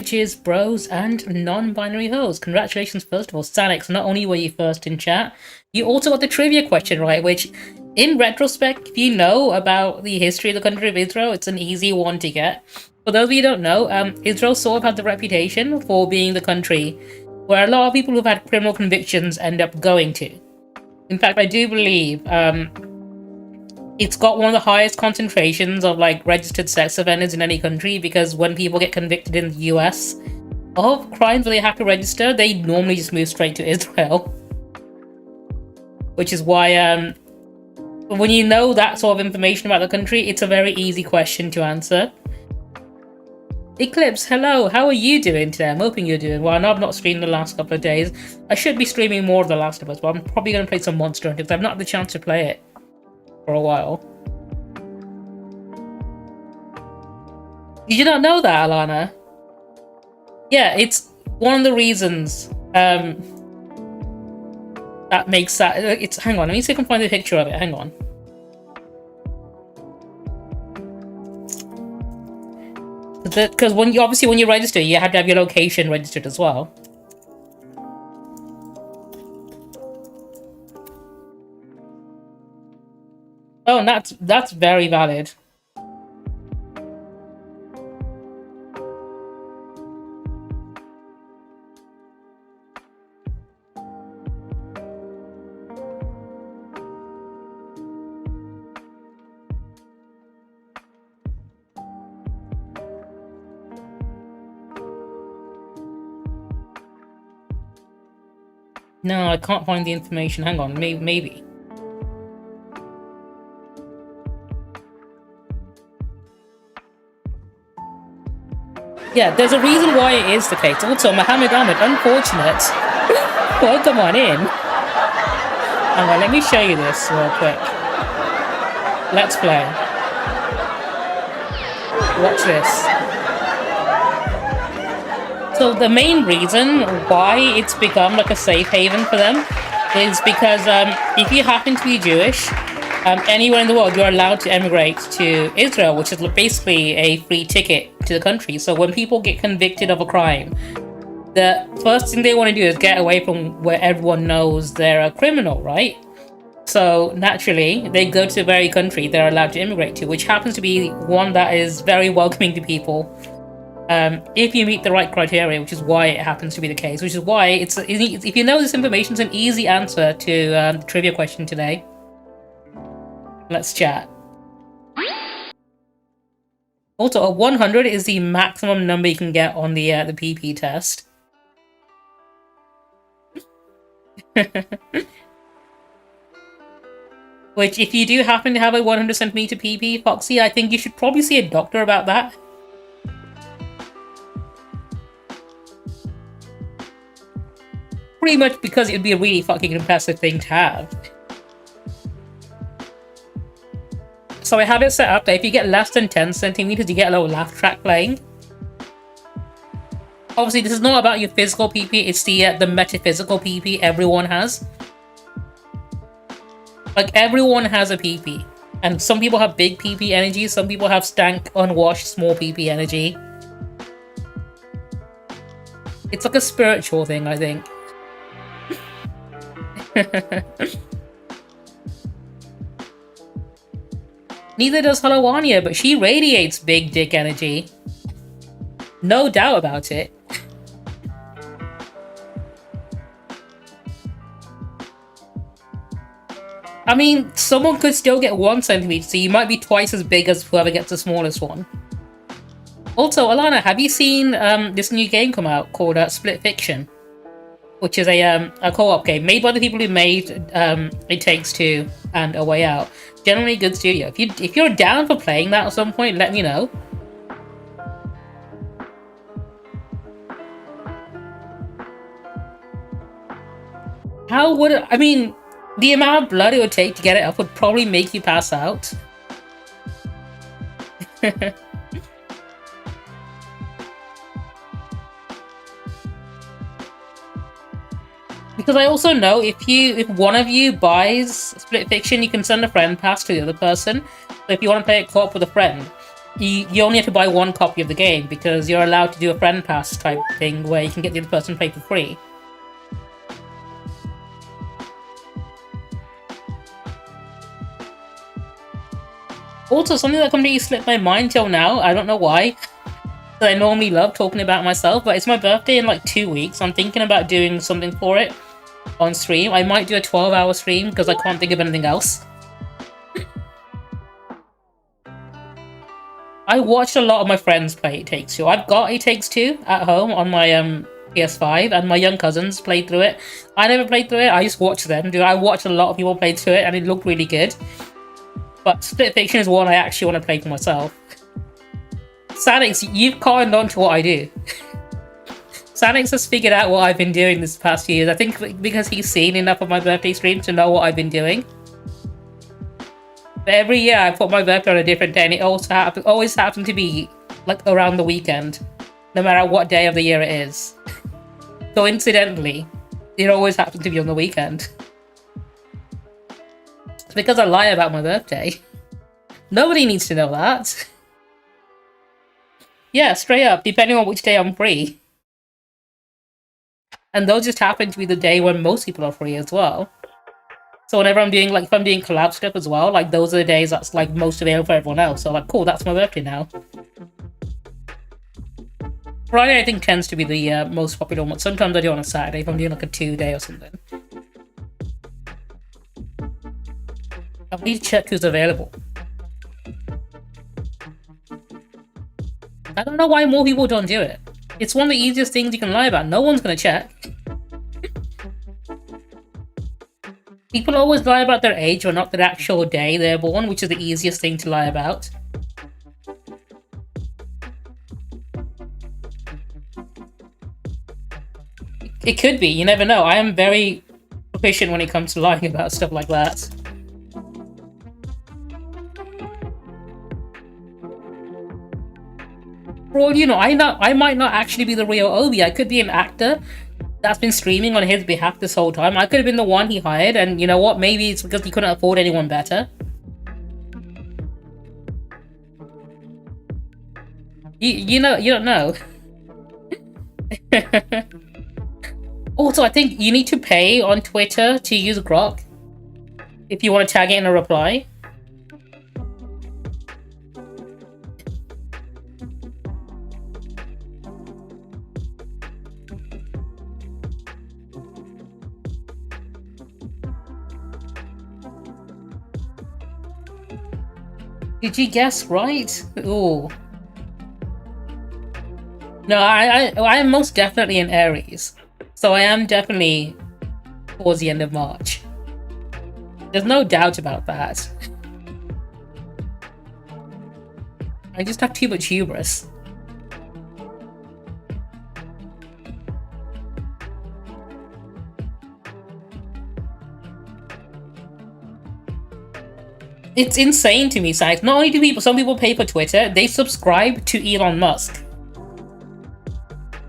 bitches, bros, and non-binary hoes. Congratulations, first of all, Sanix. Not only were you first in chat, you also got the trivia question right, which, in retrospect, if you know about the history of the country of Israel, it's an easy one to get. For those of you who don't know, Israel sort of had the reputation for being the country where a lot of people who've had criminal convictions end up going to. In fact, I do believe it's got one of the highest concentrations of like registered sex offenders in any country, because when people get convicted in the US of crimes that they have to register, they normally just move straight to Israel. Which is why when you know that sort of information about the country, it's a very easy question to answer. Eclipse, hello, how are you doing today? I'm hoping you're doing well. I know I've not streamed the last couple of days. I should be streaming more of The Last of Us, but I'm probably going to play some Monster Hunter because I've not had the chance to play it for a while. Did you not know that, Alana? Yeah, it's one of the reasons that makes that... It's hang on, let me see if I can find a picture of it. Hang on. Because when you register, you have to have your location registered as well. Oh, that's very valid. No, I can't find the information. Hang on, maybe. Yeah, there's a reason why it is the case. Also, Mohammed Ahmed, unfortunate. Welcome on in. Hang on, let me show you this real quick. Let's play. Watch this. So the main reason why it's become like a safe haven for them is because if you happen to be Jewish, anywhere in the world, you're allowed to emigrate to Israel, which is basically a free ticket to the country. So when people get convicted of a crime, the first thing they want to do is get away from where everyone knows they're a criminal, right? So naturally, they go to the very country they're allowed to immigrate to, which happens to be one that is very welcoming to people. If you meet the right criteria, which is why it happens to be the case, which is why if you know this information, it's an easy answer to the trivia question today. Let's chat. Also, a 100 is the maximum number you can get on the PP test. Which, if you do happen to have a 100 centimeter PP, Foxy, I think you should probably see a doctor about that. Pretty much because it would be a really fucking impressive thing to have. So I have it set up that if you get less than 10 centimeters, you get a little laugh track playing. Obviously, this is not about your physical PP, it's the metaphysical PP everyone has. Like, everyone has a PP. And some people have big PP energy, some people have stank, unwashed, small PP energy. It's like a spiritual thing, I think. Neither does Halawania, but she radiates big dick energy. No doubt about it. I mean, someone could still get 1 centimeter, so you might be twice as big as whoever gets the smallest one. Also, Alana, have you seen this new game come out called Split Fiction? Which is a co-op game made by the people who made It Takes Two and A Way Out. Generally a good studio. If you're down for playing that at some point, let me know. How would it... I mean, the amount of blood it would take to get it up would probably make you pass out. Because I also know if one of you buys Split Fiction, you can send a friend pass to the other person. So if you want to play it co-op with a friend, you only have to buy one copy of the game because you're allowed to do a friend pass type thing where you can get the other person to play for free. Also, something that completely slipped my mind till now, I don't know why. I normally love talking about myself, but it's my birthday in like 2 weeks. I'm thinking about doing something for it on stream. I might do a 12-hour stream because I can't think of anything else. I watched a lot of my friends play It Takes Two. I've got It Takes Two at home on my PS5, and my young cousins played through it. I never played through it, I just watched them do it. I watched a lot of people play through it, and it looked really good. But Split Fiction is one I actually want to play for myself. Sanix, you've cottoned on to what I do. Sanix has figured out what I've been doing this past few years. I think because he's seen enough of my birthday stream to know what I've been doing. But every year I put my birthday on a different day, and it also always happened to be like around the weekend, no matter what day of the year it is. Coincidentally, it always happens to be on the weekend. It's because I lie about my birthday. Nobody needs to know that. Yeah, straight up, depending on which day I'm free. And those just happen to be the day when most people are free as well. So whenever I'm doing, like, if I'm doing collab stuff as well, like, those are the days that's, like, most available for everyone else. So, like, cool, that's my birthday now. Friday, I think, tends to be the most popular one. Sometimes I do on a Saturday if I'm doing, like, a 2-day or something. I need to check who's available. I don't know why more people don't do it. It's one of the easiest things you can lie about. No one's gonna check. People always lie about their age or not their actual day they're born, which is the easiest thing to lie about. It could be, you never know. I am very proficient when it comes to lying about stuff like that. For all you know, I might not actually be the real Obi. I could be an actor that's been streaming on his behalf this whole time. I could have been the one he hired, and you know what? Maybe it's because he couldn't afford anyone better. You know, you don't know. Also, I think you need to pay on Twitter to use Grok if you want to tag it in a reply. Did you guess right? Ooh. No, I am most definitely an Aries. So I am definitely towards the end of March. There's no doubt about that. I just have too much hubris. It's insane to me, Sykes. Not only do some people pay for Twitter, they subscribe to Elon Musk.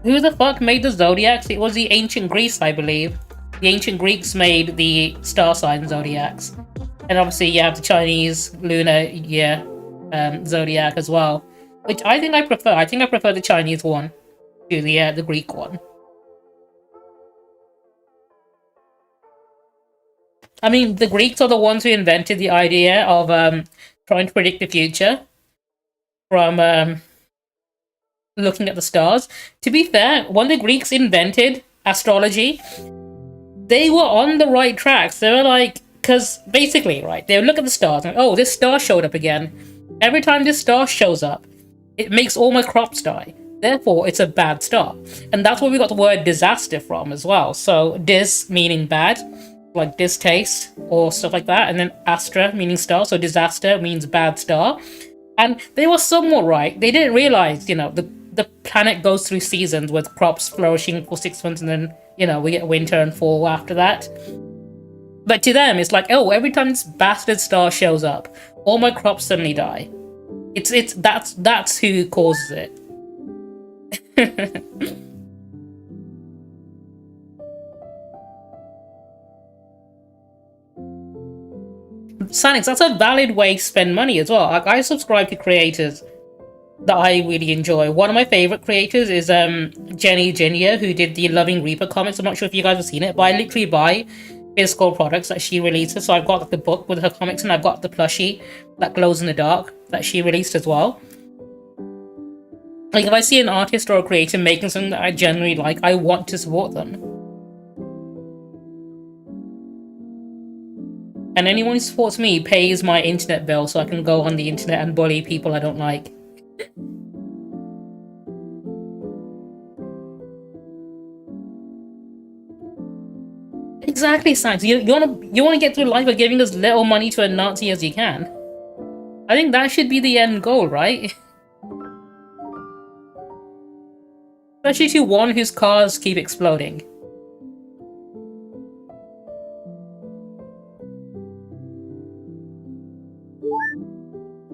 Who the fuck made the zodiacs? It was the ancient Greece, I believe. The ancient Greeks made the star sign zodiacs. And obviously you have the Chinese lunar year zodiac as well. Which I think I prefer. I think I prefer the Chinese one to the Greek one. I mean, the Greeks are the ones who invented the idea of trying to predict the future from looking at the stars. To be fair, when the Greeks invented astrology, they were on the right tracks. They were like, because basically, right, they would look at the stars and, oh, this star showed up again. Every time this star shows up, it makes all my crops die. Therefore, it's a bad star. And that's where we got the word disaster from as well. So, dis meaning bad, like distaste or stuff like that. And then astra meaning star. So, disaster means bad star. And they were somewhat right. They didn't realize, you know, the planet goes through seasons with crops flourishing for 6 months and then, you know, we get winter and fall after that. But to them, it's like, oh, every time this bastard star shows up, all my crops suddenly die. That's who causes it. Sanix, that's a valid way to spend money as well. Like, I subscribe to creators that I really enjoy. One of my favorite creators is Jenny Jinya, who did the Loving Reaper comics. I'm not sure if you guys have seen it, but I literally buy physical products that she releases. So I've got like, the book with her comics, and I've got the plushie that glows in the dark that she released as well. Like, if I see an artist or a creator making something that I generally like, I want to support them. And anyone who supports me pays my internet bill so I can go on the internet and bully people I don't like. Exactly, Science. You wanna get through life by giving as little money to a Nazi as you can. I think that should be the end goal, right? Especially to one whose cars keep exploding.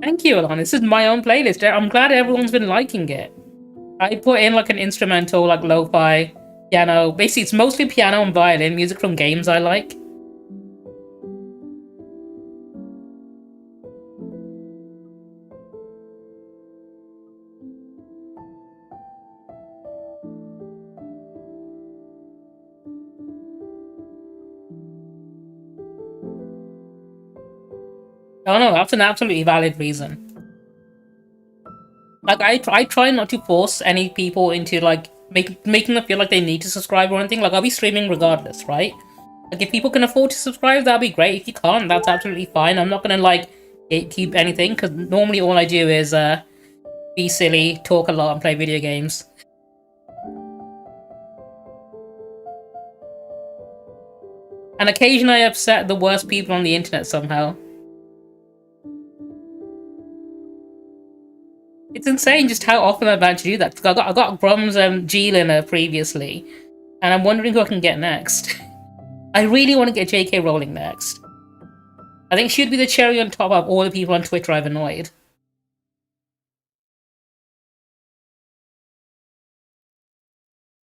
Thank you, Alon. This is my own playlist. I'm glad everyone's been liking it. I put in like an instrumental, like lo-fi, piano. Basically, it's mostly piano and violin music from games I like. Oh no, that's an absolutely valid reason. Like I try not to force any people into like making them feel like they need to subscribe or anything. Like I'll be streaming regardless, right? Like if people can afford to subscribe, that'd be great. If you can't, that's absolutely fine. I'm not gonna like gatekeep anything because normally all I do is be silly, talk a lot, and play video games. And occasionally I upset the worst people on the internet somehow. It's insane just how often I manage to do that. I got Grum's G-Liner previously, and I'm wondering who I can get next. I really want to get J.K. Rowling next. I think she'd be the cherry on top of all the people on Twitter I've annoyed.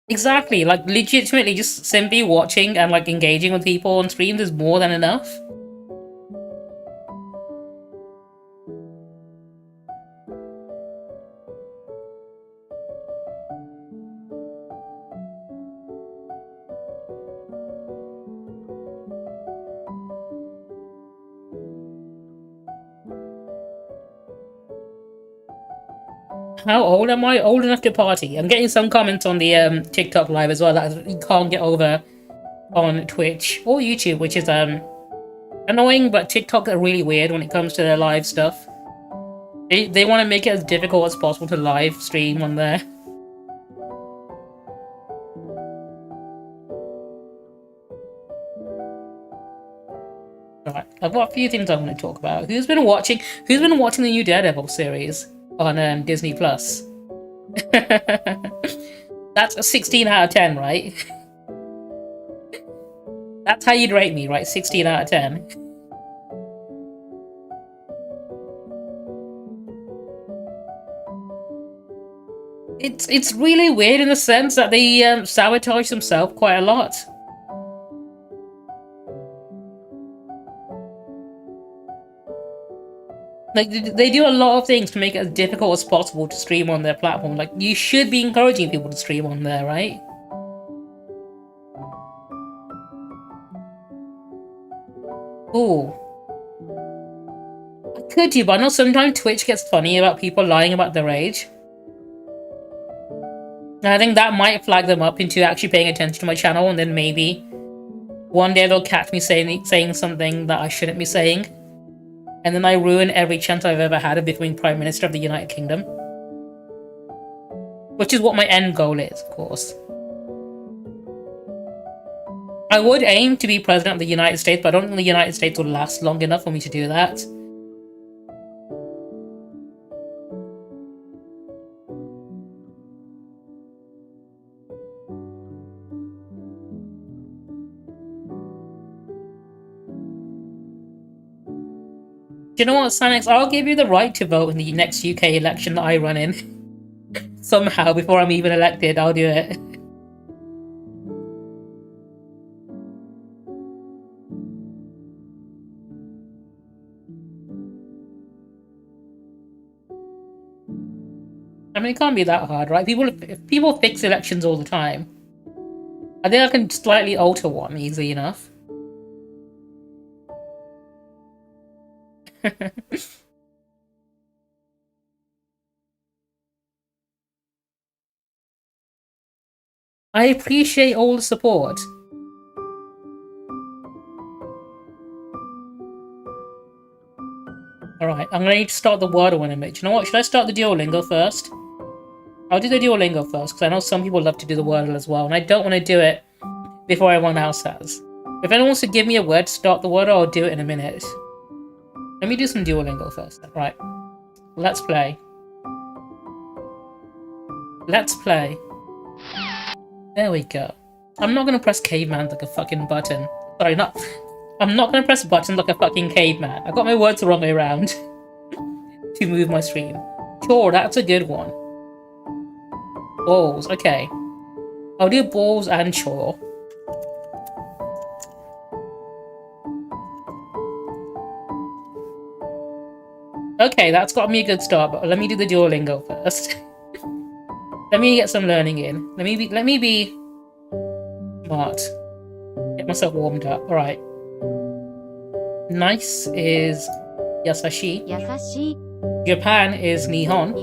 Exactly, like legitimately just simply watching and like engaging with people on streams is more than enough. How old am I? Old enough to party. I'm getting some comments on the TikTok live as well that you can't get over on Twitch or YouTube, which is annoying, but TikTok are really weird when it comes to their live stuff. They want to make it as difficult as possible to live stream on there. Right, I've got a few things I want to talk about. Who's been watching the new Daredevil series on Disney Plus? That's a 16 out of 10, right? That's how you'd rate me, right? 16 out of 10. It's really weird in the sense that they sabotage themselves quite a lot. Like, they do a lot of things to make it as difficult as possible to stream on their platform. Like, you should be encouraging people to stream on there, right? Ooh. I could do, but I know sometimes Twitch gets funny about people lying about their age. And I think that might flag them up into actually paying attention to my channel, and then maybe one day they'll catch me saying something that I shouldn't be saying. And then I ruin every chance I've ever had of becoming Prime Minister of the United Kingdom. Which is what my end goal is, of course. I would aim to be President of the United States, but I don't think the United States will last long enough for me to do that. Do you know what, Sanex? I'll give you the right to vote in the next UK election that I run in. Somehow, before I'm even elected, I'll do it. I mean, it can't be that hard, right? People fix elections all the time. I think I can slightly alter one easy enough. I appreciate all the support. Alright, I'm gonna need to start the word one in a minute. You know what? Should I start the Duolingo first? I'll do the Duolingo first, because I know some people love to do the Wordle as well, and I don't want to do it before everyone else has. If anyone wants to give me a word to start the Wordle, I'll do it in a minute. Let me do some Duolingo first then. Right. Let's play. Let's play. There we go. I'm not gonna press caveman like a fucking button. Sorry, I'm not gonna press button like a fucking caveman. I got my words the wrong way around. To move my stream. Sure, that's a good one. Balls, okay. I'll do balls and chore. Okay, that's got me a good start, but let me do the Duolingo first. Let me get some learning in. Let me be smart. Get myself warmed up. Alright. Nice is yasashi. Japan is nihon.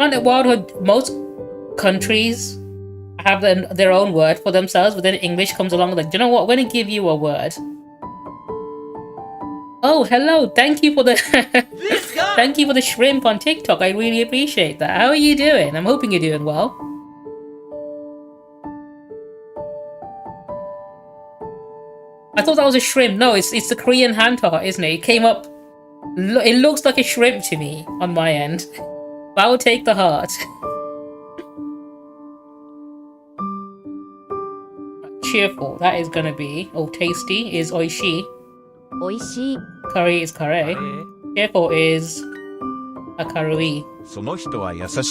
Around the world, most countries have their own word for themselves, but then English comes along like, you know what, we're gonna give you a word. Oh, hello, thank you for the thank you for the shrimp on TikTok. I really appreciate that. How are you doing? I'm hoping you're doing well. I thought that was a shrimp. No, it's the Korean hand heart, isn't it? It came up, it looks like a shrimp to me on my end. But I will take the heart. Cheerful, that is gonna be. Oh, tasty is oishi. Oishi. Curry is kare. Cheerful is akarui.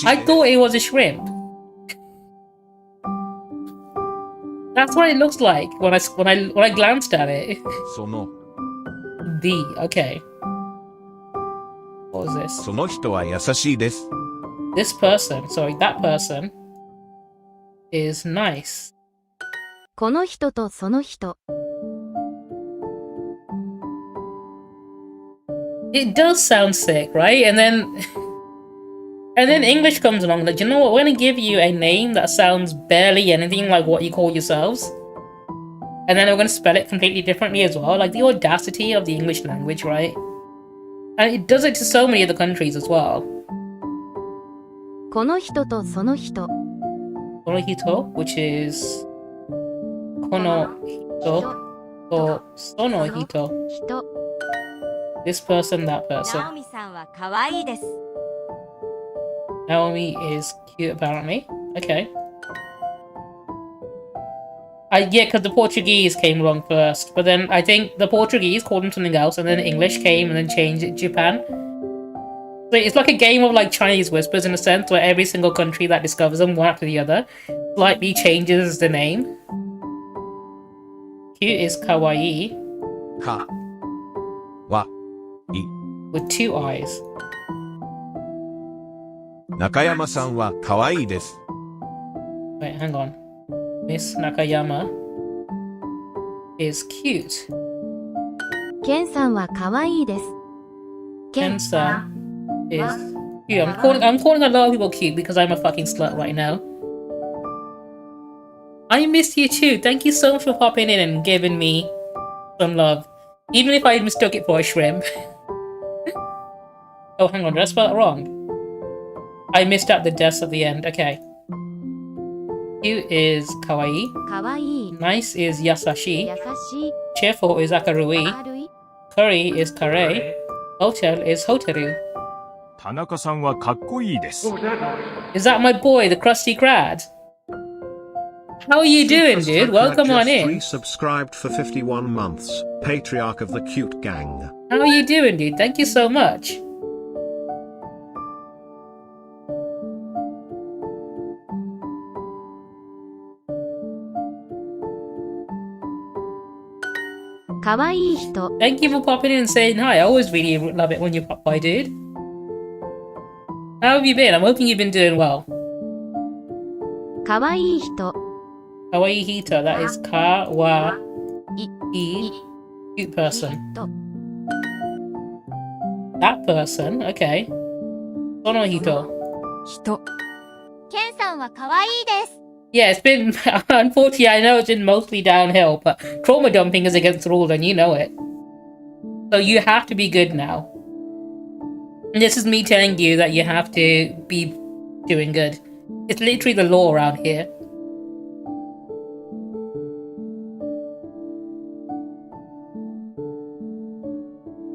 I thought it was a shrimp. That's what it looks like when I glanced at it. The okay. What was this? This person, sorry, that person is nice. この人とその人。 It does sound sick, right? And then English comes along like, you know what, we're gonna give you a name that sounds barely anything like what you call yourselves. And then we're gonna spell it completely differently as well. Like the audacity of the English language, right? And it does it to so many other countries as well. この人とその人。 Konohito, which is konohito to sonohito. This person, that person. ナオミさんは可愛いです。 Naomi is cute, apparently. Okay. Yeah, because the Portuguese came along first, but then I think the Portuguese called them something else, and then English came and then changed it to Japan. So it's like a game of like Chinese whispers in a sense, where every single country that discovers them one after the other slightly changes the name. Cute is kawaii. With 2 eyes. Nakayama-san wa kawaii desu. Wait, hang on. Miss Nakayama is cute. ケンさんは可愛いです。 Ken-san is cute. I'm calling a lot of people cute because I'm a fucking slut right now. I missed you too. Thank you so much for popping in and giving me some love. Even if I mistook it for a shrimp. Oh, hang on. Did I spell it wrong? I missed out the deaths at the end. Okay. Cute is kawaii. 可愛い。 Nice is yasashi. 優しい。 Cheerful is akarui. 明るい。 Curry is kare. Hotel is hoteru. 田中さんはかっこいいです。 Is that my boy, the crusty crad? How are you doing, dude? Welcome on in. Resubscribed for 51 months. Patriarch of the cute gang. How are you doing, dude? Thank you so much. Thank you for popping in and saying hi. I always really love it when you pop by, dude. How have you been? I'm hoping you've been doing well. かわいい人 Kawaii Hito, that is Kawaii, cute person. 人 That person, okay. Sono Hito. 人ケンさんは可愛いです。 Yeah, it's been, unfortunately, I know it's been mostly downhill, but trauma dumping is against the rules and you know it. So you have to be good now. And this is me telling you that you have to be doing good. It's literally the law around here.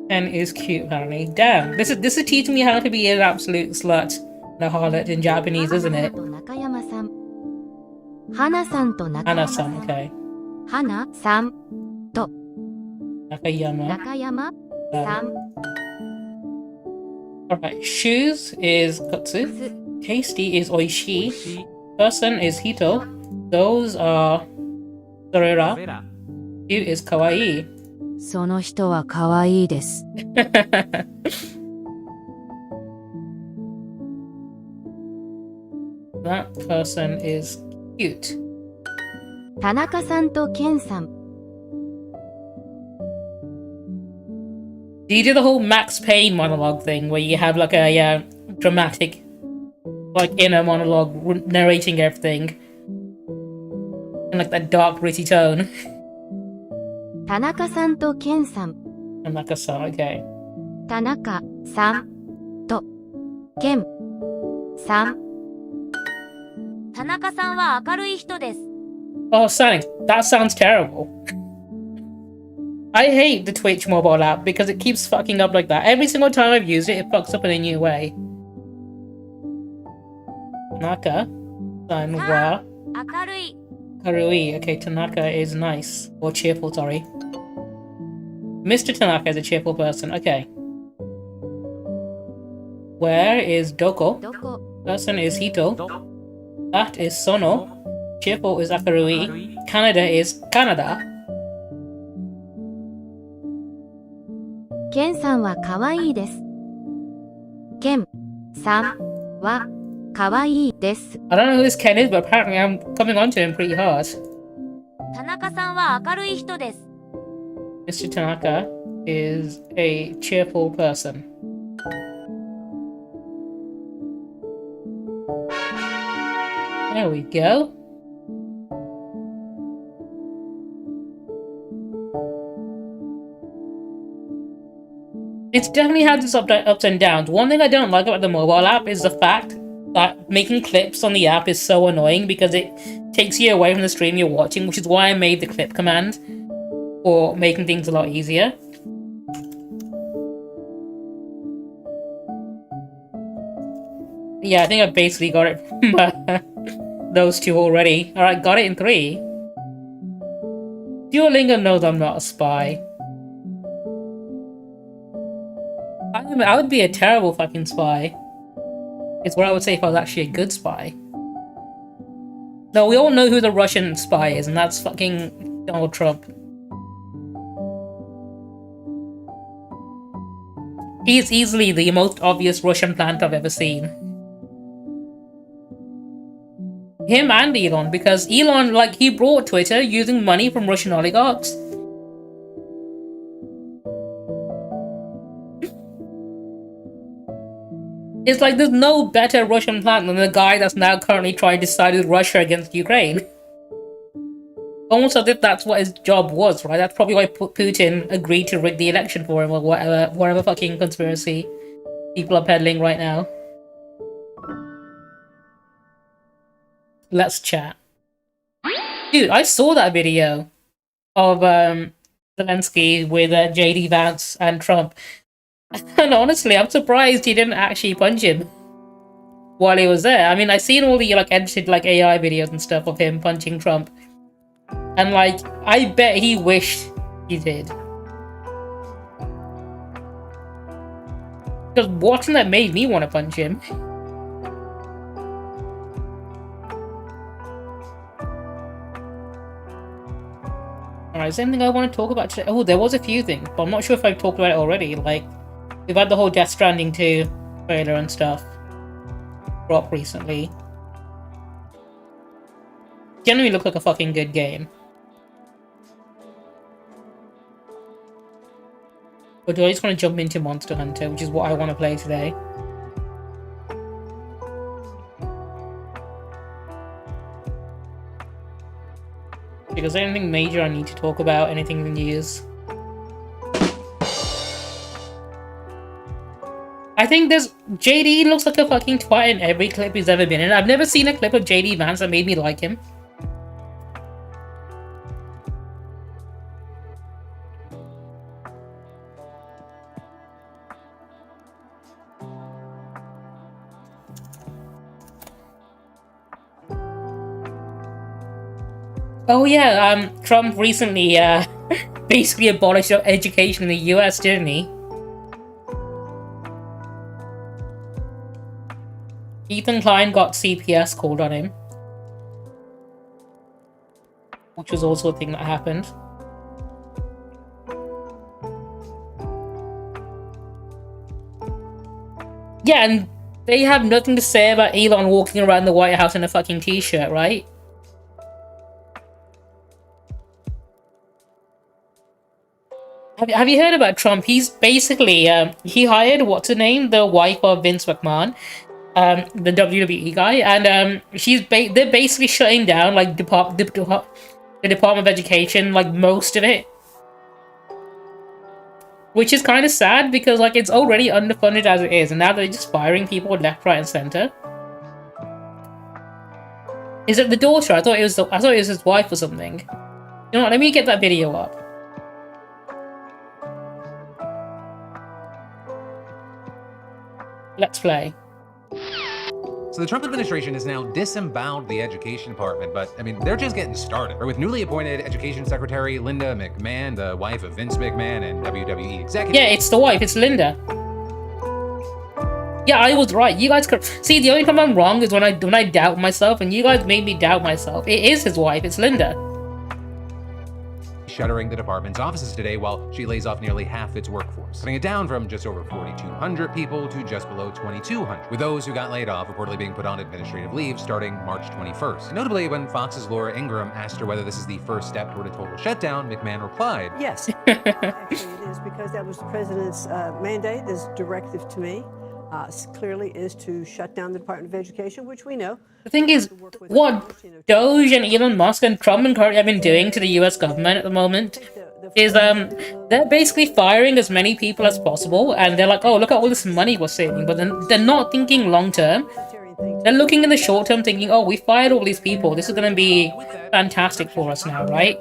And is cute apparently. Damn, this is teaching me how to be an absolute slut and a harlot in Japanese, isn't it? 中山さん花さんと中山さ Hana-san, ん okay. 花さん Nakayama. 中山さん Alright, shoes is Kotsu. Tasty is Oishi. Person is Hito. Those are Sorera. Cute is Kawaii. その人はかわいいです That person is cute. 田中さんとケンさん Do you do the whole Max Payne monologue thing where you have like a dramatic, like inner monologue narrating everything in like that dark, gritty tone? 田中さんとケンさん And like a song, okay. 田中さんとケンさん田中さんは明るい人です。 Oh, Sonic, that sounds terrible. I hate the Twitch mobile app because it keeps fucking up like that. Every single time I've used it, it fucks up in a new way. Tanaka, san wa 明るい。 karui. Okay, Tanaka is nice. Or cheerful, sorry. Mr. Tanaka is a cheerful person. Okay. Where is Doko? どこ Person is Hito. That is Sono. Cheerful is Akarui. Canada is Canada. ケンさんはかわいいですケンさんはかわいいです I don't know who this Ken is, but apparently I'm coming onto him pretty hard. 田中さんは明るい人です。 Mr. Tanaka is a cheerful person. There we go. It's definitely had its ups and downs. One thing I don't like about the mobile app is the fact that making clips on the app is so annoying because it takes you away from the stream you're watching, which is why I made the clip command for making things a lot easier. Yeah, I think I basically got it from those two already. Alright, got it in 3. Duolingo knows I'm not a spy. I would be a terrible fucking spy. It's what I would say if I was actually a good spy. No, we all know who the Russian spy is, and that's fucking Donald Trump. He's easily the most obvious Russian plant I've ever seen. Him and Elon, because Elon, like, he brought Twitter using money from Russian oligarchs. It's like there's no better Russian plant than the guy that's now currently trying to side with Russia against Ukraine. Almost as if that's what his job was, right? That's probably why Putin agreed to rig the election for him or whatever fucking conspiracy people are peddling right now. Let's chat. Dude, I saw that video of Zelensky with JD Vance and Trump. And honestly, I'm surprised he didn't actually punch him while he was there. I mean, I've seen all the like edited like AI videos and stuff of him punching Trump. And like, I bet he wished he did. Because watching that made me want to punch him. Alright, is there anything I want to talk about today? Oh, there was a few things, but I'm not sure if I've talked about it already. Like, we've had the whole Death Stranding 2 trailer and stuff. dropped recently. Generally looked like a fucking good game. But do I just want to jump into Monster Hunter, which is what I want to play today? Because there's anything major I need to talk about, anything in the news? I think there's... JD looks like a fucking twat in every clip he's ever been in. I've never seen a clip of JD Vance that made me like him. Oh yeah, Trump recently basically abolished education in the US, didn't he? Ethan Klein got CPS called on him, which was also a thing that happened. Yeah, and they have nothing to say about Elon walking around the White House in a fucking t-shirt, right? Have you heard about Trump? He's basically, he hired, what's her name? The wife of Vince McMahon, the WWE guy, and they're basically shutting down, like, the Department of Education, like, most of it. Which is kind of sad, because, like, it's already underfunded as it is, and now they're just firing people left, right, and center. Is it the daughter? I thought it was his wife or something. You know what, let me get that video up. Let's play. So the Trump administration has now disemboweled the education department, but I mean, they're just getting started. With newly appointed Education Secretary Linda McMahon, the wife of Vince McMahon and WWE executive. Yeah, it's the wife, it's Linda. Yeah, I was right. You guys could see, the only time I'm wrong is when I doubt myself, and you guys made me doubt myself. It is his wife, it's Linda. Shuttering the department's offices today while she lays off nearly half its workforce, cutting it down from just over 4,200 people to just below 2,200, with those who got laid off reportedly being put on administrative leave starting March 21st. Notably, when Fox's Laura Ingraham asked her whether this is the first step toward a total shutdown, McMahon replied, "Yes, actually it is, because that was the president's mandate, this directive to me. Clearly is to shut down the Department of Education, which we know." The thing is, what Doge and Elon Musk and Trump and Curry have been doing to the US government at the moment is they're basically firing as many people as possible, and they're like, oh, look at all this money we're saving, but then they're not thinking long term. They're looking in the short term thinking, oh, we fired all these people, this is going to be fantastic for us now, right?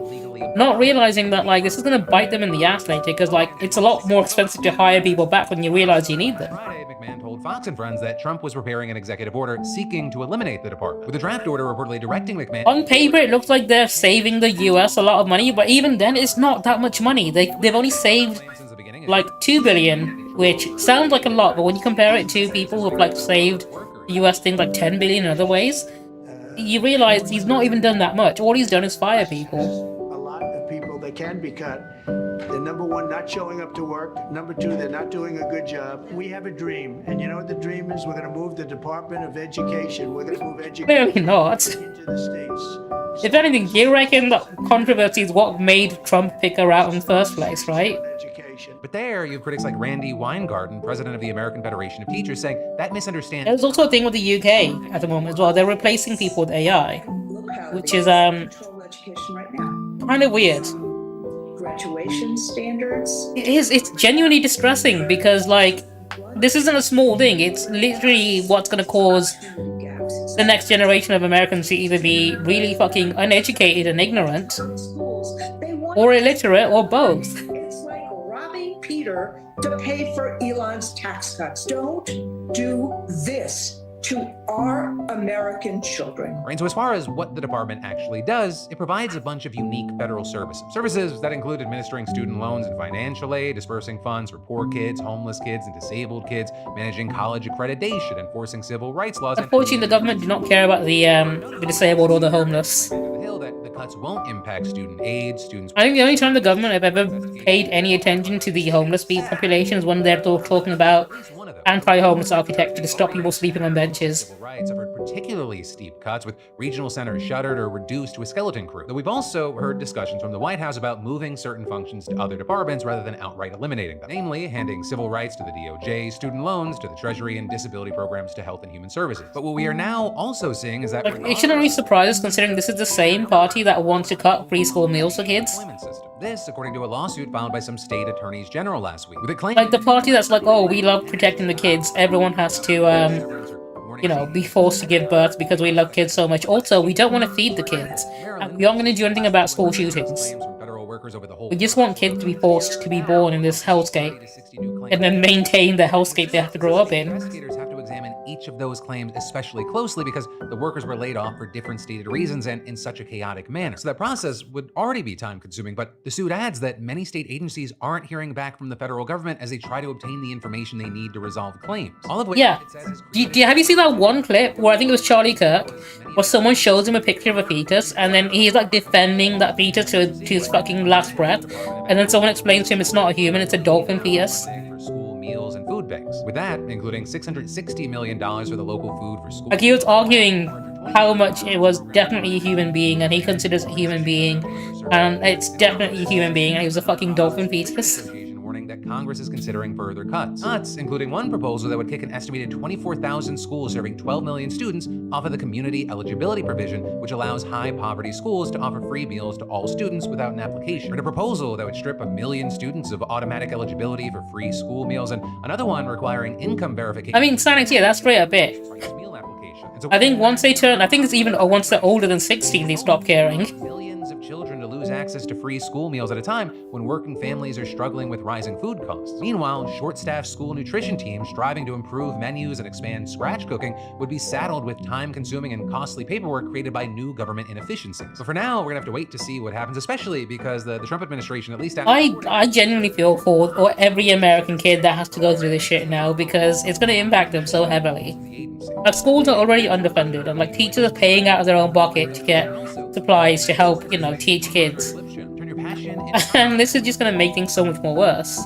Not realizing that, like, this is going to bite them in the ass later, because, like, it's a lot more expensive to hire people back when you realize you need them. Friday, McMahon told Fox and Friends that Trump was preparing an executive order seeking to eliminate the department, with the draft order reportedly directing McMahon... On paper, it looks like they're saving the US a lot of money, but even then, it's not that much money. They've only saved, like, $2 billion, which sounds like a lot, but when you compare it to people who've, like, saved US things like 10 billion in other ways, you realize he's not even done that much. All he's done is fire people. A lot of people, they can be cut. They're number one, not showing up to work. Number two, they're not doing a good job. We have a dream, and you know what the dream is? We're going to move the Department of Education. We're going to move education Clearly not. into the states. If anything, you reckon that controversy is what made Trump pick her out in the first place, right? But there, you have critics like Randy Weingarten, president of the American Federation of Teachers, saying that misunderstanding... There's also a thing with the UK at the moment as well. They're replacing people with AI, which is kind of weird. Graduation standards. It is. It's genuinely distressing because, like, this isn't a small thing. It's literally what's going to cause the next generation of Americans to either be really fucking uneducated and ignorant, or illiterate, or both. It's like robbing Peter to pay for Elon's tax cuts. Don't do this to our American children. Right, so as far as what the department actually does, it provides a bunch of unique federal services. Services that include administering student loans and financial aid, dispersing funds for poor kids, homeless kids, and disabled kids, managing college accreditation, enforcing civil rights laws. Unfortunately, the government do not care about the disabled or the homeless. The hill that the cuts won't impact student aid, students... I think the only time the government have ever paid any attention to the homeless population is when they're talking about anti-homeless architecture to stop people sleeping on benches. Civil rights suffered particularly steep cuts, with regional centers shuttered or reduced to a skeleton crew. Though we've also heard discussions from the White House about moving certain functions to other departments rather than outright eliminating them, namely handing civil rights to the DOJ, student loans to the Treasury, and disability programs to Health and Human Services. But what we are now also seeing is that Like, it shouldn't really surprise us considering this is the same party that wants to cut preschool meals for kids. System. This, according to a lawsuit filed by some state attorneys general last week, with a claim Like the party that's like, oh, we love protecting the kids. Everyone has to, you know, be forced to give birth because we love kids so much. Also, we don't want to feed the kids. And we aren't going to do anything about school shootings. We just want kids to be forced to be born in this hellscape and then maintain the hellscape they have to grow up in. Investigators have to examine each of those claims especially closely because the workers were laid off for different stated reasons and in such a chaotic manner. So that process would already be time-consuming, but the suit adds that many state agencies aren't hearing back from the federal government as they try to obtain the information they need to resolve claims. All of which Yeah. it says is Have you seen that one clip where I think it was Charlie Kirk, where someone shows him a picture of a fetus and then he's like defending that fetus to his fucking last breath, and then someone explains to him it's not a human, it's a dolphin fetus. for school meals and food banks. With that, including $660 million for the local food for school. Like, he was arguing how much it was definitely a human being, and he considers it a human being, and it's definitely a human being, and he was a fucking dolphin fetus. Warning that Congress is considering further cuts. Cuts, including one proposal that would kick an estimated 24,000 schools serving 12 million students off of the community eligibility provision, which allows high-poverty schools to offer free meals to all students without an application. And a proposal that would strip 1 million students of automatic eligibility for free school meals, and another one requiring income verification. I mean, Sonic, yeah, that's straight a bit. Meal application. I think once they turn, I think it's even once they're older than 16, they stop caring. Millions of children to lose access to free school meals at a time when working families are struggling with rising food costs. Meanwhile, short-staffed school nutrition teams striving to improve menus and expand scratch cooking would be saddled with time-consuming and costly paperwork created by new government inefficiencies. So for now, we're gonna have to wait to see what happens, especially because the Trump administration, at least I genuinely feel for every American kid that has to go through this shit now, because it's going to impact them so heavily. Like, schools are already underfunded, and like teachers are paying out of their own pocket to get supplies to help, you know, teach kids. And this is just going to make things so much more worse.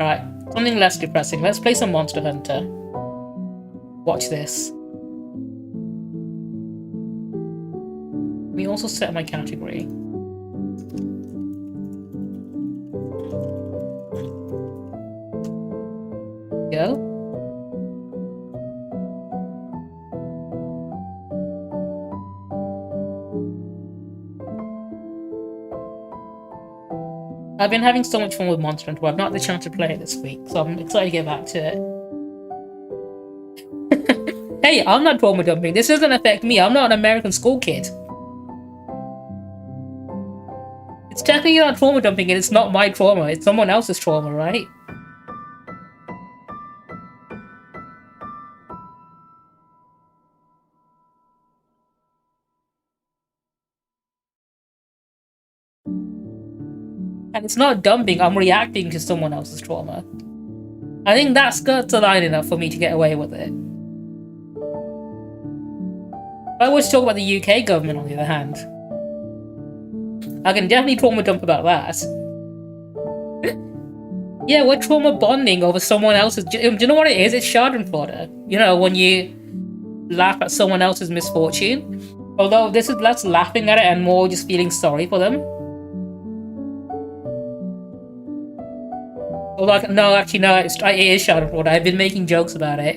Alright, something less depressing. Let's play some Monster Hunter. Watch this. Let me also set my category. Go. I've been having so much fun with Monster Hunter. I've not had the chance to play it this week, so I'm excited to get back to it. Hey, I'm not trauma dumping. This doesn't affect me. I'm not an American school kid. It's technically not trauma dumping, and it's not my trauma. It's someone else's trauma, right? And it's not dumping, I'm reacting to someone else's trauma. I think that skirts the line enough for me to get away with it. If I was to talk about the UK government, on the other hand, I can definitely trauma dump about that. Yeah, we're trauma bonding over someone else's... Do you know what it is? It's schadenfreude. You know, when you laugh at someone else's misfortune. Although this is less laughing at it and more just feeling sorry for them. Although, no, actually, no, it is schadenfreude. I've been making jokes about it.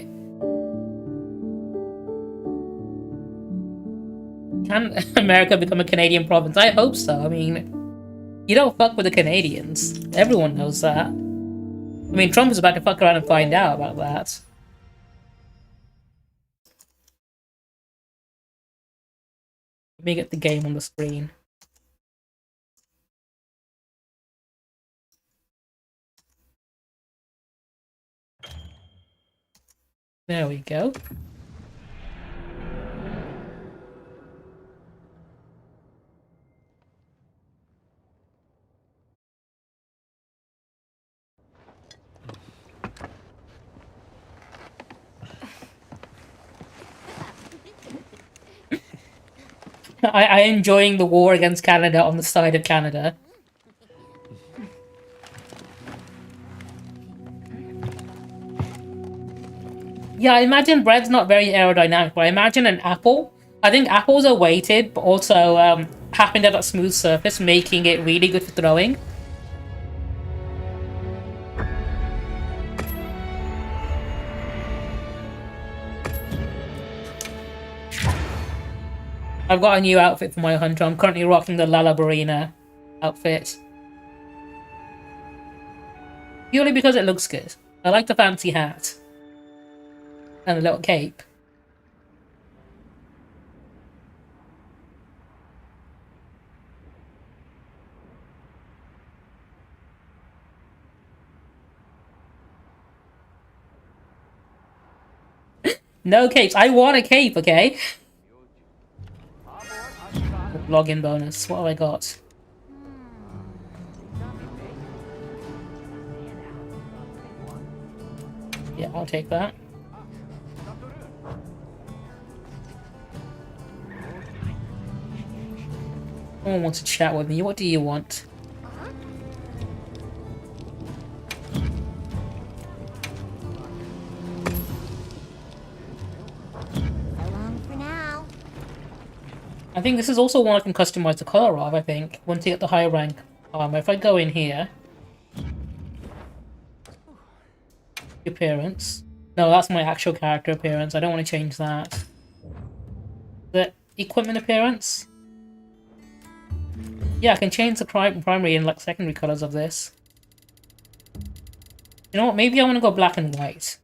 Can America become a Canadian province? I hope so. I mean, you don't fuck with the Canadians. Everyone knows that. I mean, Trump is about to fuck around and find out about that. Let me get the game on the screen. There we go. I enjoying the war against Canada on the side of Canada. Yeah, I imagine bread's not very aerodynamic, but I imagine an apple. I think apples are weighted, but also happened at a smooth surface, making it really good for throwing. I've got a new outfit for my hunter. I'm currently rocking the Lalabarina outfit. Purely because it looks good. I like the fancy hat. And a little cape. No capes. I want a cape, okay? Login bonus. What have I got? Yeah, I'll take that. No one wants to chat with me. What do you want? I think this is also one I can customize the color of, I think, once you get the higher rank armor. If I go in here... Appearance. No, that's my actual character appearance. I don't want to change that. The equipment appearance? Yeah, I can change the primary and like secondary colors of this. You know what? Maybe I want to go black and white.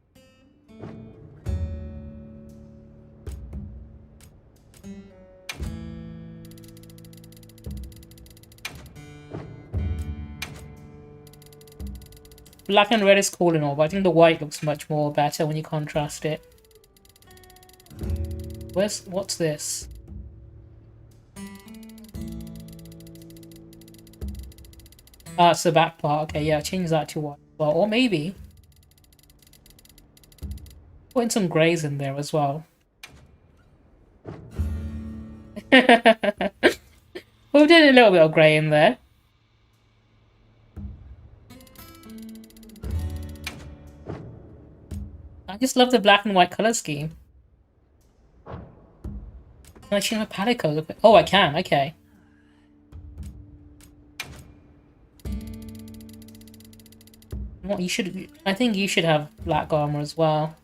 Black and red is cool and all, but I think the white looks much more better when you contrast it. What's this? Ah, it's the back part. Okay, yeah, change that to white. Well, or maybe put in some greys in there as well. We did a little bit of grey in there. I just love the black and white color scheme. Can I change my palette color? Oh, I can. Okay. What you should? I think you should have black armor as well.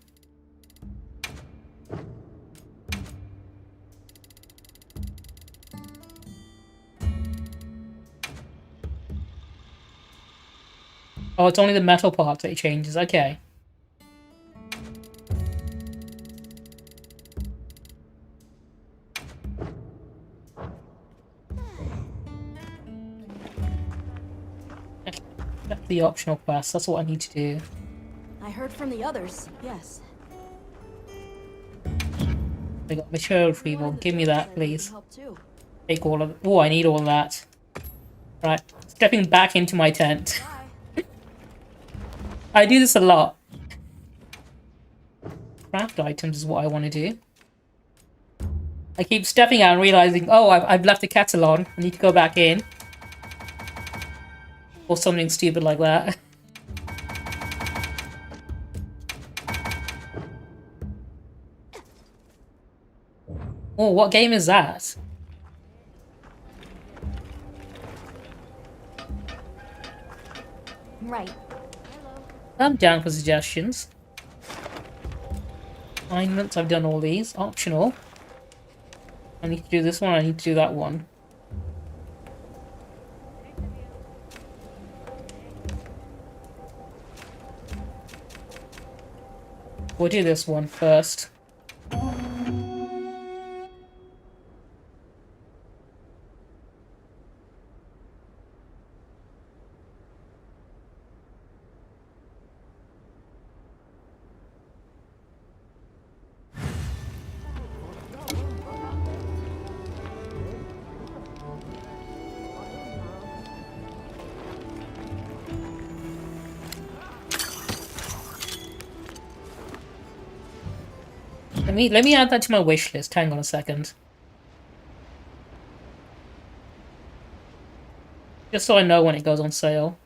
Oh, it's only the metal part that it changes. Okay. The optional quest. That's what I need to do. I heard from the others. Yes. I got material retrieval. Give me that, please. Take all of it. Oh, I need all that. Right. Stepping back into my tent. I do this a lot. Craft items is what I want to do. I keep stepping out and realizing, oh, I've left the kettle on. I need to go back in. Or something stupid like that. Oh, what game is that? Right. I'm down for suggestions. Assignments, I've done all these. Optional. I need to do this one, I need to do that one. We'll do this one first. Let me add that to my wish list. Hang on a second. Just so I know when it goes on sale.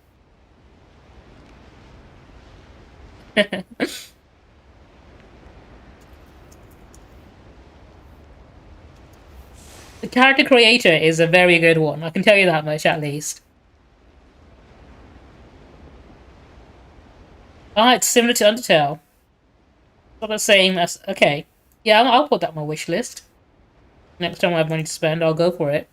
character creator is a very good one. I can tell you that much, at least. Ah, it's similar to Undertale. Not the same as... Okay. Yeah, I'll put that on my wish list. Next time I have money to spend, I'll go for it.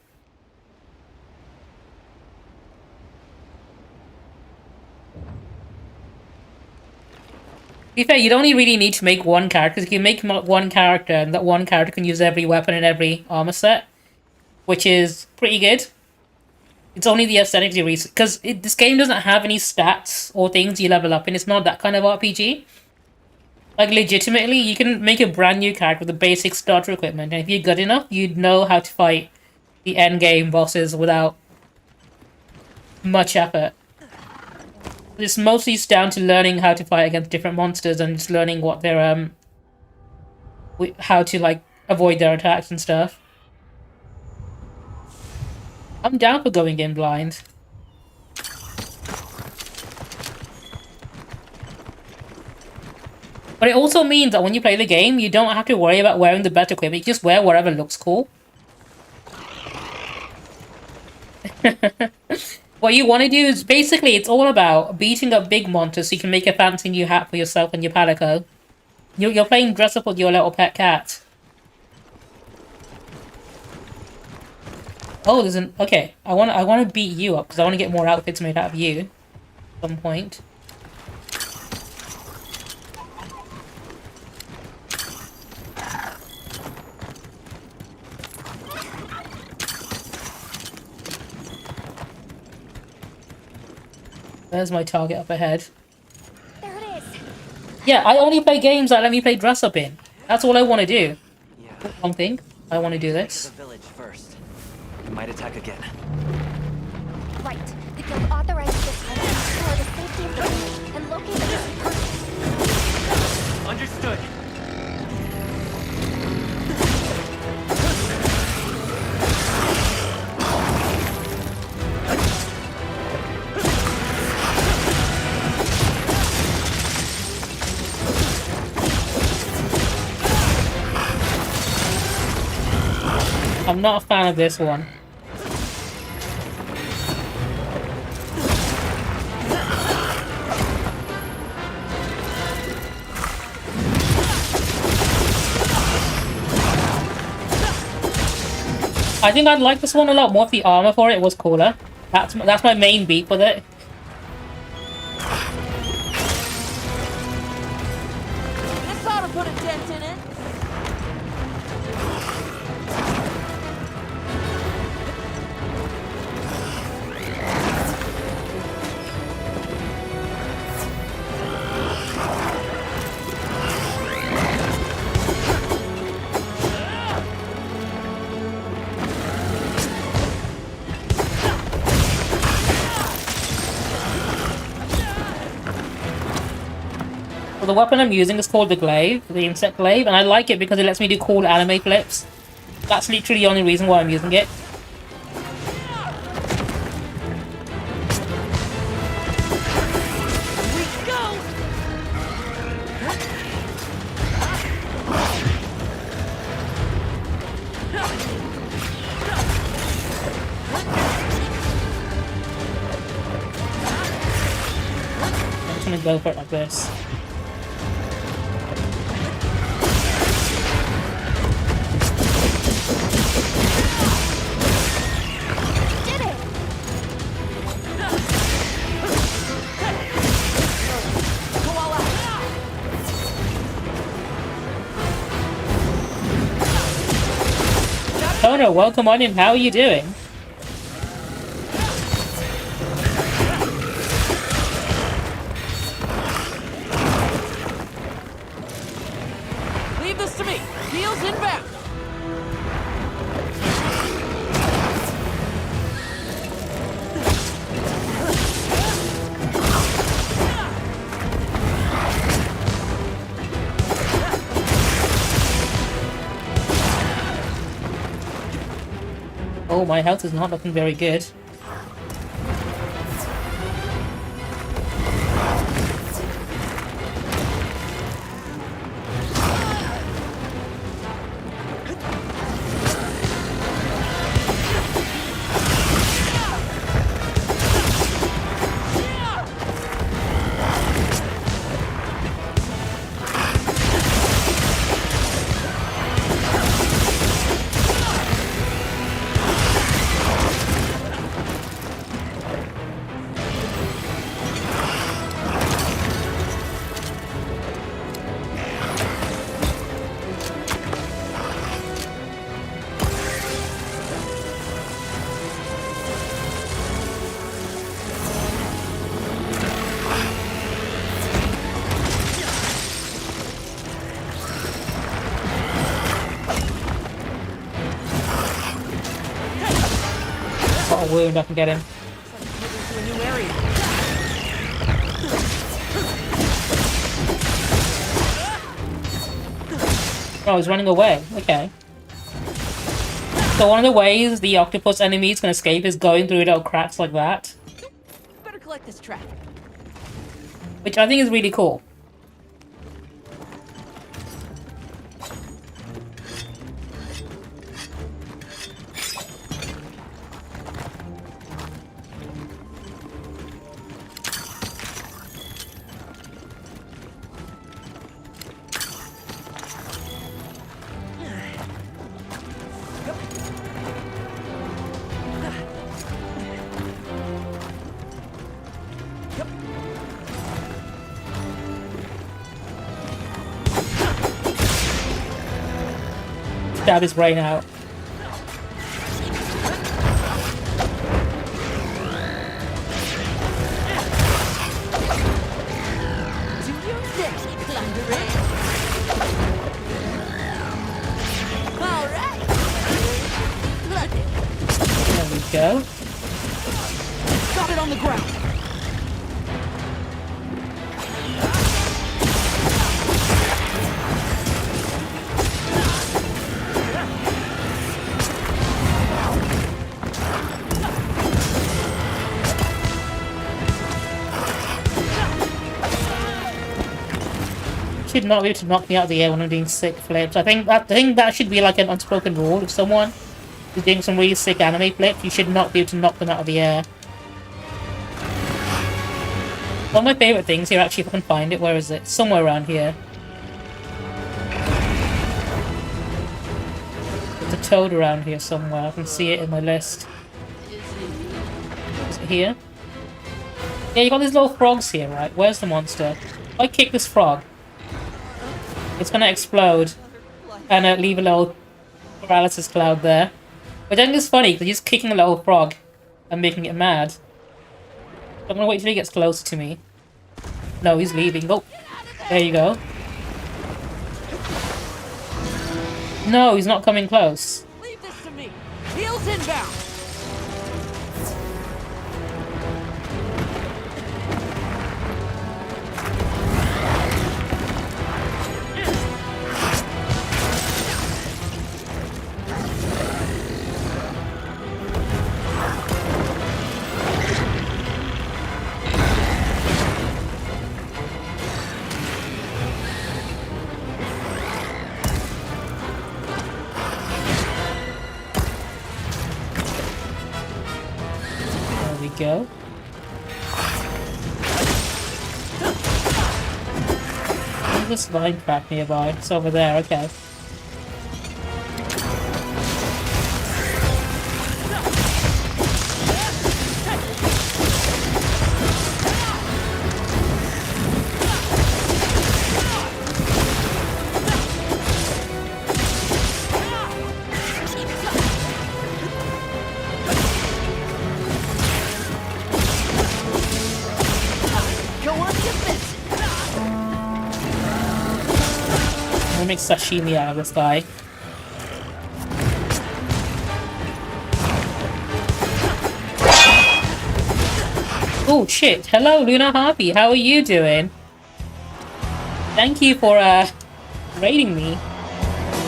To be fair, you don't really need to make one character. You can make one character, and that one character can use every weapon and every armor set, which is pretty good. It's only the aesthetic reason, because this game doesn't have any stats or things you level up in. It's not that kind of RPG. Like, legitimately, you can make a brand new character with the basic starter equipment, and if you're good enough, you'd know how to fight the endgame bosses without much effort. It's mostly down to learning how to fight against different monsters and just learning what their how to like avoid their attacks and stuff. I'm down for going in blind. But it also means that when you play the game, you don't have to worry about wearing the best equipment. You just wear whatever looks cool. What you want to do is, basically, it's all about beating up big monsters so you can make a fancy new hat for yourself and your palico. You're playing dress up with your little pet cat. Oh, there's an... Okay, I want to beat you up, because I want to get more outfits made out of you. At some point. There's my target up ahead. There it is. Yeah, I only play games that let me play dress up in. That's all I want to do. One thing, I want to do this. The village first. We might attack again. Right. The guild authorized this head to ensure the safety of the village and locate the missing person. Understood. I'm not a fan of this one. I think I'd like this one a lot more if the armor for it was cooler. That's my main beef with it. This ought to put a dent in it. Well, the weapon I'm using is called the glaive, the insect glaive, and I like it because it lets me do cool anime flips. That's literally the only reason why I'm using it. I'm just gonna go for it like this. Tono, welcome on in. How are you doing? Leave this to me. Heels inbound. Oh, my health is not looking very good. wound, I can get him. Moving to a new area. Oh, he's running away. Okay. So one of the ways the octopus enemies can escape is going through little cracks like that. Better collect this track. Which I think is really cool. Stab his brain out. Do your thing, plundering. All right. There we go. Got it on the ground. Should not be able to knock me out of the air when I'm doing sick flips. I think that should be like an unspoken rule. If someone is doing some really sick anime flips, you should not be able to knock them out of the air. One of my favourite things here, actually, if I can find it, where is it? Somewhere around here. There's a toad around here somewhere. I can see it in my list. Is it here? Yeah, you got these little frogs here, right? Where's the monster? If I kick this frog, it's gonna explode and leave a little paralysis cloud there. Which I think is funny, because he's kicking a little frog and making it mad. I'm gonna wait till he gets closer to me. No, he's leaving. Oh, there you go. No, he's not coming close. Leave this to me. Heels inbound. Go. There's this line trap nearby. It's over there, okay. Make sashimi out of this guy. Oh shit! Hello, Luna Harvey. How are you doing? Thank you for raiding me.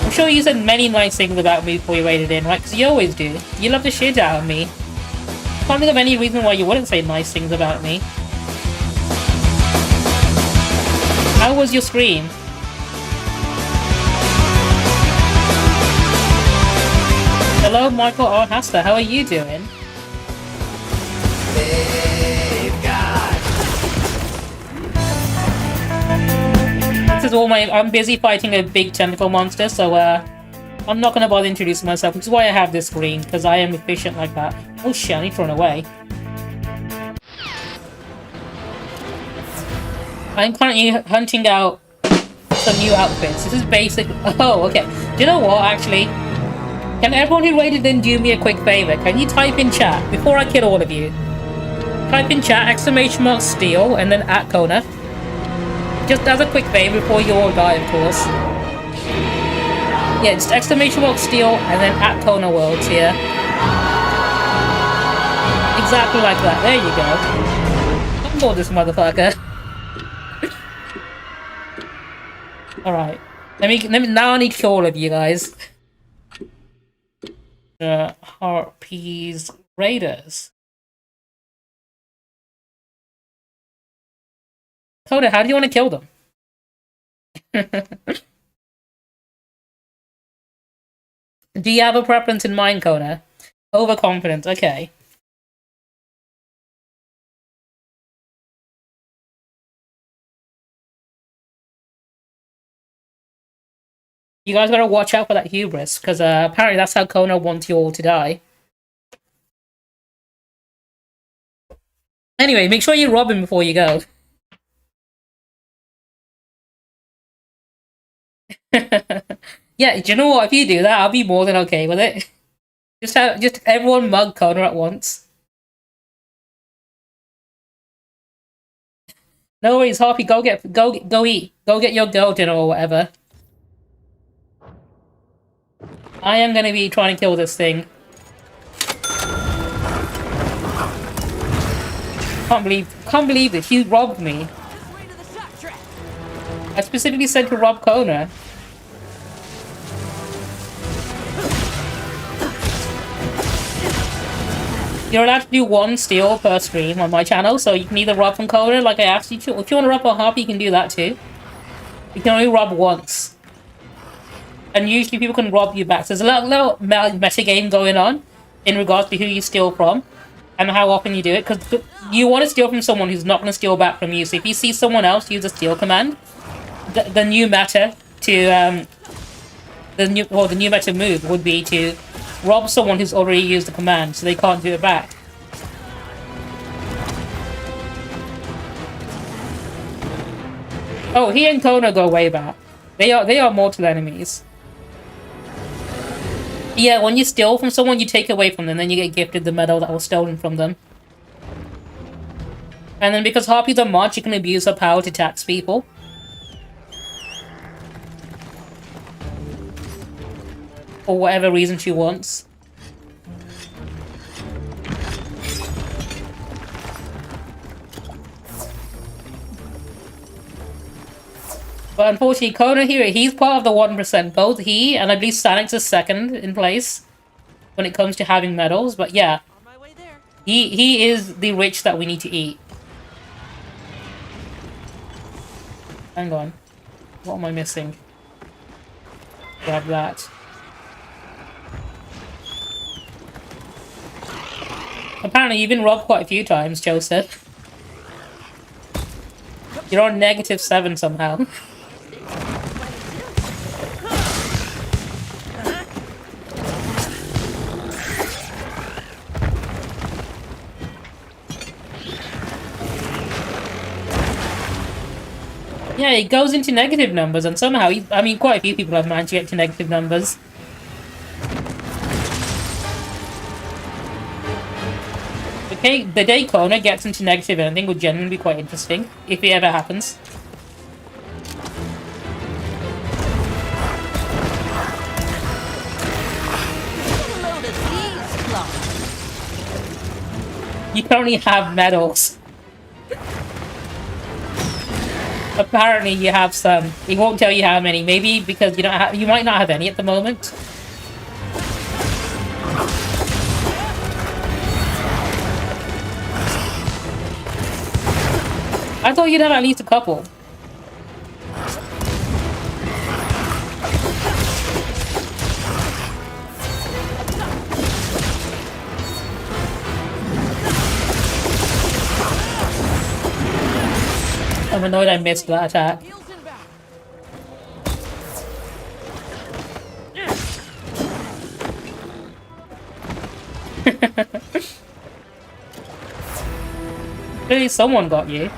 I'm sure you said many nice things about me before you raided in, right? Because you always do. You love the shit out of me. Can't think of any reason why you wouldn't say nice things about me. How was your stream? Hello, Michael R. Hasta. How are you doing? This is all my... I'm busy fighting a big tentacle monster, so I'm not gonna bother introducing myself, which is why I have this screen, because I am efficient like that. Oh shit, I need to run away. I'm currently hunting out some new outfits. This is basic... Oh, okay. Do you know what, actually? Can everyone who raided in do me a quick favor? Can you type in chat, before I kill all of you? Type in chat, !steal, and then @Kona. Just as a quick favor before you all die, of course. Yeah, just !steal, and then @KonaWorlds here. Exactly like that. There you go. Don't board this motherfucker. Alright. Let me now I need to kill all of you guys. Harpies Raiders. Coda, how do you want to kill them? Do you have a preference in mind, Coda? Overconfidence, okay. You guys gotta watch out for that hubris, because apparently that's how Kona wants you all to die. Anyway, make sure you rob him before you go. Yeah, do you know what? If you do that, I'll be more than okay with it. Just everyone mug Kona at once. No worries, Harpy. Go eat. Go get your girl dinner or whatever. I am gonna be trying to kill this thing. Can't believe it. You robbed me. I specifically said to rob Kona. You're allowed to do 1 steal per stream on my channel, so you can either rob from Kona like I asked you to. If you want to rob a Harpy, you can do that too. You can only rob once. And usually people can rob you back. So there's a little meta game going on in regards to who you steal from and how often you do it. Because you want to steal from someone who's not going to steal back from you. So if you see someone else use a steal command, the new meta to the new meta move would be to rob someone who's already used the command, so they can't do it back. Oh, he and Kona go way back. They are mortal enemies. Yeah, when you steal from someone, you take away from them, then you get gifted the medal that was stolen from them. And then because Harpies are mod, you can abuse her power to tax people. For whatever reason she wants. But unfortunately, Kona here, he's part of the 1%. Both he and I believe Sanix is second in place when it comes to having medals. But yeah, he is the rich that we need to eat. Hang on. What am I missing? Grab that. Apparently you've been robbed quite a few times, Joseph. You're on -7 somehow. Yeah, it goes into negative numbers, and somehow, I mean, quite a few people have managed to get to negative numbers. Okay, the day Kona gets into negative anything would genuinely be quite interesting, if it ever happens. You can only have medals. Apparently you have some. He won't tell you how many. Maybe because you might not have any at the moment. I thought you'd have at least a couple. I'm annoyed I missed that attack. Clearly someone got you.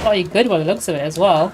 Oh, you're good by the looks of it as well.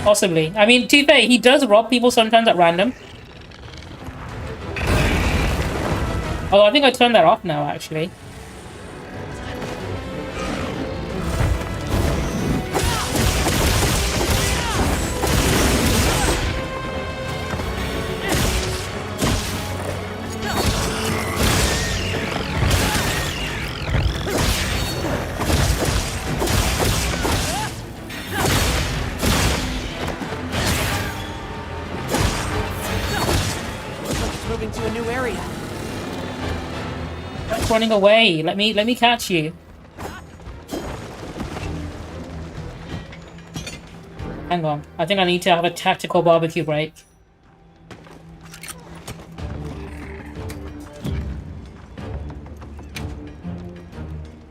Possibly. I mean, to be fair, he does rob people sometimes at random. Oh, I think I turned that off now, actually. Looks like it's moving to a new area. It's running away. Let me catch you. Hang on. I think I need to have a tactical barbecue break.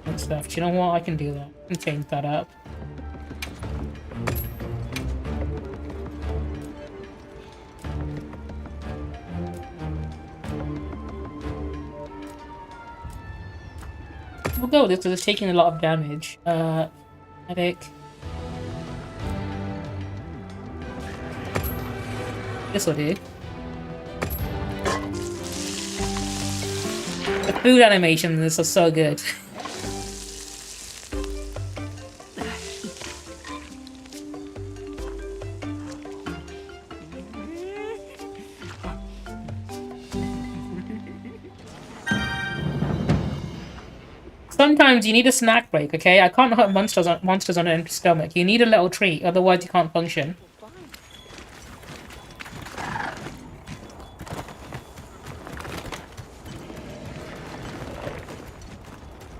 Good stuff. Do you know what? I can do that. I can change that up. We'll go with this because it's taking a lot of damage. Medic. This'll do. The food animations in this are so good. Sometimes you need a snack break, okay? I can't hurt monsters on an empty stomach. You need a little treat, otherwise you can't function.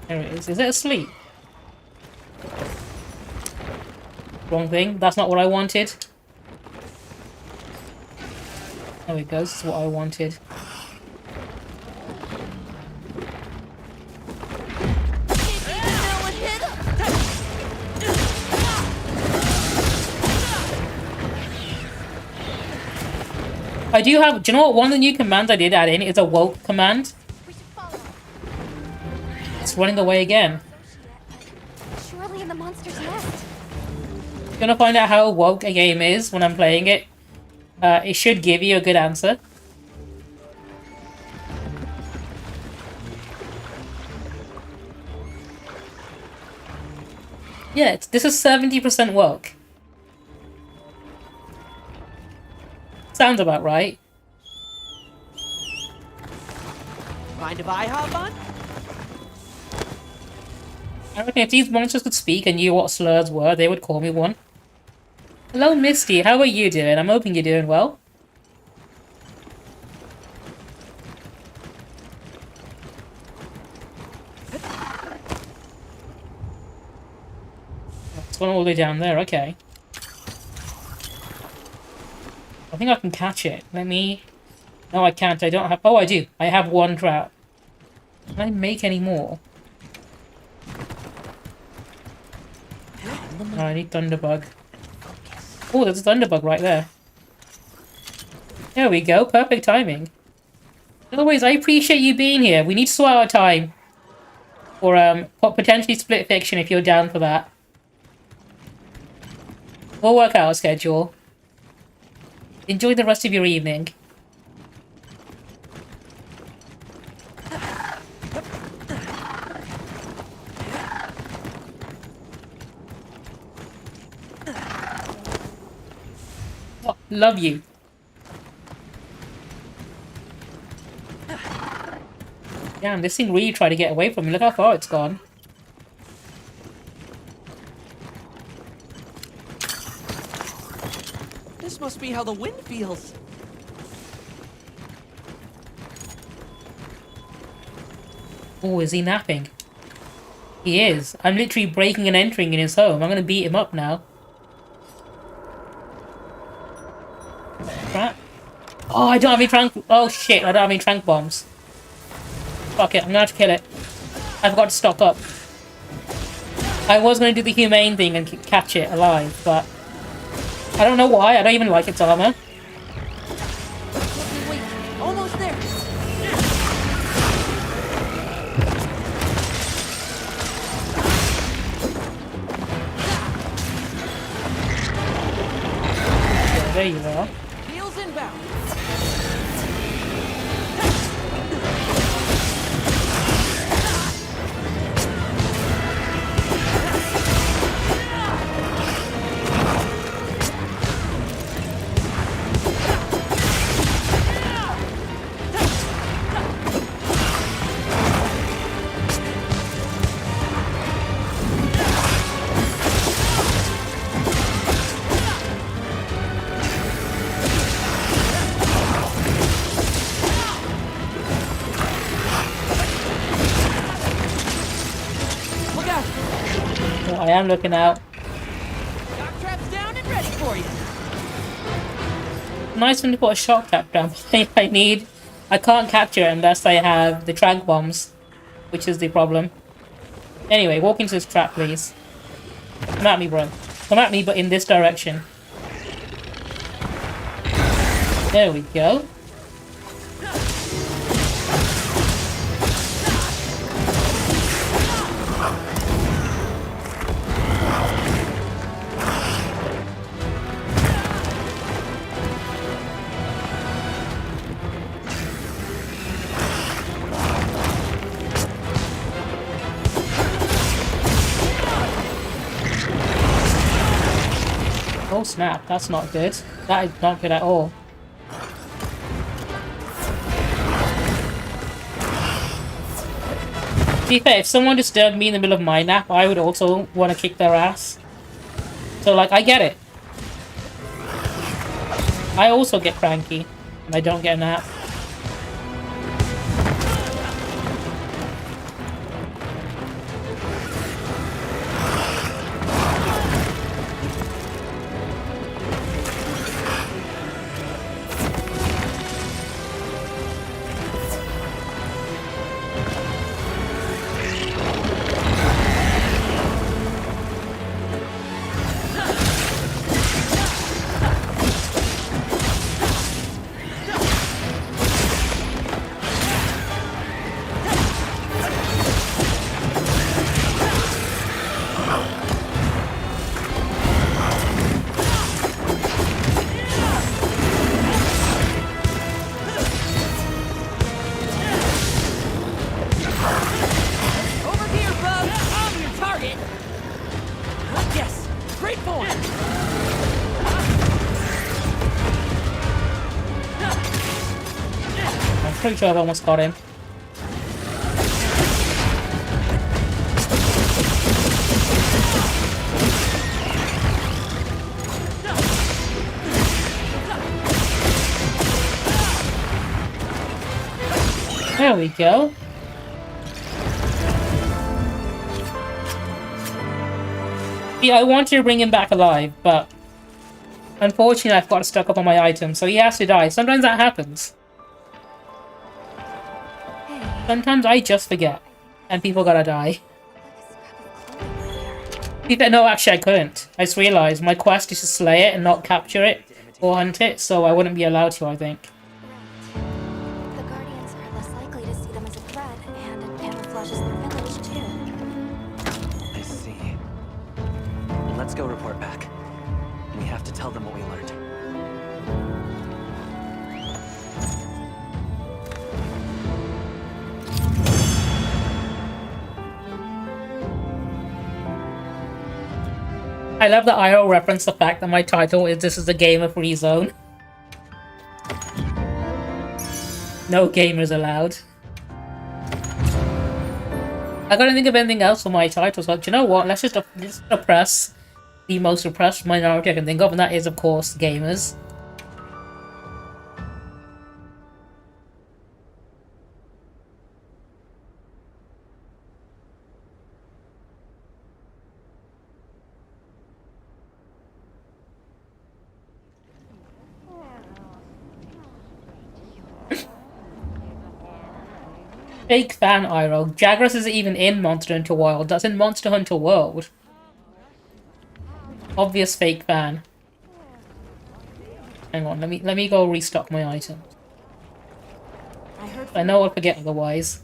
There it is. Is it asleep? Wrong thing. That's not what I wanted. There it goes. That's what I wanted. I do have... Do you know what? One of the new commands I did add in is a woke command. It's running away again. Surely in the monster's nest. You're gonna find out how woke a game is when I'm playing it. It should give you a good answer. Yeah, this is 70% woke. Sounds about right. Mind if I hop on? I reckon if these monsters could speak and knew what slurs were, they would call me one. Hello, Misty. How are you doing? I'm hoping you're doing well. It's gone all the way down there. Okay. I think I can catch it. Let me... No, I can't. I don't have... Oh, I do. I have one trap. Can I make any more? Oh, I need Thunderbug. Oh, there's a Thunderbug right there. There we go. Perfect timing. Anyways, I appreciate you being here. We need to sort out our time. Or, potentially split fiction if you're down for that. We'll work out a schedule. Enjoy the rest of your evening. Oh, love you. Damn, this thing really tried to get away from me. Look how far it's gone. This must be how the wind feels. Oh, is he napping? He is. I'm literally breaking and entering in his home. I'm gonna beat him up now. Crap. Oh, I don't have any trank... Oh, shit. I don't have any trank bombs. Fuck it. I'm gonna have to kill it. I forgot to stock up. I was gonna do the humane thing and catch it alive, but... I don't know why. I don't even like its armor. Wait, almost there. There you are. Wheels inbound. Look out! Oh, I am looking out. Shock trap's down and ready for you. Nice when you put a shock trap down. I can't capture it unless I have the track bombs, which is the problem. Anyway, walk into this trap, please. Come at me, bro. Come at me, but in this direction. There we go. Oh snap, that's not good. That is not good at all. To be fair, if someone disturbed me in the middle of my nap, I would also want to kick their ass. So like, I get it. I also get cranky when I don't get a nap. Over here, bub! I'm your target! Yes! Great form! I'm pretty sure I've almost got him. There we go. Yeah, I wanted to bring him back alive, but unfortunately I've got stuck up on my item, so he has to die. Sometimes that happens. Sometimes I just forget, and people gotta die. No, actually I couldn't. I just realised my quest is to slay it and not capture it or hunt it, so I wouldn't be allowed to, I think. The Guardians are less likely to see them as a threat, and it camouflages their village too. I see. Let's go report back. We have to tell them what we learned. I love that IO reference the fact that my title is "This is a gamer-free zone." No gamers allowed. I couldn't think of anything else for my title, so do you know what? Let's just oppress the most oppressed minority I can think of, and that is, of course, gamers. Fake fan, Iroh. Jagras isn't even in Monster Hunter Wild. That's in Monster Hunter World. Obvious fake fan. Hang on, let me go restock my items. I know I'll forget otherwise.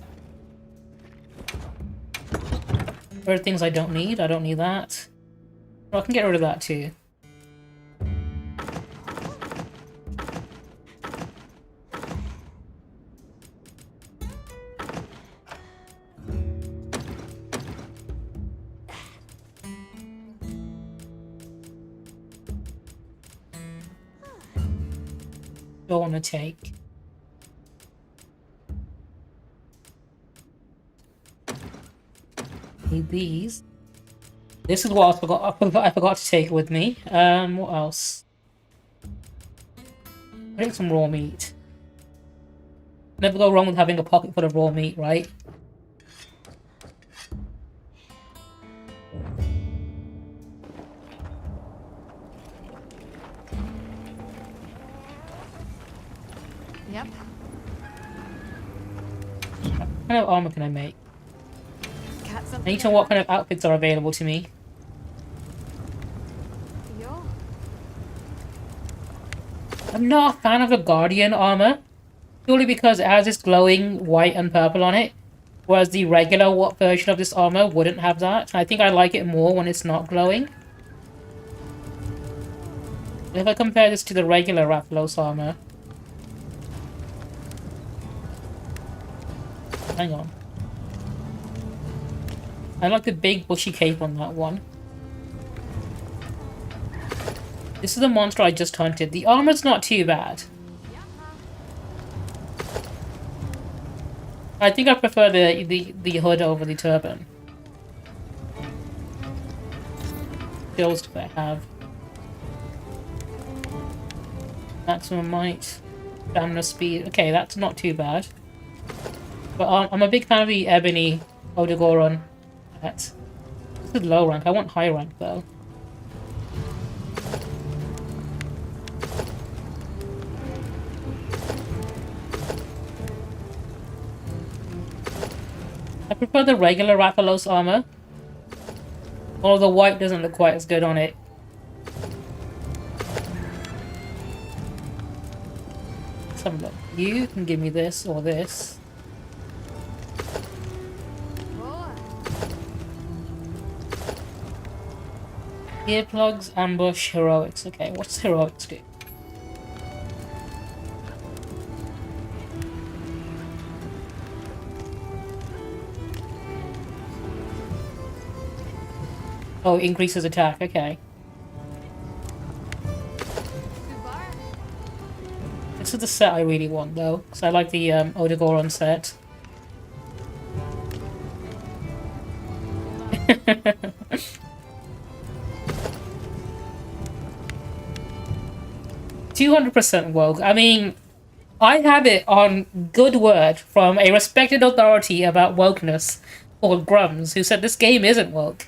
There are things I don't need. I don't need that. Oh, I can get rid of that too. don't want to take. Need these. This is what I forgot to take with me. What else? I think some raw meat. Never go wrong with having a pocket full of raw meat, right? Yep. What kind of armor can I make? Got I something. need to know what kind of outfits are available to me. Yo. I'm not a fan of the Guardian armor, purely because it has this glowing white and purple on it, whereas the regular version of this armor wouldn't have that. I think I like it more when it's not glowing. If I compare this to the regular Rathalos armor... Hang on. I like the big bushy cape on that one. This is the monster I just hunted. The armor's not too bad. I think I prefer the hood over the turban. Skills do I have? Maximum might. Stamina speed. Okay, that's not too bad. But I'm a big fan of the Ebony Odegoron. This is low rank. I want high rank though. I prefer the regular Rathalos armor. Although the white doesn't look quite as good on it. Let's have a look. You can give me this or this. Earplugs, ambush, heroics. Okay, what's heroics do? Oh, increases attack. Okay. This is the set I really want, though, because I like the Odegoron set. 200% woke. I mean, I have it on good word from a respected authority about wokeness, called Grums, who said this game isn't woke.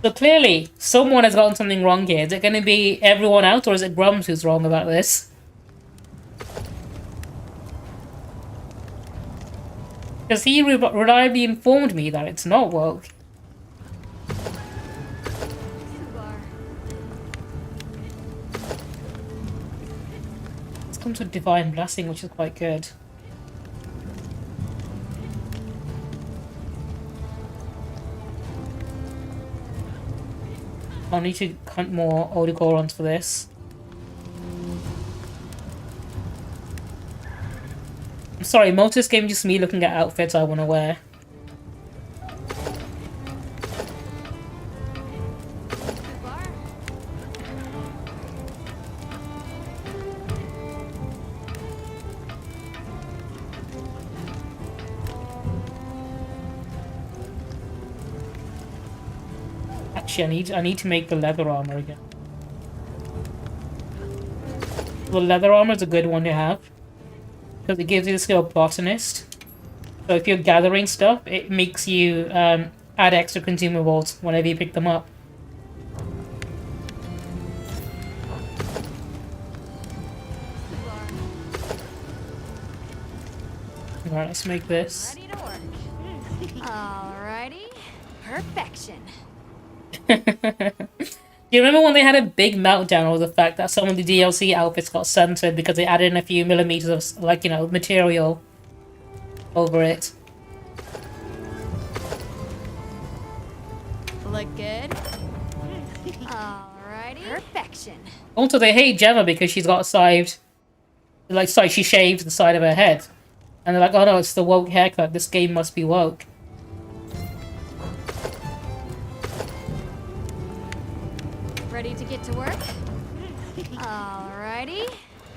So clearly, someone has gotten something wrong here. Is it going to be everyone else, or is it Grums who's wrong about this? Because he reliably informed me that it's not woke. This comes with Divine Blessing, which is quite good. I'll need to hunt more Odegorons for this. I'm sorry, most of this game is just me looking at outfits I want to wear. Actually, I need to make the leather armor again. The leather armor is a good one to have, because it gives you the skill botanist. So if you're gathering stuff, it makes you add extra consumables whenever you pick them up. Alright, let's make this. Ready to work. Alrighty. Perfection. Do you remember when they had a big meltdown over the fact that some of the DLC outfits got censored because they added in a few millimeters of, like, you know, material over it? Look good. Alrighty. Perfection. Also, they hate Gemma because she's got side... Like, sorry, she shaved the side of her head. And they're like, oh no, it's the woke haircut. This game must be woke. Ready to get to work? Alrighty.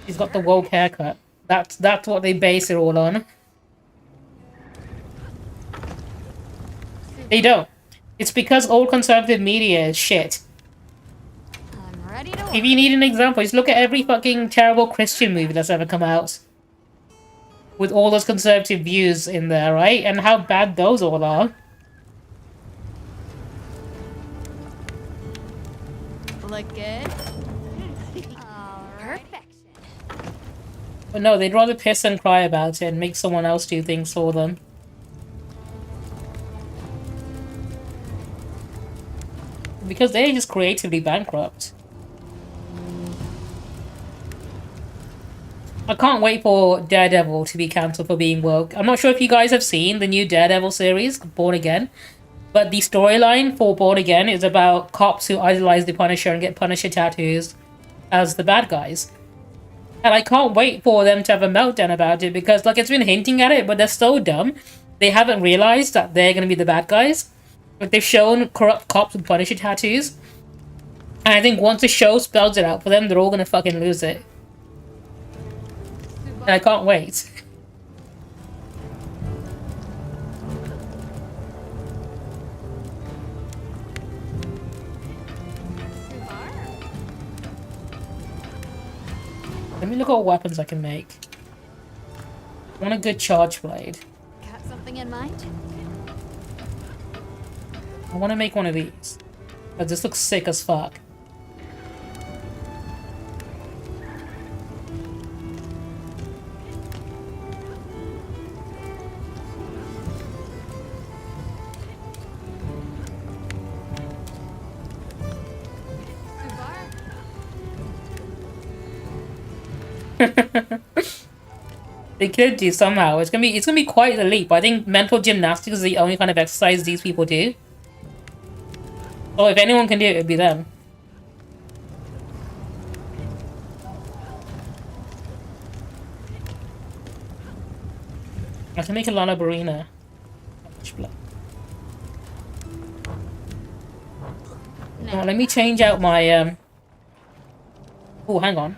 She's got the woke haircut. That's what they base it all on. They don't. It's because all conservative media is shit. I'm ready to If you need an example, just look at every fucking terrible Christian movie that's ever come out. With all those conservative views in there, right? And how bad those all are. look good. Perfection. But no, they'd rather piss and cry about it and make someone else do things for them. Because they're just creatively bankrupt. I can't wait for Daredevil to be cancelled for being woke. I'm not sure if you guys have seen the new Daredevil series, Born Again. But the storyline for Born Again is about cops who idolize the Punisher and get Punisher tattoos as the bad guys. And I can't wait for them to have a meltdown about it because, like, it's been hinting at it, but they're so dumb. They haven't realized that they're going to be the bad guys. Like, they've shown corrupt cops with Punisher tattoos. And I think once the show spells it out for them, they're all going to fucking lose it. And I can't wait. Let me look at what weapons I can make. I want a good charge blade. Got something in mind? I want to make one of these. But this looks sick as fuck. They could do somehow. It's gonna be quite a leap. I think mental gymnastics is the only kind of exercise these people do. Oh, if anyone can do it, it'd be them. I can make a Lana Barina. Oh, let me change out my oh, hang on.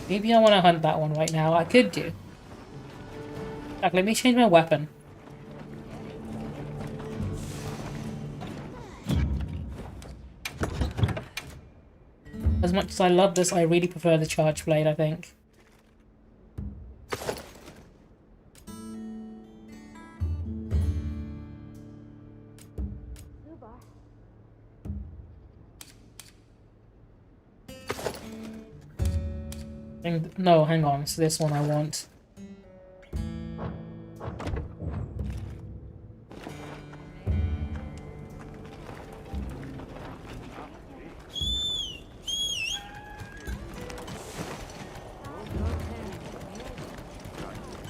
Maybe I want to hunt that one right now. I could do. Like, let me change my weapon. As much as I love this, I really prefer the charge blade, I think. No, hang on. It's this one I want.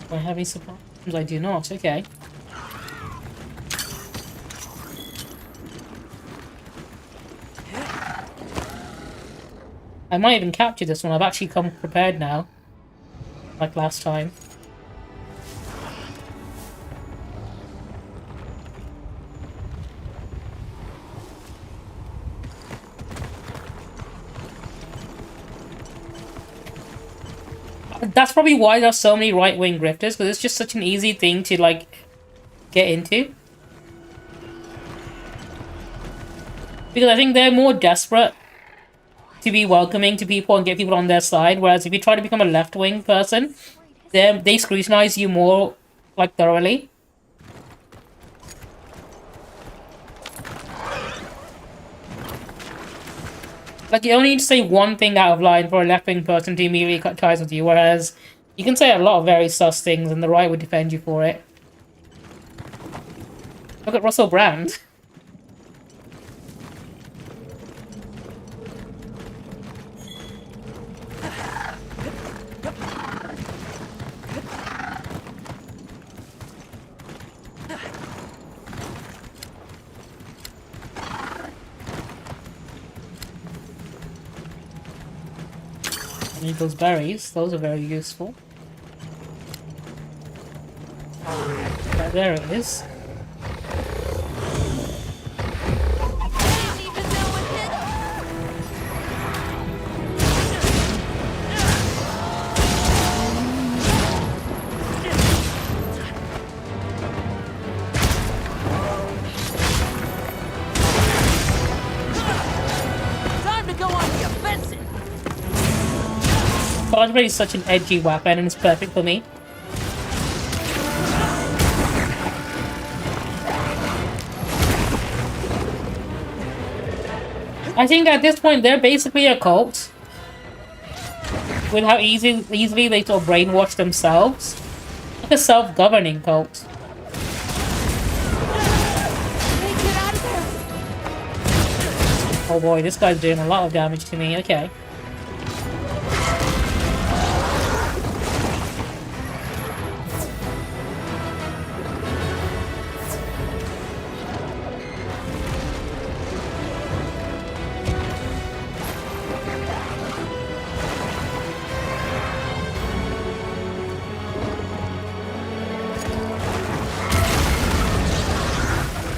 Do I have any supplies? I do not. Okay. I might even capture this one. I've actually come prepared now. Like last time. That's probably why there's so many right-wing grifters, because it's just such an easy thing to, like, get into. Because I think they're more desperate to be welcoming to people and get people on their side, whereas if you try to become a left-wing person, they scrutinize you more, like, thoroughly. Like, you only need to say one thing out of line for a left-wing person to immediately cut ties with you, whereas you can say a lot of very sus things and the right would defend you for it. Look at Russell Brand. Need those berries. Those are very useful. Right, there it is. charge blade is such an edgy weapon and it's perfect for me. I think at this point they're basically a cult. With how easily they sort of brainwash themselves. Like a self-governing cult. Oh boy, this guy's doing a lot of damage to me. Okay.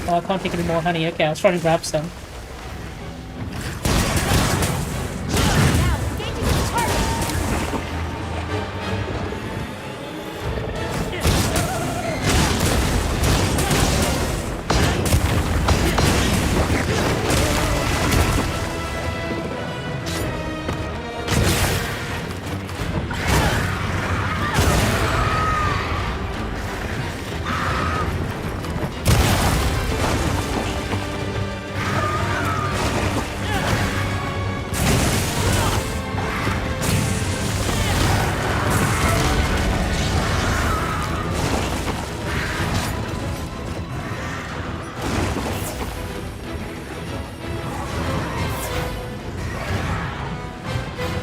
Oh, I can't take any more honey. Okay, I was trying to grab some.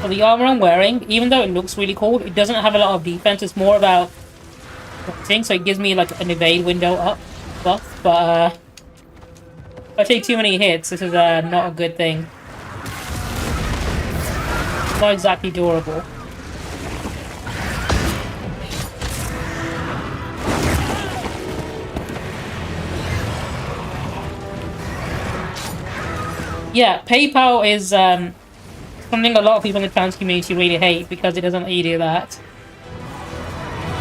For the armor I'm wearing, even though it looks really cool, it doesn't have a lot of defense. It's more about thing, so it gives me like an evade window up buff. But if I take too many hits, this is not a good thing. Not exactly durable. Yeah, PayPal is something a lot of people in the trans community really hate because it doesn't let you do that.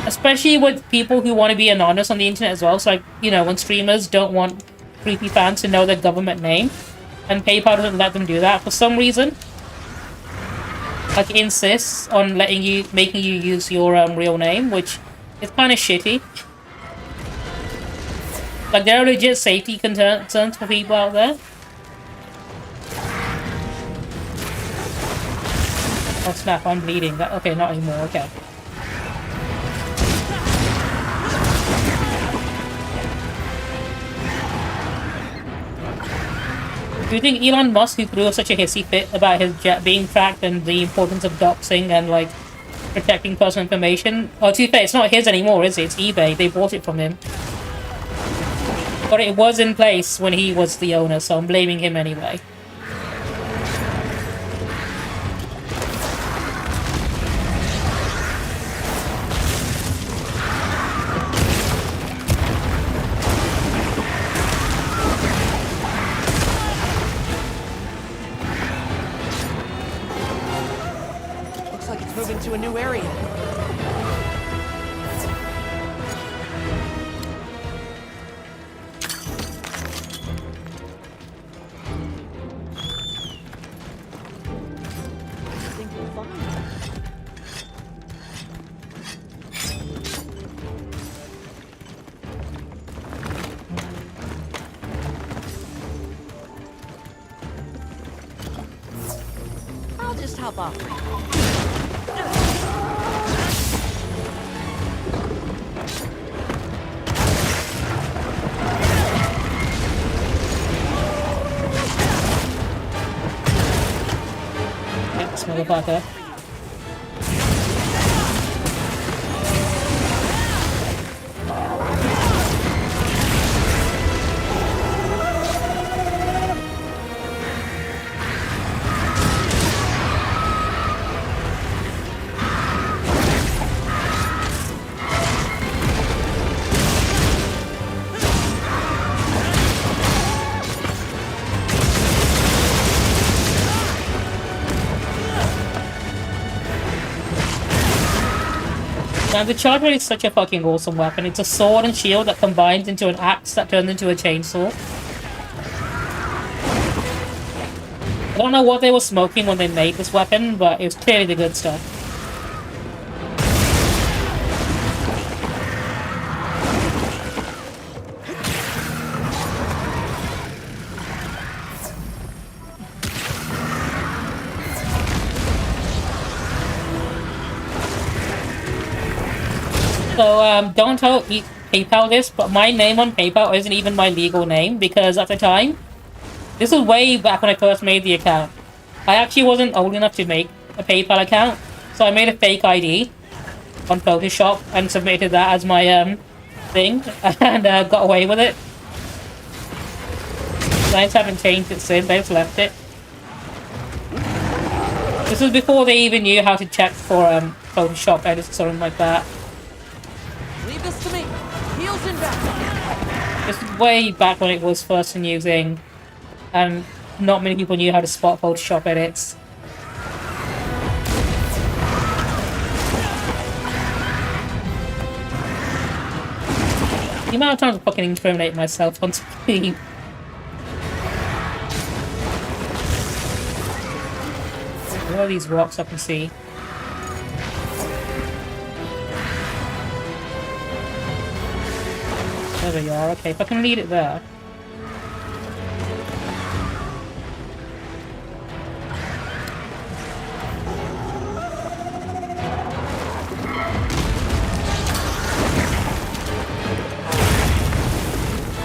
Especially with people who want to be anonymous on the internet as well. So, like, you know, when streamers don't want creepy fans to know their government name, and PayPal doesn't let them do that for some reason. Like, it insists on making you use your real name, which is kind of shitty. Like, there are legit safety concerns for people out there. Oh snap, I'm bleeding. Okay, not anymore, okay. Do you think Elon Musk, who threw such a hissy fit about his jet being tracked and the importance of doxing and, like, protecting personal information? Oh, to be fair, it's not his anymore, is it? It's eBay. They bought it from him. But it was in place when he was the owner, so I'm blaming him anyway. To a new area. I'll just hop off. This motherfucker. Now, the charger is such a fucking awesome weapon. It's a sword and shield that combines into an axe that turns into a chainsaw. I don't know what they were smoking when they made this weapon, but it was clearly the good stuff. So, don't tell PayPal this, but my name on PayPal isn't even my legal name because at the time, this was way back when I first made the account. I actually wasn't old enough to make a PayPal account, so I made a fake ID on Photoshop and submitted that as my thing, and got away with it. I just haven't changed it since. I just left it. This was before they even knew how to check for Photoshop edits or something like that. Leave this to me. Heels in back. This was way back when it was first in using, and not many people knew how to spot Photoshop edits. The amount of times I fucking incriminate myself on screen. What are these rocks I can see? There they are. Okay, if I can lead it there.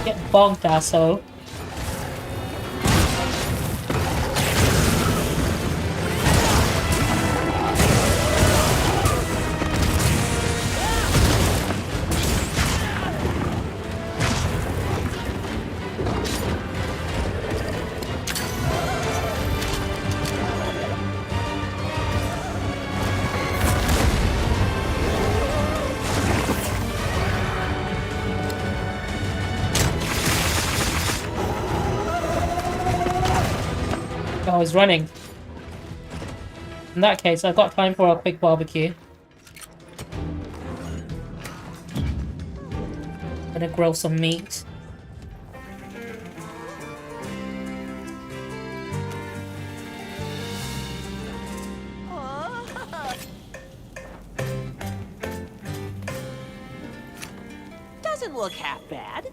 Get bonked, asshole. I was running. In that case, I've got time for a quick barbecue. Gonna grill some meat. Doesn't look half bad.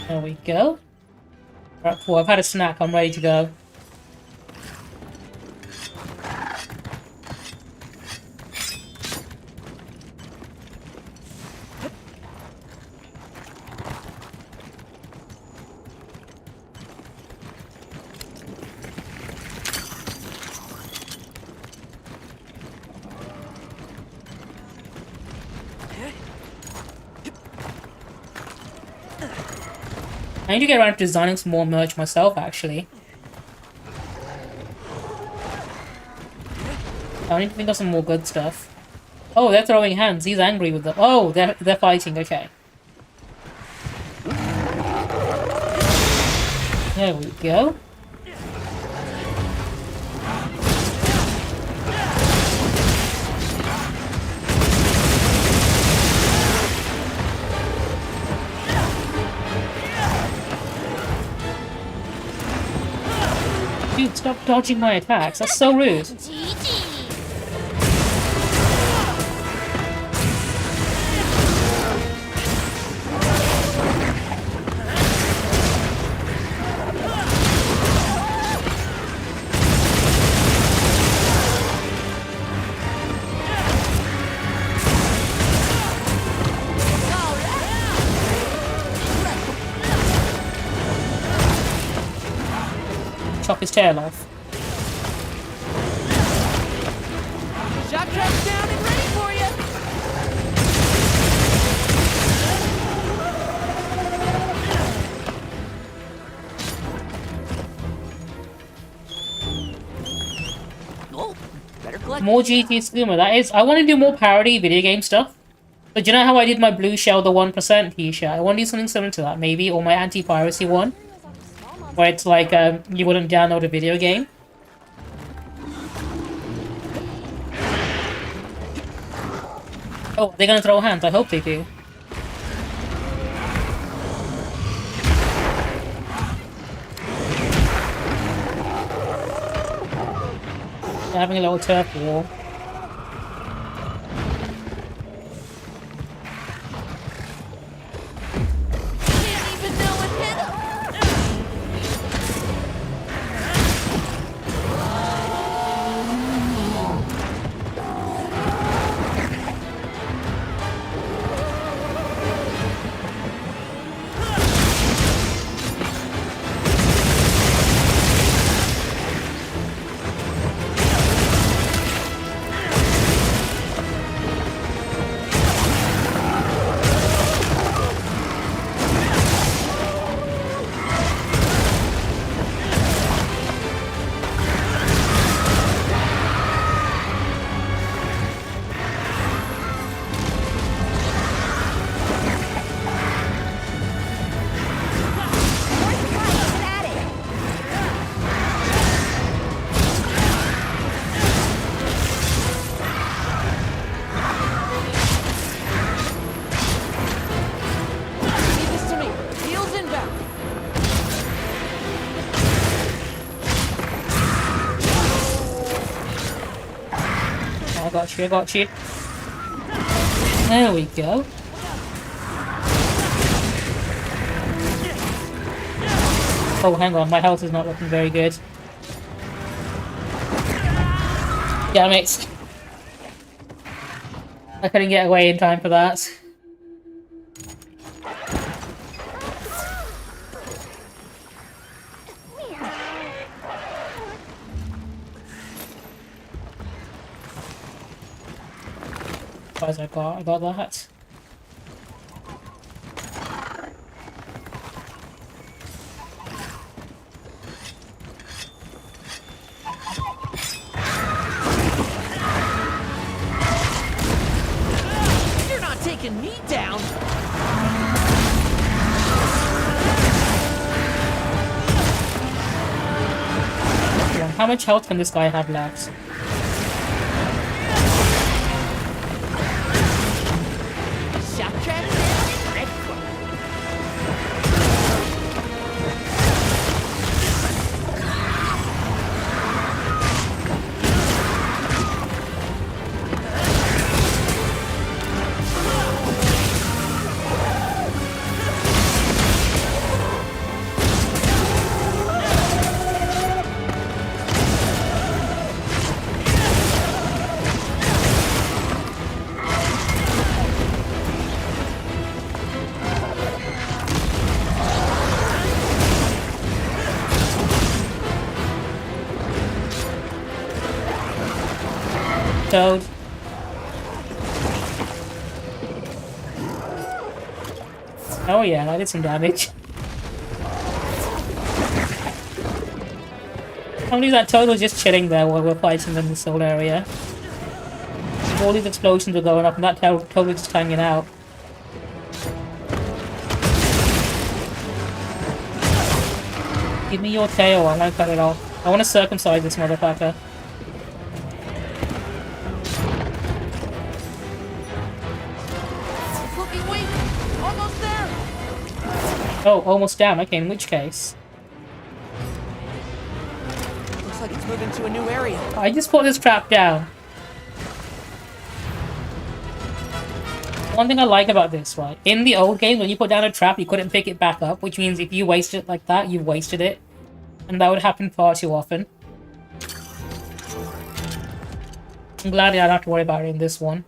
There we go. Right, cool. I've had a snack. I'm ready to go. I need to get around to designing some more merch myself, actually. I need to think of some more good stuff. Oh, they're throwing hands. He's angry with them. Oh, they're fighting. Okay. There we go. Dude, stop dodging my attacks. That's so rude. Chop his tail off. Shot trap's down and ready for you. Oh, better collect. More GT Screamer. That is, I want to do more parody video game stuff. But you know how I did my Blue Shell the 1% t-shirt? I want to do something similar to that, maybe, or my anti-piracy one. Where it's like, you wouldn't download a video game. Oh, they're gonna throw hands. I hope they do. They're having a little turf war. got you, I got you. There we go. Oh, hang on, my health is not looking very good. Damn it. I couldn't get away in time for that. As I got that. You're not taking me down. How much health can this guy have left? Toad. Oh yeah, that did some damage. I believe that Toad was just chilling there while we're fighting in this whole area. All these explosions were going up and that Toad was just hanging out. Give me your tail, I want to cut it off. I want to circumcise this motherfucker. Oh, almost down. Okay, in which case? Looks like it's moving to a new area. I just put this trap down. One thing I like about this, right? In the old game, when you put down a trap, you couldn't pick it back up, which means if you waste it like that, you've wasted it. And that would happen far too often. I'm glad I don't have to worry about it in this one.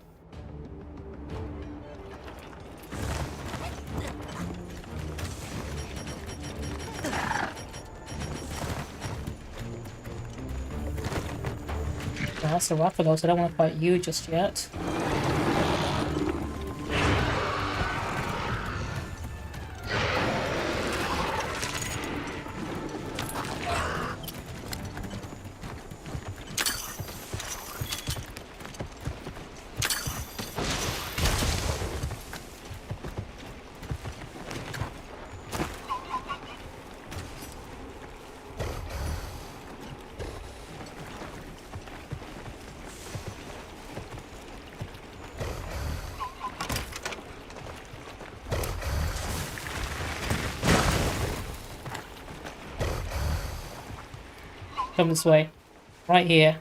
That's a Raphael, so I don't want to fight you just yet. Come this way. Right here.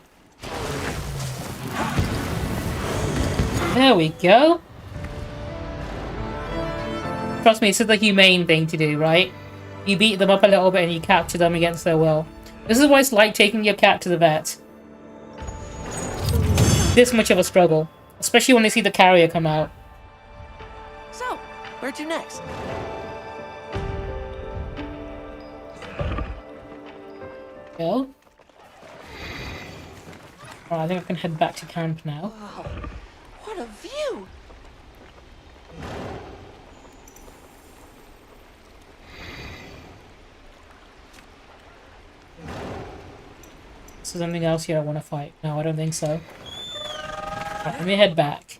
There we go. Trust me, this is the humane thing to do, right? You beat them up a little bit and you capture them against their will. This is what it's like taking your cat to the vet. This much of a struggle. Especially when they see the carrier come out. So, where to next? Go. Alright, I think I can head back to camp now. Wow, what a view! Is there something else here I want to fight? No, I don't think so. Alright, let me head back.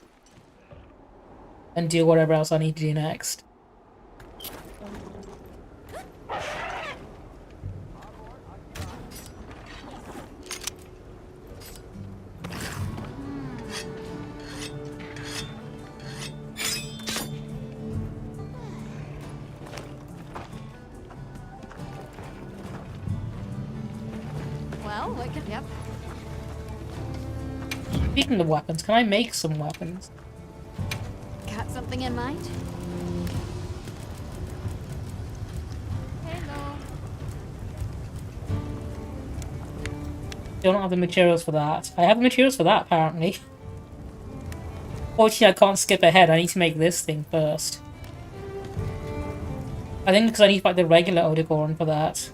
And do whatever else I need to do next. Well, yep. Speaking of weapons, can I make some weapons? Got something in mind? Hello. Don't have the materials for that. I have the materials for that, apparently. Fortunately, I can't skip ahead. I need to make this thing first. I think because I need to fight the regular Odegoron for that.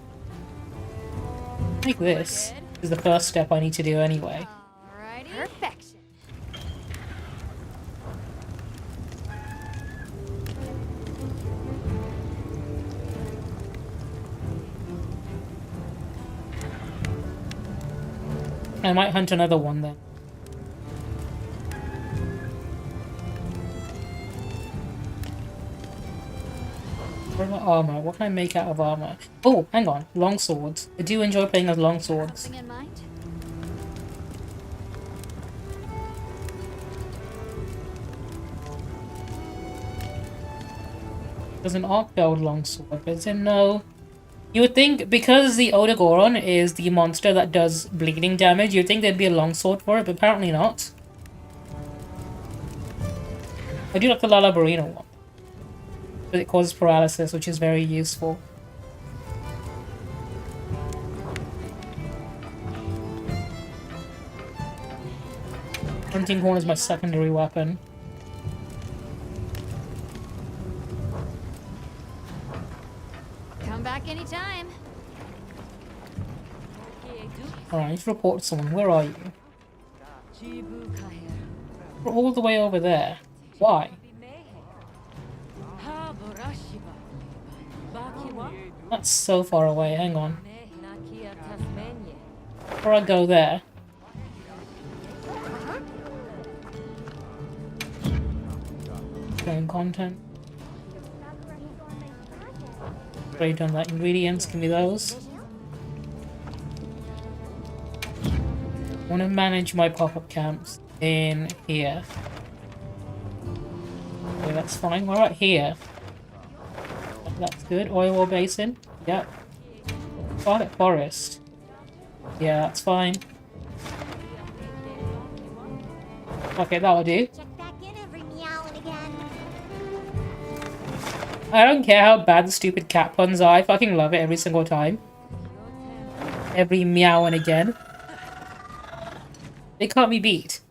Make this is the first step I need to do anyway. Alrighty. Perfection. I might hunt another one then. What about armor? What can I make out of armor? Oh, hang on. Long swords. I do enjoy playing as long swords. Something in mind? There's an arc-belled longsword, but it's in no... You would think, because the Odegoron is the monster that does bleeding damage, you'd think there'd be a longsword for it, but apparently not. I do like the Lalabarina one. But it causes paralysis, which is very useful. Hunting horn is my secondary weapon. Come back anytime. Alright, I need to report to someone. Where are you? We're all the way over there. Why? That's so far away. Hang on. Before I go there. Showing content. Already done that. Ingredients, give me those. I want to manage my pop-up camps in here. Okay, that's fine. We're right here. That's good. Oil basin. Yep. Scarlet forest. Yeah, that's fine. Okay, that'll do. Check back in every meow and again. I don't care how bad the stupid cat puns are. I fucking love it every single time. Every meow and again. They can't be beat.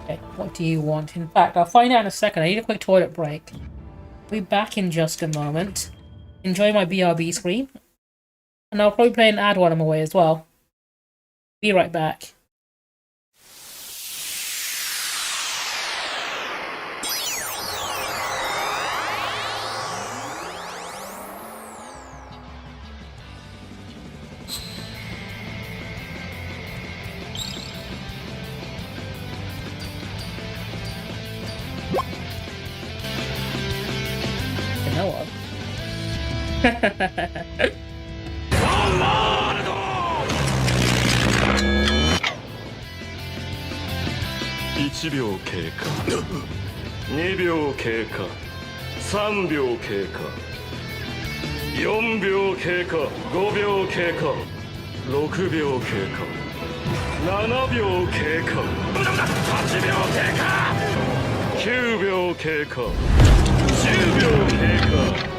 Okay, what do you want? In fact, I'll find out in a second. I need a quick toilet break. I'll be back in just a moment. Enjoy my BRB screen. And I'll probably play an ad while I'm away as well. Be right back. You know what? 1秒経過2秒経過3秒経過4秒経過5秒経過6秒経過7秒経過8秒経過9秒経過10秒経過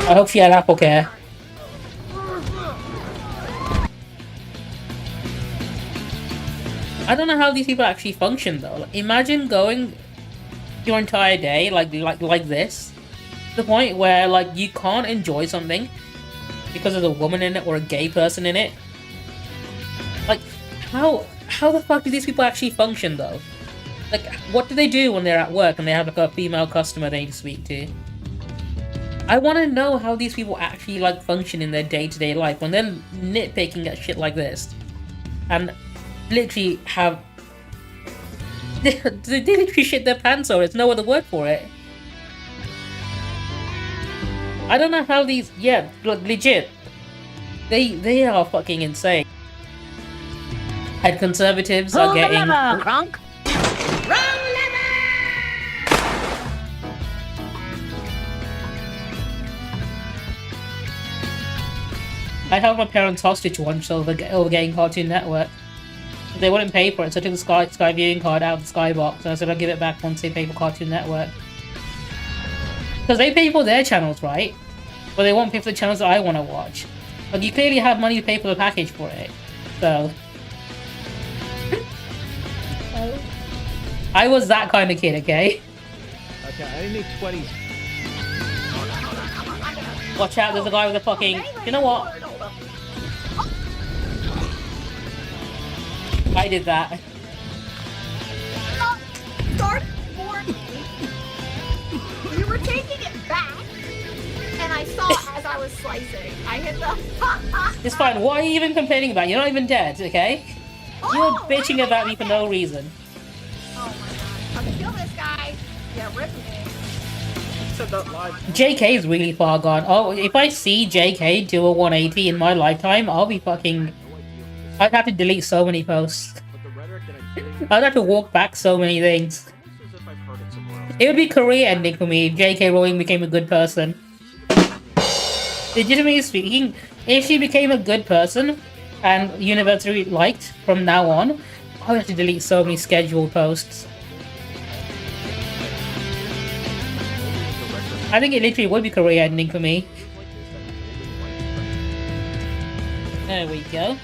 I hope she had Apple Care. I don't know how these people actually function though. Like, imagine going your entire day like this, to the point where like you can't enjoy something because there's a woman in it or a gay person in it. Like, how the fuck do these people actually function though? Like, what do they do when they're at work and they have like a female customer they need to speak to? I want to know how these people actually like function in their day-to-day life when they're nitpicking at shit like this, and literally have they literally shit their pants over. There's no other word for it. I don't know how these, yeah, like legit, they are fucking insane. And conservatives are getting... Kronk. I held my parents hostage once over getting Cartoon Network. They wouldn't pay for it, so I took the Sky viewing card out of the Skybox, and I said I'll give it back once they pay for Cartoon Network. Because they pay for their channels, right? But they won't pay for the channels that I want to watch. Like, you clearly have money to pay for the package for it. So... I was that kind of kid, okay? Okay, I need 20s. Watch out, there's a guy with a fucking... You know what? I did that. Start for me. You were taking it back, and I saw as I was slicing. I hit the. It's fine. What are you even complaining about? You're not even dead, okay? You're bitching about me for no reason. Oh my god! I'm gonna kill this guy. Yeah, rip me. JK is really far gone. Oh, if I see JK do a 180 in my lifetime, I'll be fucking... I'd have to delete so many posts. I'd have to walk back so many things. It would be career ending for me if JK Rowling became a good person. Legitimately speaking, if she became a good person and University liked from now on, I would have to delete so many scheduled posts. I think it literally would be career ending for me. There we go.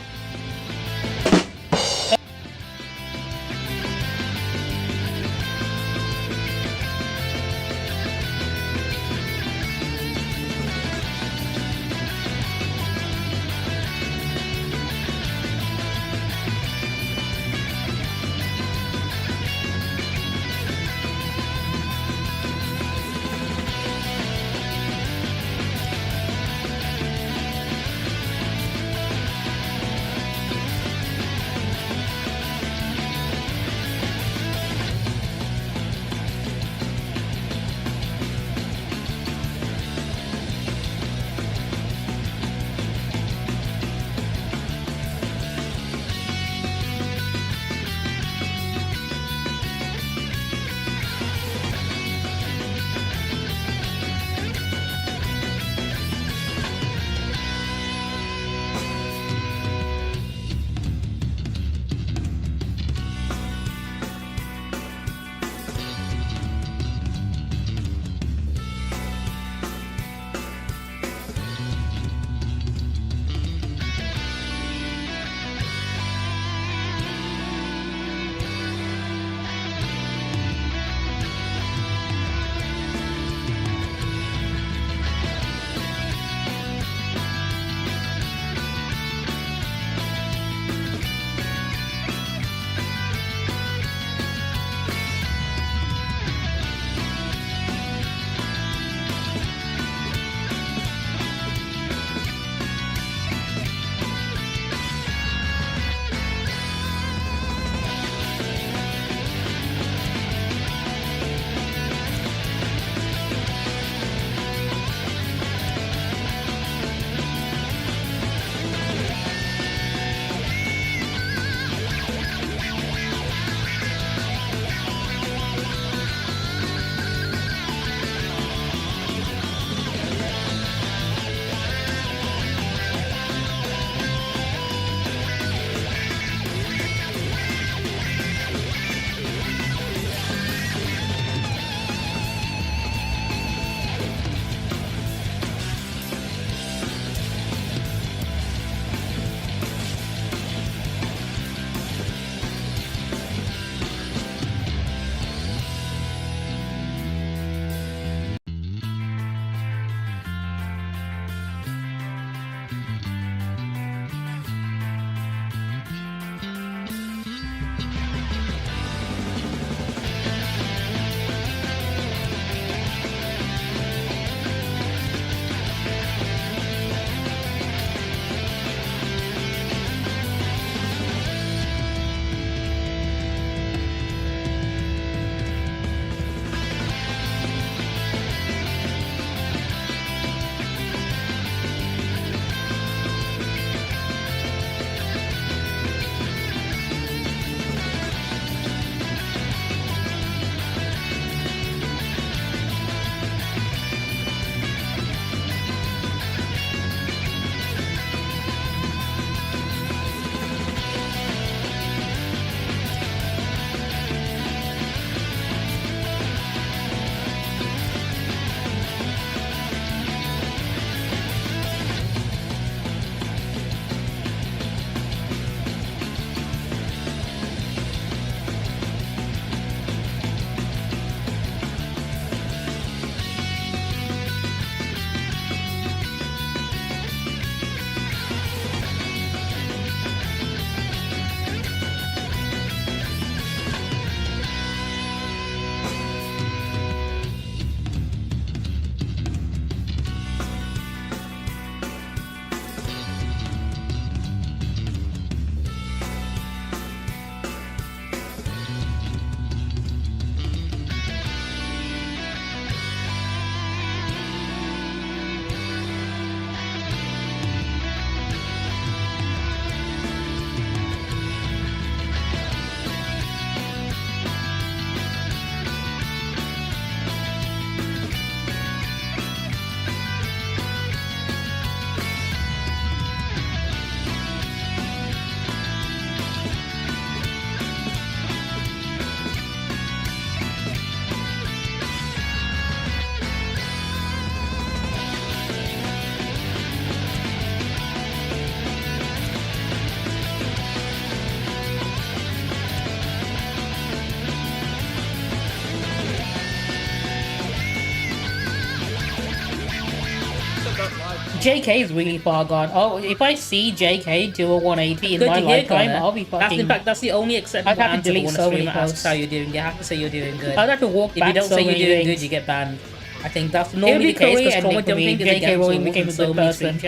JK is really far gone. Oh, if I see JK do a 180 in my lifetime, I'll be fucking... in fact, that's the only acceptable answer. I'd have to delete so many posts. How you're doing. You have to say you're doing good. I'd have to walk back. If you don't say you're doing good, you get banned. I think that's normally the case, because trauma dumping JK Rowling became a good person.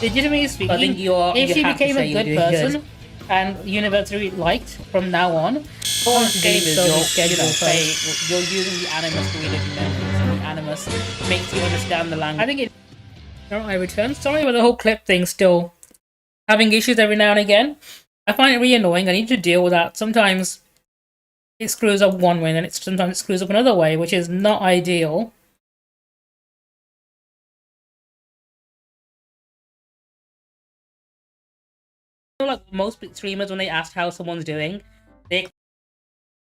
Legitimately speaking, I think if she became a good person and University liked from now on, all game is your schedule. You're using the animus to read it, and the animus makes you understand the language. I think it. I return. Sorry about the whole clip thing. Still having issues every now and again. I find it really annoying. I need to deal with that. Sometimes it screws up one way, and sometimes it screws up another way, which is not ideal. Like most streamers, when they ask how someone's doing, there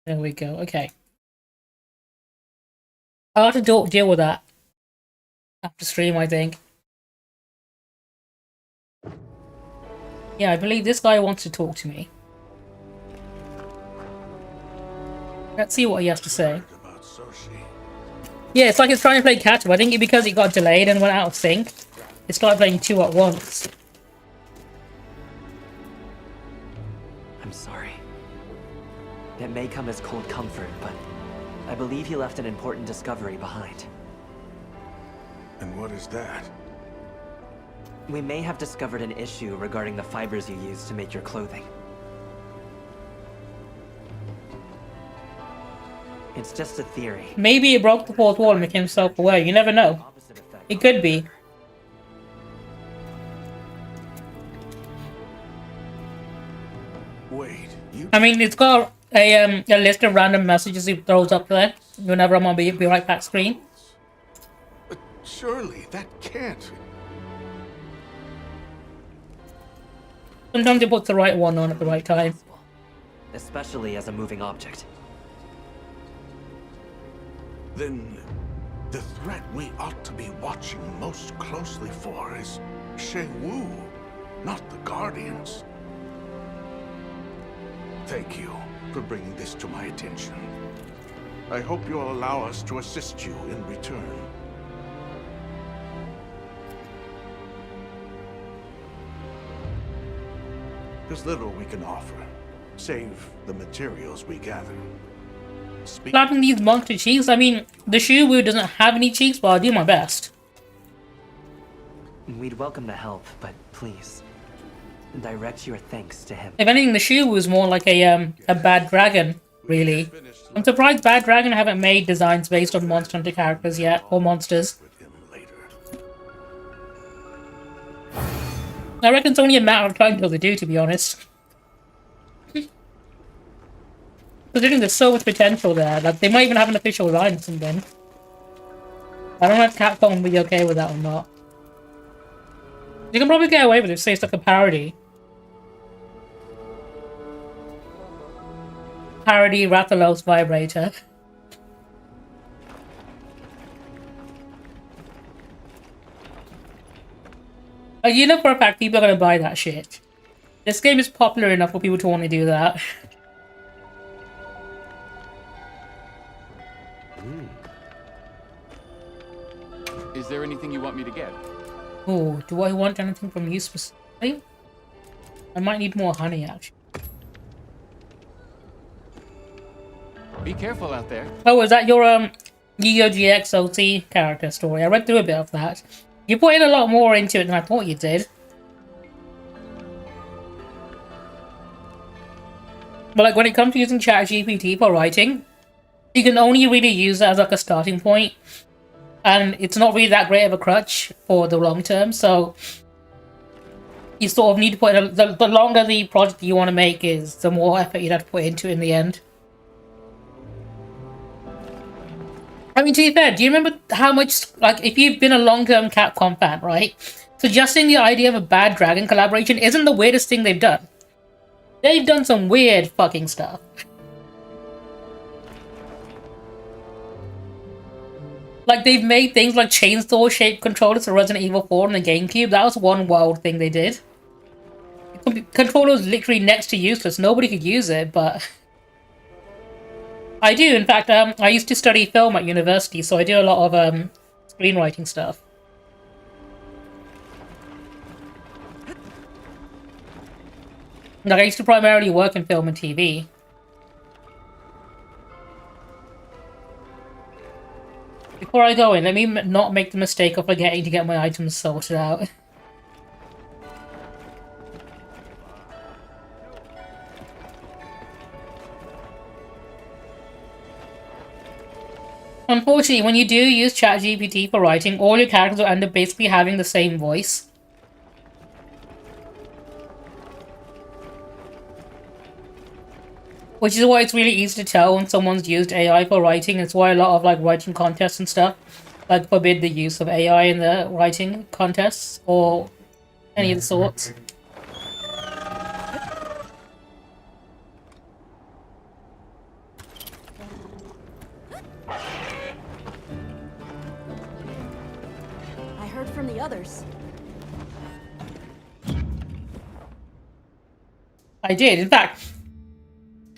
we go. Okay, I'll have to deal with that after stream, I think. Yeah, I believe this guy wants to talk to me. Let's see what he has to say. Yeah, it's like it's trying to play catch up. I think because it got delayed and went out of sync, it started playing two at once. I'm sorry. It may come as cold comfort, but I believe he left an important discovery behind. And what is that? We may have discovered an issue regarding the fibers you use to make your clothing. It's just a theory. Maybe he broke the fourth wall and became self-aware. You never know. It could be. Wait, you... I mean, it's got a list of random messages he throws up there whenever I'm on Be Right Back screen. But surely that can't... Sometimes he puts the right one on at the right time. Especially as a moving object. Then the threat we ought to be watching most closely for is Shay Wu, not the Guardians. Thank you for bringing this to my attention. I hope you'll allow us to assist you in return. There's little we can offer, save the materials we gather. Slapping these monster cheeks? I mean, the Shuwu doesn't have any cheeks, but I'll do my best. We'd welcome the help, but please, direct your thanks to him. If anything, the Shuwu is more like a bad dragon, really. I'm surprised Bad Dragon haven't made designs based on Monster Hunter characters yet, or monsters. I reckon it's only a matter of time until they do, to be honest. Considering there's so much potential there, like they might even have an official line or something. I don't know if Capcom will be okay with that or not. You can probably get away with it, say it's like a parody. Parody Rathalos vibrator. You know for a fact people are gonna buy that shit. This game is popular enough for people to want to do that. Is there anything you want me to get? Oh, do I want anything from you specifically? I might need more honey, actually. Be careful out there. Oh, is that your Yu-Gi-Oh! GX OT character story? I read through a bit of that. You put in a lot more into it than I thought you did. But like when it comes to using ChatGPT for writing, you can only really use it as like a starting point. And it's not really that great of a crutch for the long term, so you sort of need to put in the longer the project you want to make is, the more effort you'd have to put into it in the end. I mean, to be fair, do you remember how much, like, if you've been a long-term Capcom fan, right? Suggesting the idea of a Bad Dragon collaboration isn't the weirdest thing they've done. They've done some weird fucking stuff. Like, they've made things like chainsaw-shaped controllers for Resident Evil 4 on the GameCube. That was one wild thing they did. The controller was literally next to useless. Nobody could use it, but... I do, in fact, I used to study film at university, so I do a lot of screenwriting stuff. Like, I used to primarily work in film and TV. Before I go in, let me not make the mistake of forgetting to get my items sorted out. Unfortunately, when you do use ChatGPT for writing, all your characters will end up basically having the same voice. Which is why it's really easy to tell when someone's used AI for writing. It's why a lot of like writing contests and stuff like forbid the use of AI in the writing contests or any of the sorts. I heard from the others. I did, in fact.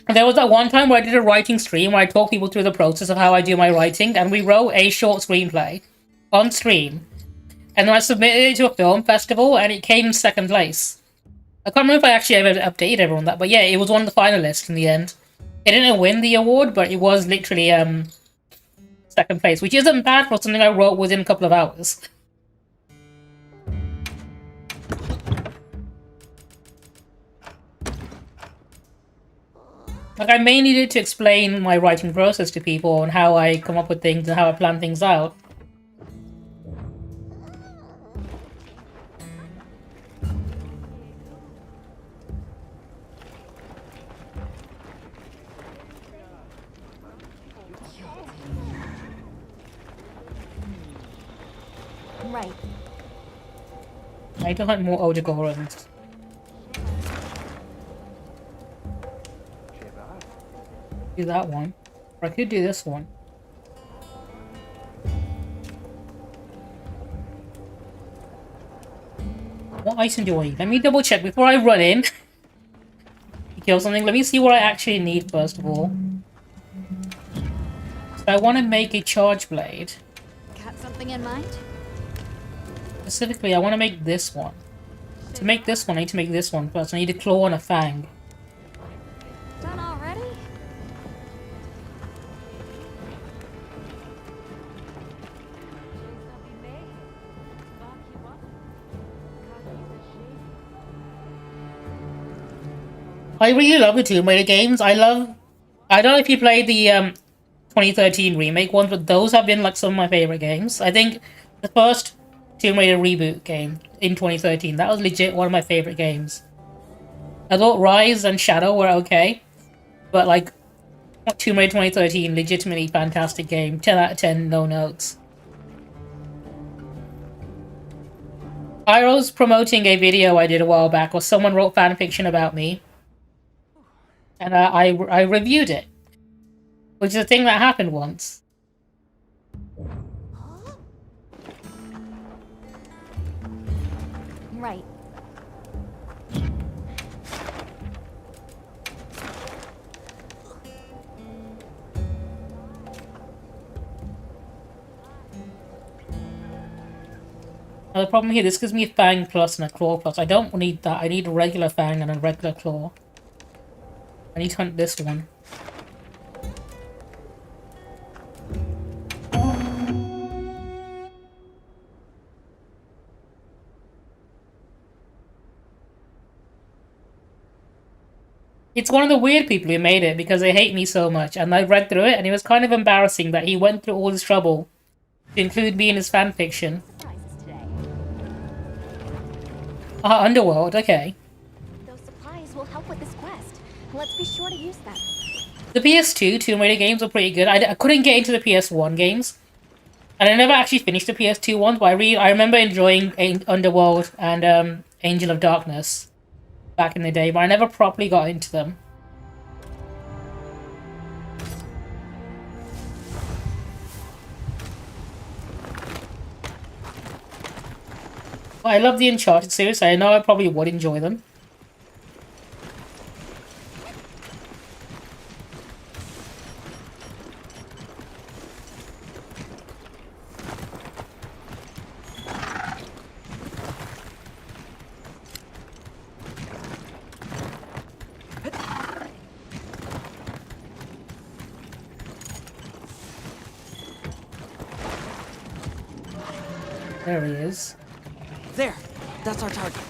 There was that one time where I did a writing stream where I talked people through the process of how I do my writing, and we wrote a short screenplay on stream. And then I submitted it to a film festival, and it came in second place. I can't remember if I actually ever updated everyone on that, but yeah, it was one of the finalists in the end. It didn't win the award, but it was literally second place, which isn't bad for something I wrote within a couple of hours. Like, I mainly did to explain my writing process to people and how I come up with things and how I plan things out. Right. I don't want more Odagorans. Do that one. Or I could do this one. What item do I need? Let me double check before I run in. Kill something. Let me see what I actually need first of all. So I want to make a charge blade. Got something in mind? Specifically, I want to make this one. To make this one, I need to make this one first. I need a claw and a fang. Done already? I really love the Tomb Raider games. I don't know if you played the 2013 remake ones, but those have been like some of my favorite games. I think the first Tomb Raider reboot game in 2013, that was legit one of my favorite games. I thought Rise and Shadow were okay, but like Tomb Raider 2013, legitimately fantastic game. 10 out of 10, no notes. I was promoting a video I did a while back where someone wrote fanfiction about me. And I reviewed it. Which is a thing that happened once. Right. Now the problem here, this gives me a fang plus and a claw plus. I don't need that. I need a regular fang and a regular claw. I need to hunt this one. It's one of the weird people who made it because they hate me so much, and I read through it and it was kind of embarrassing that he went through all this trouble to include me in his fanfiction. Underworld, okay. Those supplies will help with this quest. Let's be sure to use them. The PS2 Tomb Raider games were pretty good. I couldn't get into the PS1 games. And I never actually finished the PS2 ones, but I remember enjoying Underworld and Angel of Darkness back in the day, but I never properly got into them. But I love the Uncharted series, so I know I probably would enjoy them. There he is. There. That's our target.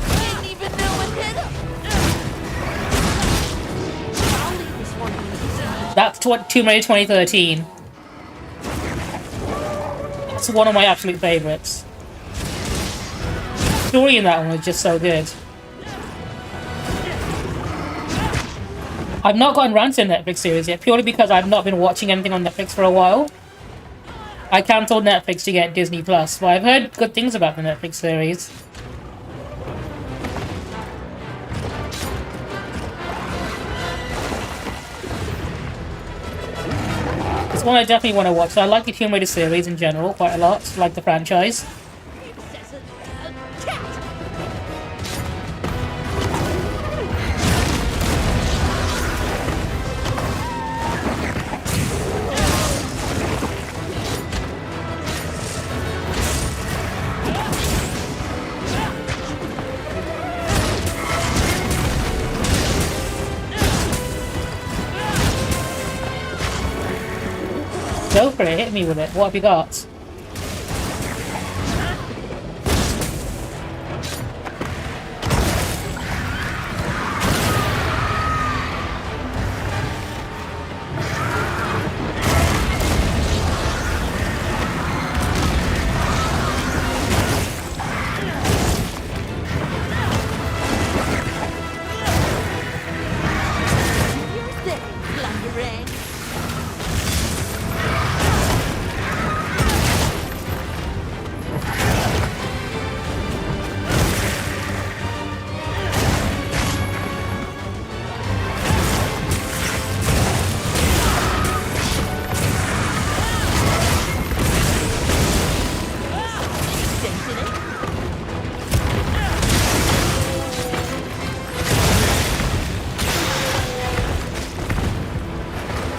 Didn't even know it hit him. I'll leave this one easy. That's Tomb Raider 2013. That's one of my absolute favorites. The story in that one was just so good. I've not gotten around to the Netflix series yet, purely because I've not been watching anything on Netflix for a while. I cancelled Netflix to get Disney Plus, but I've heard good things about the Netflix series. It's one I definitely want to watch. I like the Tomb Raider series in general quite a lot, like the franchise. Go for it, hit me with it. What have you got?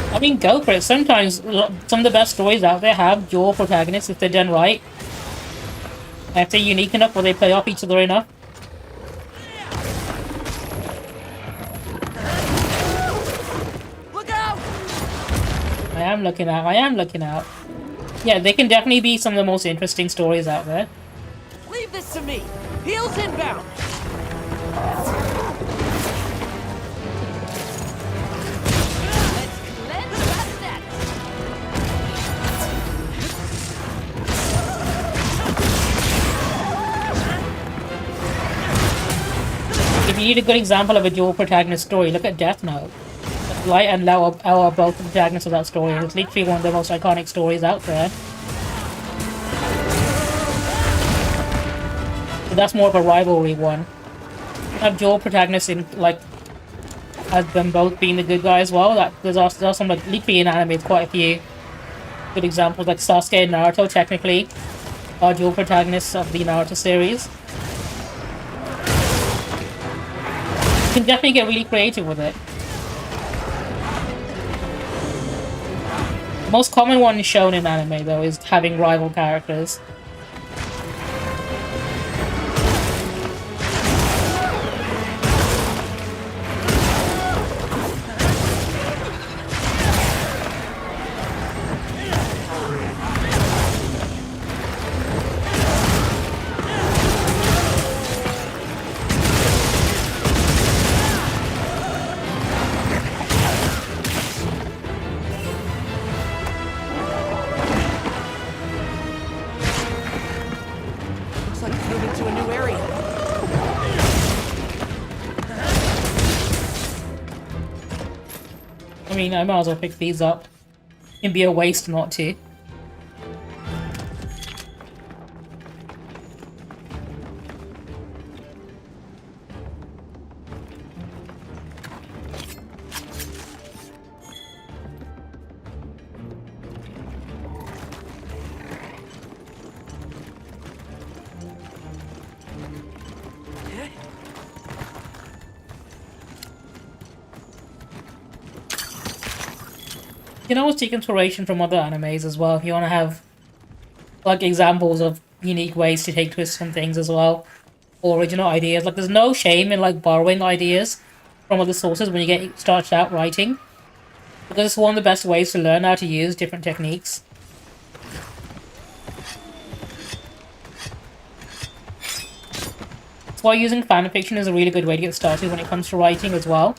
I mean, go for it. Sometimes some of the best stories out there have dual protagonists if they're done right. If they're unique enough or they play off each other enough. Look out! I am looking out. Yeah, they can definitely be some of the most interesting stories out there. Leave this to me. Heels inbound. If you need a good example of a dual protagonist story, look at Death Note. Light and Lao are both the protagonists of that story. It's literally one of the most iconic stories out there. But that's more of a rivalry one. You have dual protagonists in, like, as them both being the good guy as well. There's also some, like, literally in anime, quite a few good examples, like Sasuke and Naruto, technically, are dual protagonists of the Naruto series. You can definitely get really creative with it. The most common one shown in anime, though, is having rival characters. I mean, I might as well pick these up. It'd be a waste not to. You can always take inspiration from other animes as well if you want to have like examples of unique ways to take twists on things as well, or original ideas. Like, there's no shame in like borrowing ideas from other sources when you get started out writing. Because it's one of the best ways to learn how to use different techniques. That's why using fanfiction is a really good way to get started when it comes to writing as well.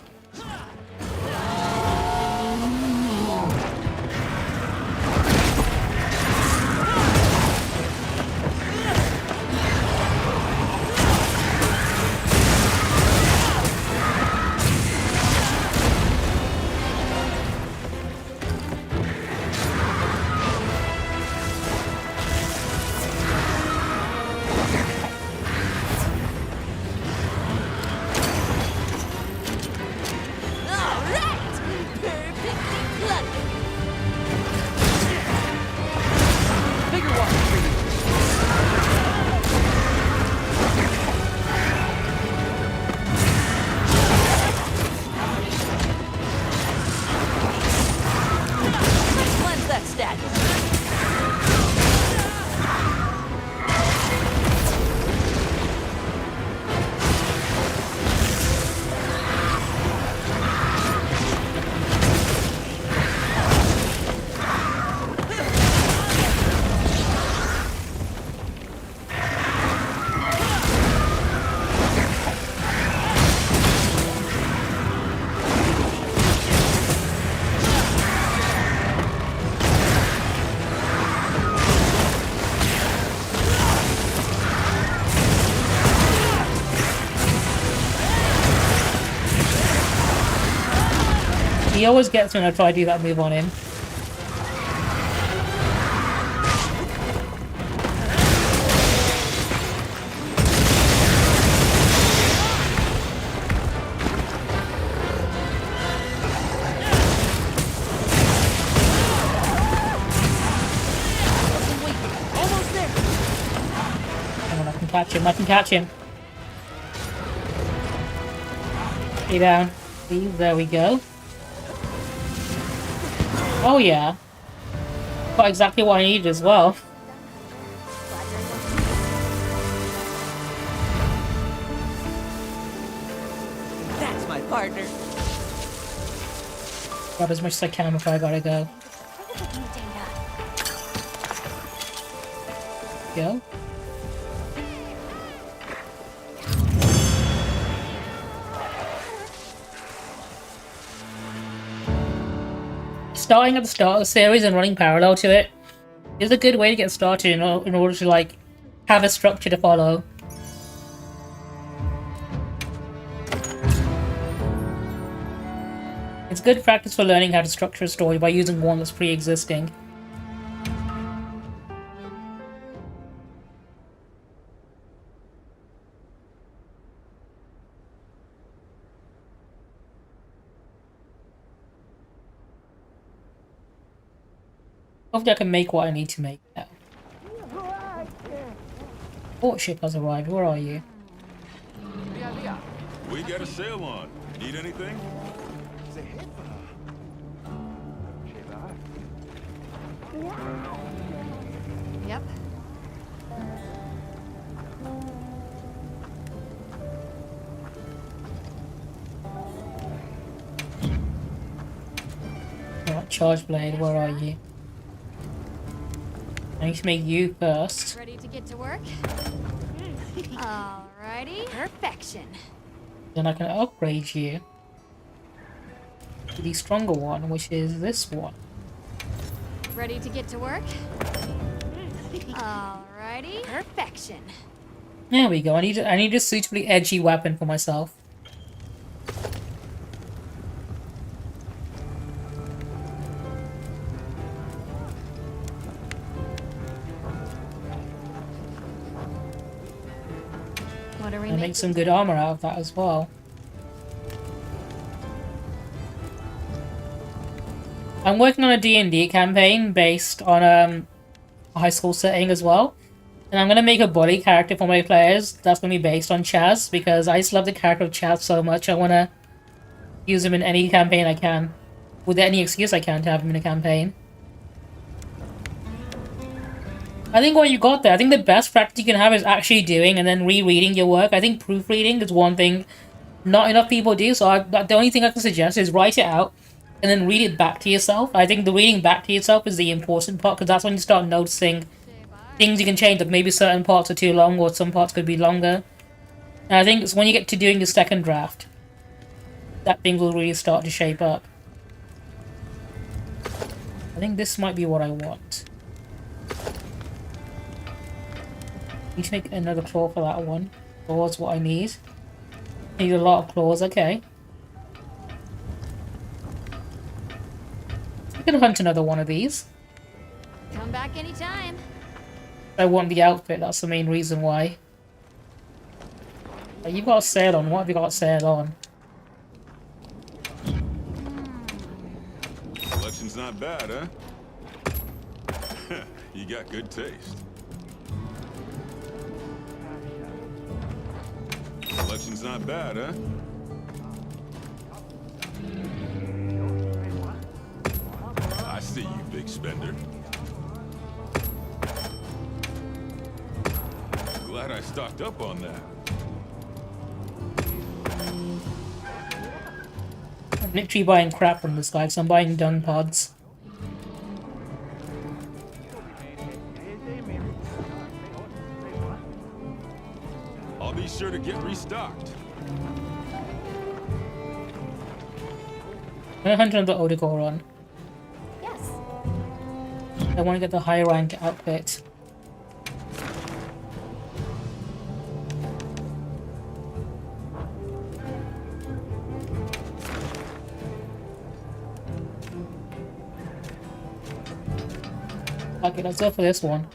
He always gets me when I try to do that move on him. Come on, I can catch him, I can catch him. Stay down. Please, there we go. Oh yeah. Got exactly what I needed as well. That's my partner. Grab as much as I can before I gotta go. Go. Starting at the start of the series and running parallel to it is a good way to get started in order to like have a structure to follow. It's good practice for learning how to structure a story by using one that's pre-existing. Hopefully I can make what I need to make now. Port ship has arrived. Where are you? We got a sail on. Need anything? Yep. Right, Charge Blade, where are you? I need to make you first. Ready to get to work? Alrighty. Perfection. Then I can upgrade you to the stronger one, which is this one. Ready to get to work? Alrighty. Perfection. There we go. I need a suitably edgy weapon for myself. What are we And make some good armor out of that as well. I'm working on a D&D campaign based on a high school setting as well. And I'm going to make a body character for my players that's going to be based on Chaz, because I just love the character of Chaz so much. I want to use him in any campaign I can. With any excuse I can to have him in a campaign. I think what you got there, I think the best practice you can have is actually doing and then rereading your work. I think proofreading is one thing not enough people do, so the only thing I can suggest is write it out, and then read it back to yourself. I think the reading back to yourself is the important part, because that's when you start noticing things you can change. Like maybe certain parts are too long, or some parts could be longer. And I think it's when you get to doing your second draft that things will really start to shape up. I think this might be what I want. Need to make another claw for that one. Claws, what I need. Need a lot of claws, okay. I can hunt another one of these. Come back anytime. I want the outfit, that's the main reason why. You've got a sale on. What have you got a sale on? Collection's not bad, huh? You got good taste. Collection's not bad, huh? I see you, big spender. Glad I stocked up on that. I'm literally buying crap from this guy, so I'm buying dung pods. I'll be sure to get restocked. I'm gonna hunt another Odegoron. Yes. I want to get the high rank outfit. Okay, let's go for this one.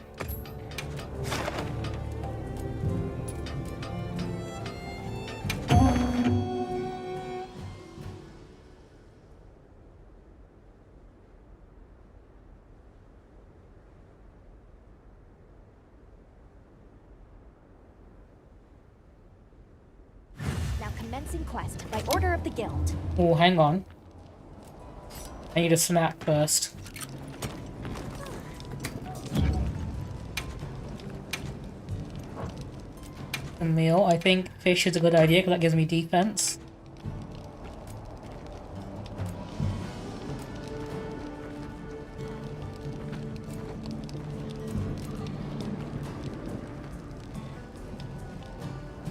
Now commencing quest by order of the guild. Oh, hang on. I need a snack first. A meal. I think fish is a good idea because that gives me defense.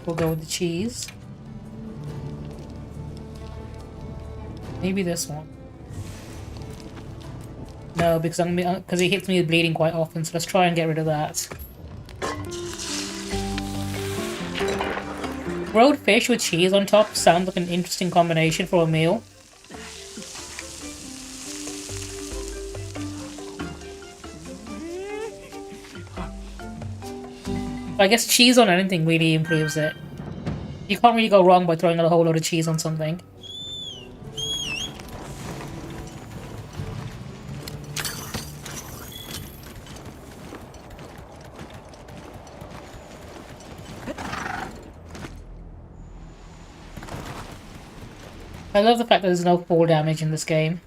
We'll go with the cheese. Maybe this one. No, because he hits me with bleeding quite often, so let's try and get rid of that. Grilled fish with cheese on top sounds like an interesting combination for a meal. I guess cheese on anything really improves it. You can't really go wrong by throwing a whole lot of cheese on something. I love the fact that there's no fall damage in this game.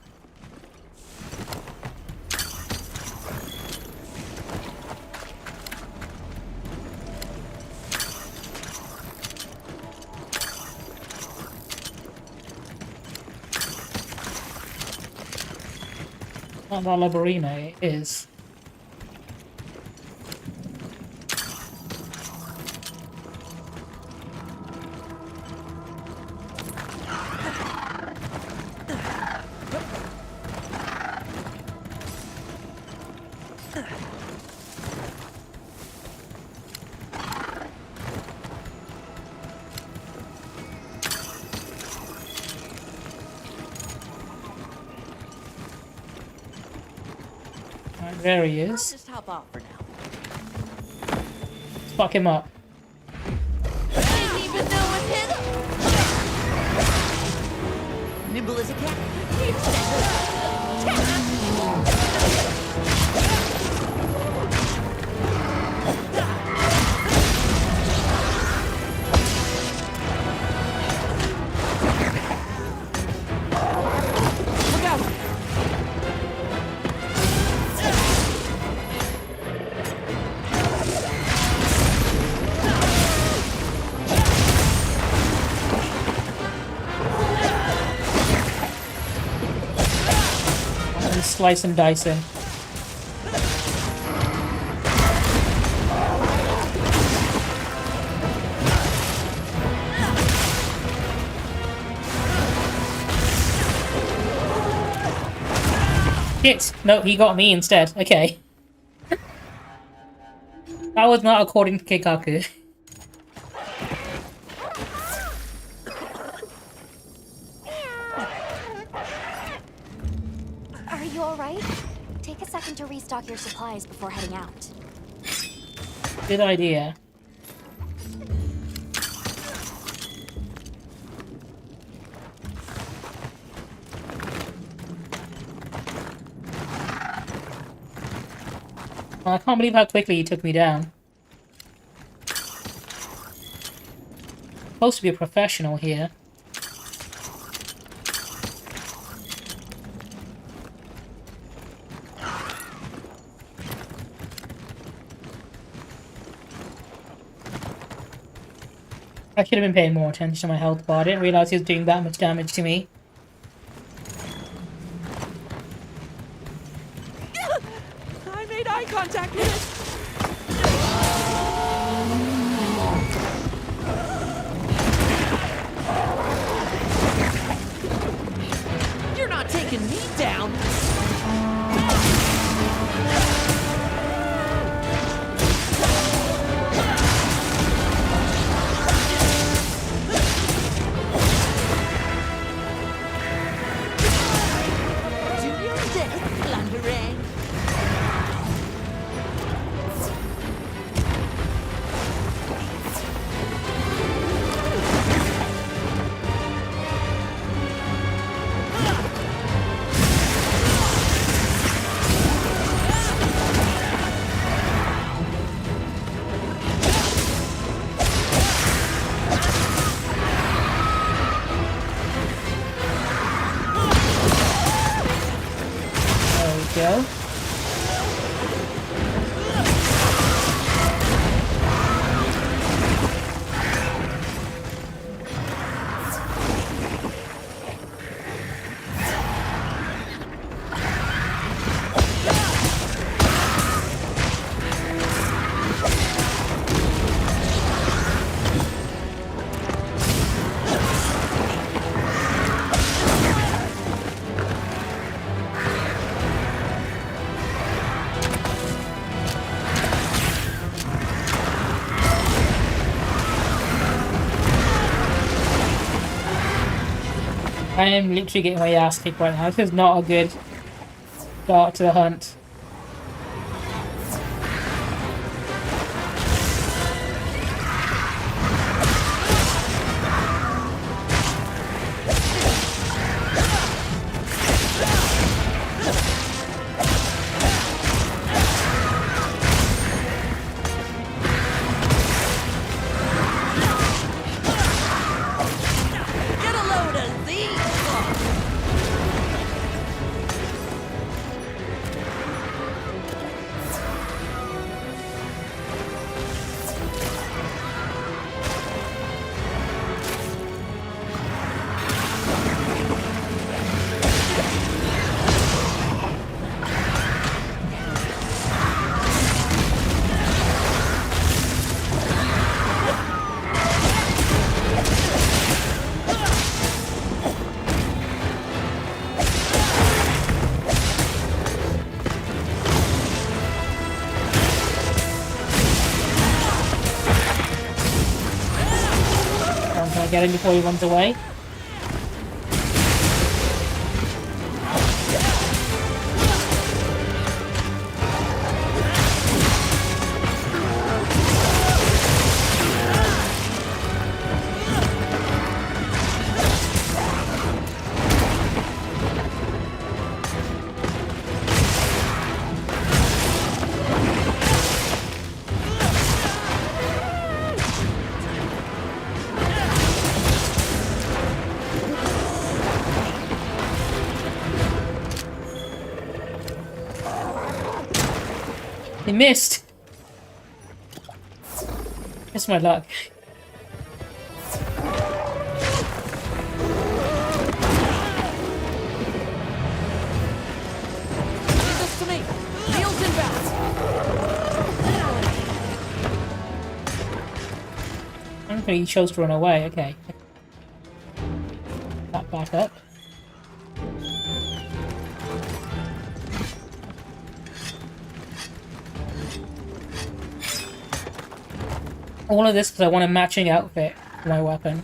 Not that Labarina, it is. There he is. Just hop off for now. Let's fuck him up. Didn't even know what hit him. Nimble as a cat. Look out! slice and dice him. Shit! No, he got me instead. Okay. That was not according to Kikaku. Are you alright? Take a second to restock your supplies before heading out. Good idea. Well, I can't believe how quickly he took me down. Supposed to be a professional here. I should have been paying more attention to my health bar. I didn't realize he was doing that much damage to me. I made eye contact with it. You're not taking me down. To your death, plundering. There we go. I am literally getting my ass kicked right now. This is not a good start to the hunt. Get a load of these. Can I get him before he runs away? He missed! That's my luck. he chose to run away. Okay. That back up. All of this because I want a matching outfit for my weapon.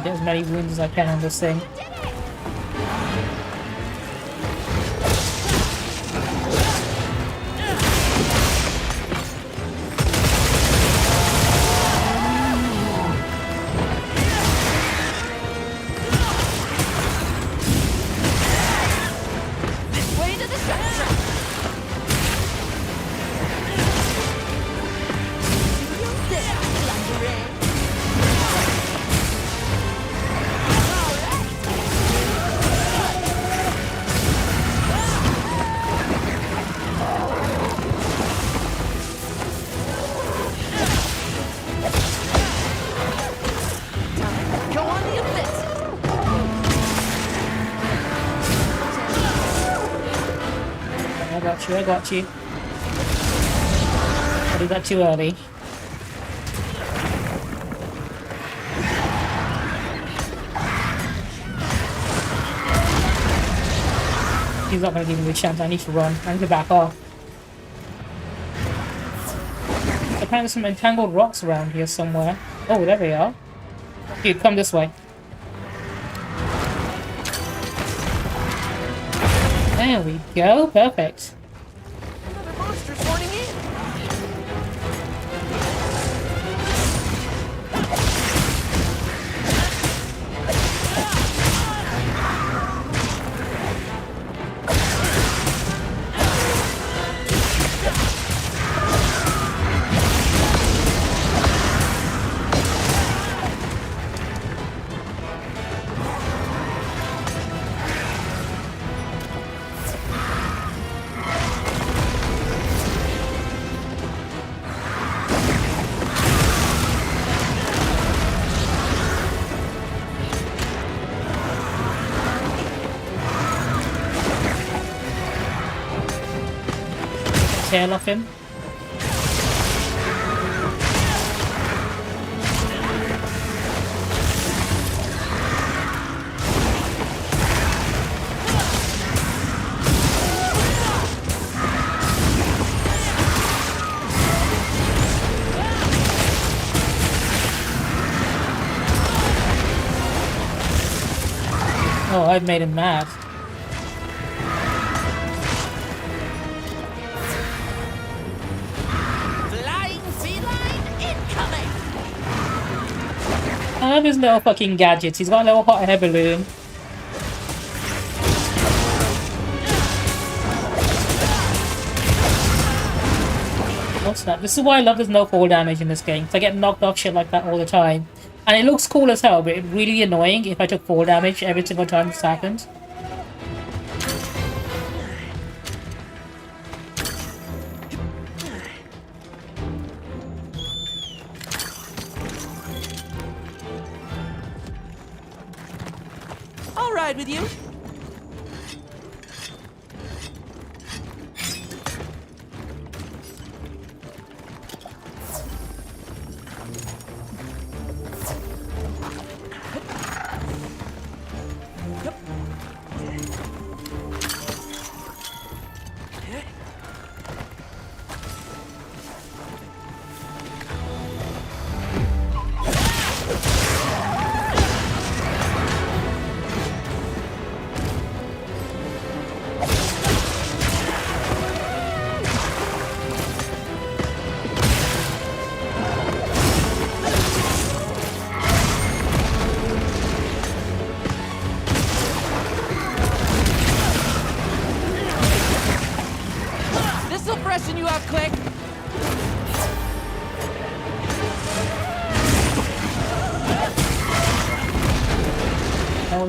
Get as many wounds as I can on this thing. This way to the center. Go on the offensive. I got you, I got you. I did that too early. He's not gonna give me a chance, I need to run. I need to back off. Apparently there's some entangled rocks around here somewhere. Oh, there they are. Dude, come this way. There we go, perfect. Another monster swarming in. Tail off him. Oh, I've made him mad. I love his little fucking gadgets. He's got a little hot air balloon. What's that? This is why I love there's no fall damage in this game. I get knocked off shit like that all the time. And it looks cool as hell, but it's really annoying if I took fall damage every single time this happened. I'll ride with you.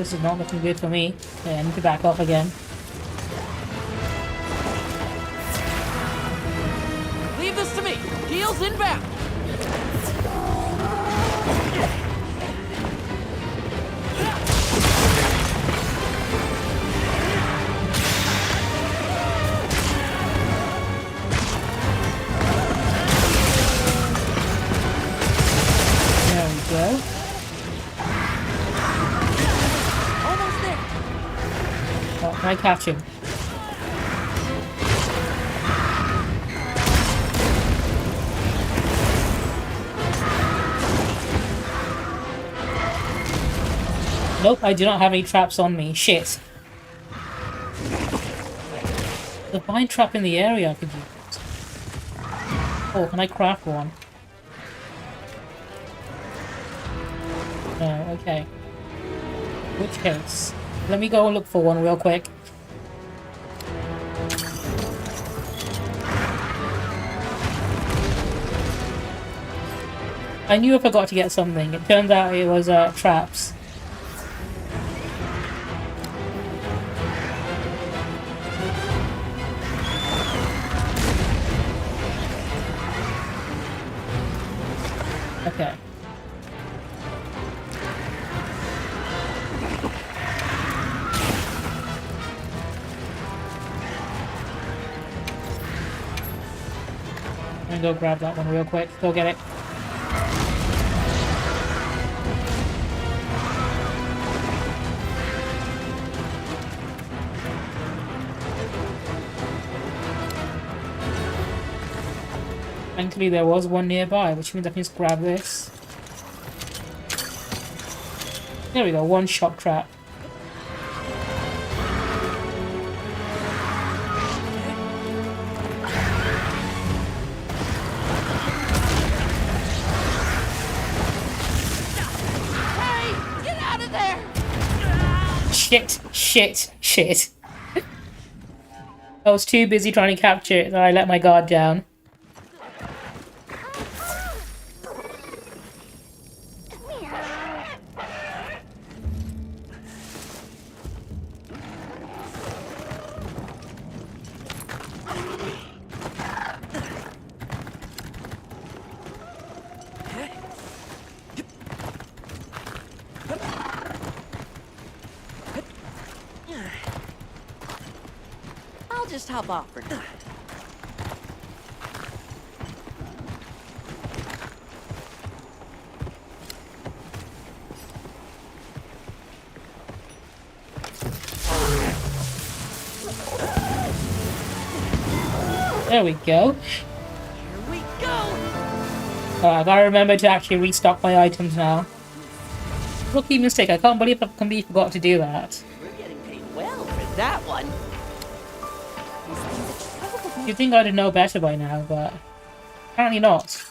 this is not looking good for me. Yeah, I need to back off again. Leave this to me. Heels inbound. There we go. Almost there. Oh, can I catch him? Nope, I do not have any traps on me. Shit. The vine trap in the area I could use. Oh, can I craft one? No, okay. Which case? Let me go and look for one real quick. I knew I forgot to get something. It turns out it was traps. Okay. I'm gonna go grab that one real quick. Go get it. Thankfully there was one nearby, which means I can just grab this. There we go, one shock trap. Hey, get out of there! Shit, shit, shit. I was too busy trying to capture it that I let my guard down. I'll just hop off for now. There we go. Here we go! I gotta remember to actually restock my items now. Rookie mistake, I can't believe I completely forgot to do that. We're getting paid well for that one. You'd think I'd know better by now, but apparently not.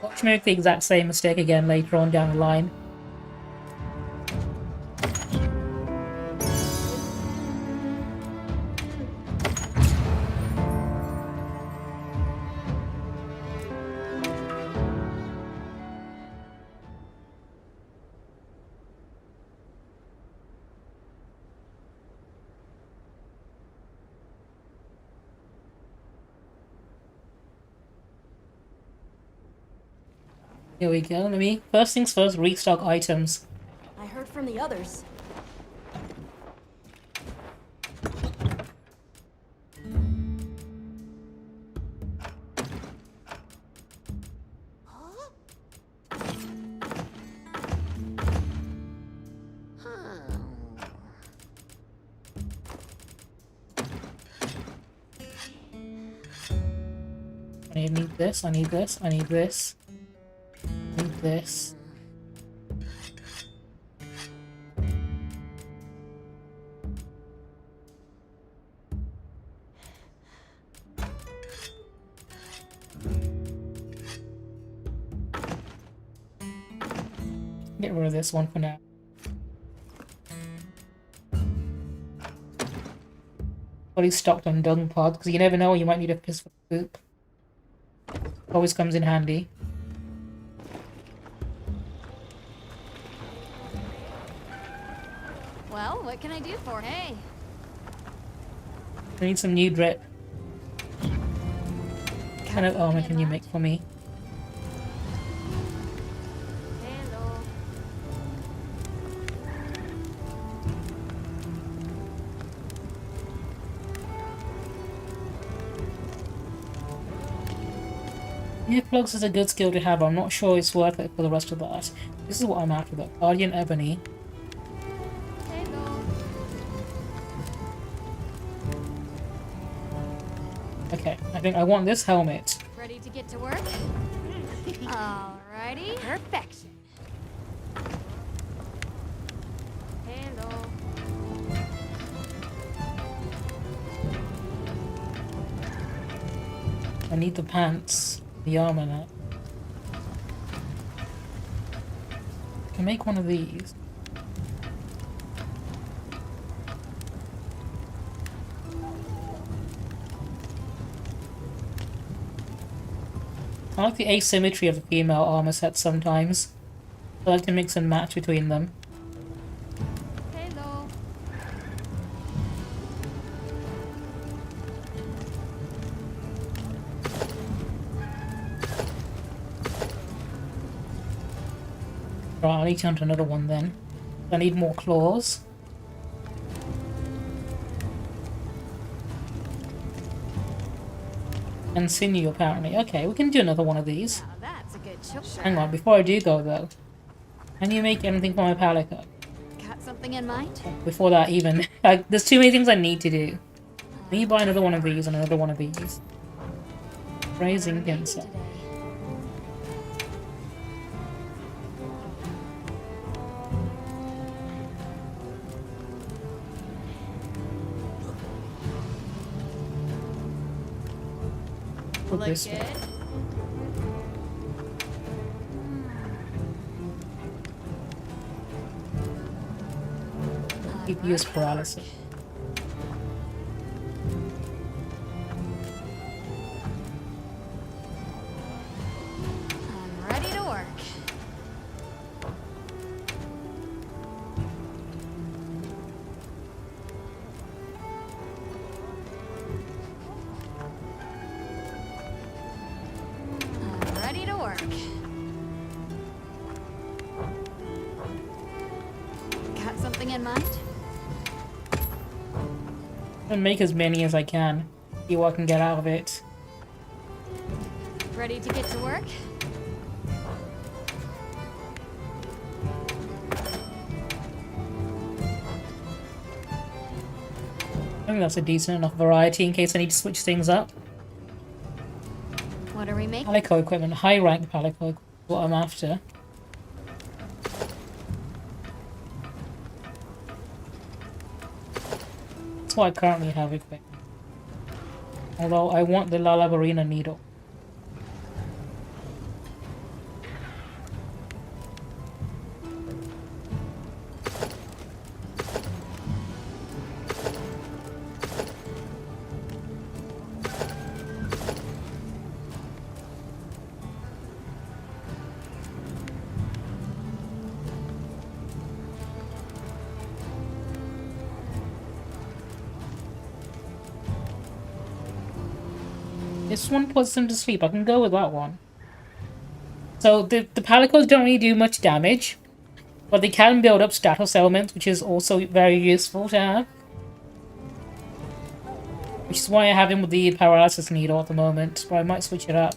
Watch me make the exact same mistake again later on down the line. Here we go, let me first things first, restock items. I heard from the others. I need this, I need this, I need this. I need this. Get rid of this one for now. Fully stocked on dung pod, because you never know when you might need a piss for poop. Always comes in handy. Well, what can I do for? Hey. I need some new drip. What kind of armor can you make for me? Hello. Earplugs is a good skill to have, but I'm not sure it's worth it for the rest of that. This is what I'm after though. Guardian Ebony. Hello. Okay, I think I want this helmet. Ready to get to work? Alrighty. Perfection. Hello. I need the pants, the armor now. I can make one of these. I like the asymmetry of the female armor set sometimes. I like to mix and match between them. Hello. Right, I need to hunt another one then. I need more claws. And sinew apparently. Okay, we can do another one of these. Now that's a good choice. Hang on, before I do go though. Can you make anything for my palico? Got something in mind? Before that even. Like, there's too many things I need to do. Let me buy another one of these and another one of these. Raising cancer. Will it This good? way. EPS paralysis. I'm ready to work. I'm ready to work. Got something in mind? And make as many as I can. See what I can get out of it. Ready to get to work? I think that's a decent enough variety in case I need to switch things up. What are we making? Palico equipment, high rank palico is what I'm after. That's what I currently have equipped. Although I want the La Labarina needle. This one puts them to sleep. I can go with that one. So the palicos don't really do much damage, but they can build up status elements, which is also very useful to have. Which is why I have him with the paralysis needle at the moment, but I might switch it up.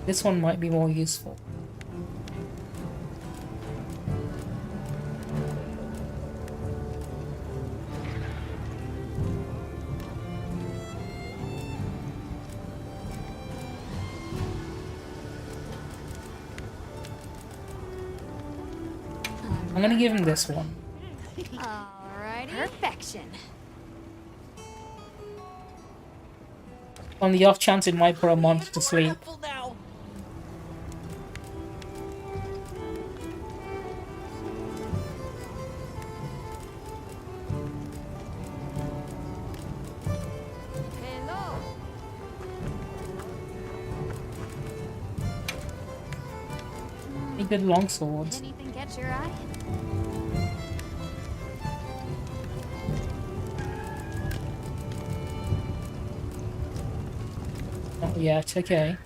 This one might be more useful. I'm gonna give him this one. Alrighty. Perfection. On the off chance it might put a monster to sleep. Any good long swords? Anything catch your eye? Not yet, okay.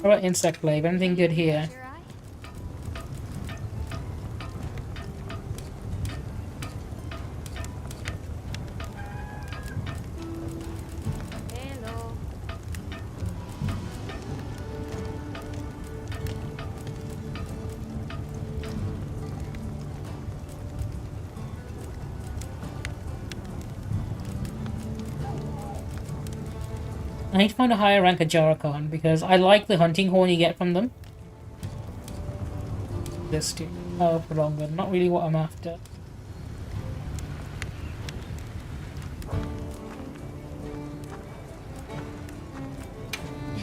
How about insect glaive? Anything good here? I need to find a higher rank of Jarrakan because I like the hunting horn you get from them. This too. Oh, for longer. Not really what I'm after.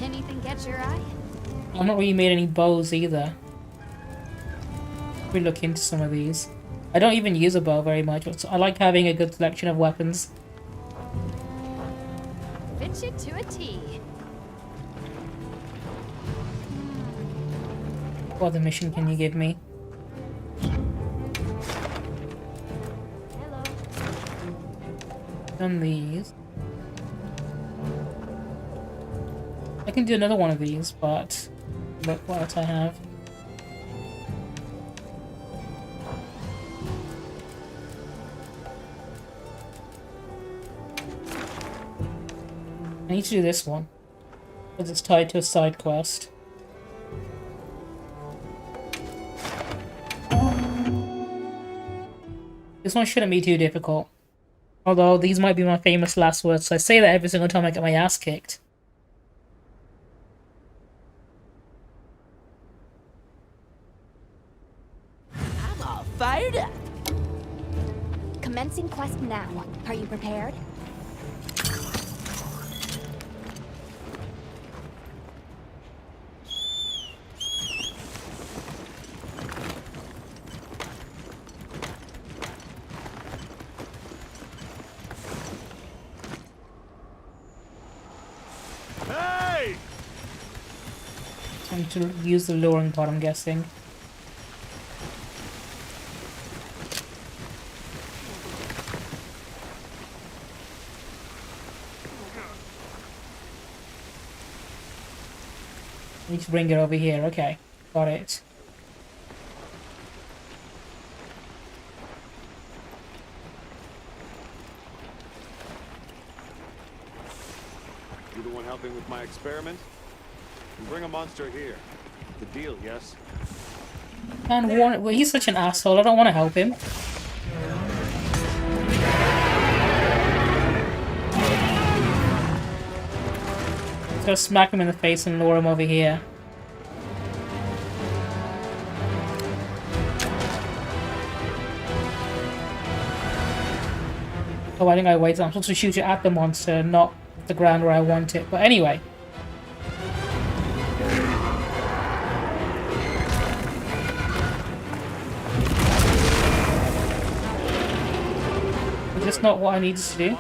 Anything catch your eye? I've not really made any bows either. We look into some of these. I don't even use a bow very much, but I like having a good selection of weapons. Fit you to a T. What other mission can you give me? Hello. Done these. I can do another one of these, but look what else I have. I need to do this one because it's tied to a side quest. This one shouldn't be too difficult. Although these might be my famous last words, so I say that every single time I get my ass kicked. I'm all fired up. Commencing quest now. Are you prepared? Hey! Time to use the luring pod, I'm guessing. I need to bring it over here. Okay, got it. You the one helping with my experiment? You bring a monster here. The deal, yes? And warn. Well, he's such an asshole. I don't want to help him. Just gonna smack him in the face and lure him over here. Oh, I think I waited. I'm supposed to shoot it at the monster, not the ground where I want it. But anyway. Is this not what I needed to do?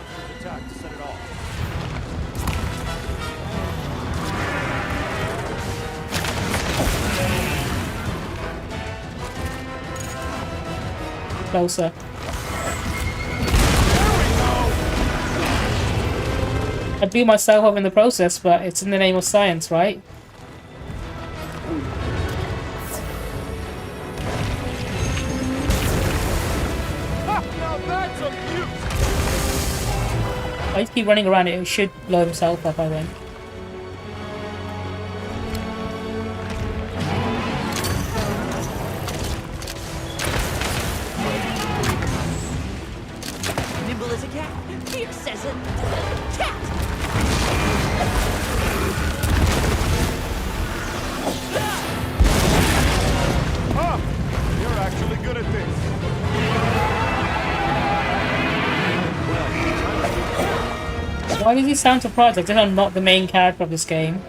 Closer. I beat myself up in the process, but it's in the name of science, right? Now that's a beaut! I just keep running around it, it should blow himself up, I think. Nimble as a cat, fierce as a cat. You're actually good at Why does he sound surprised? Like, I'm not the main character of this game.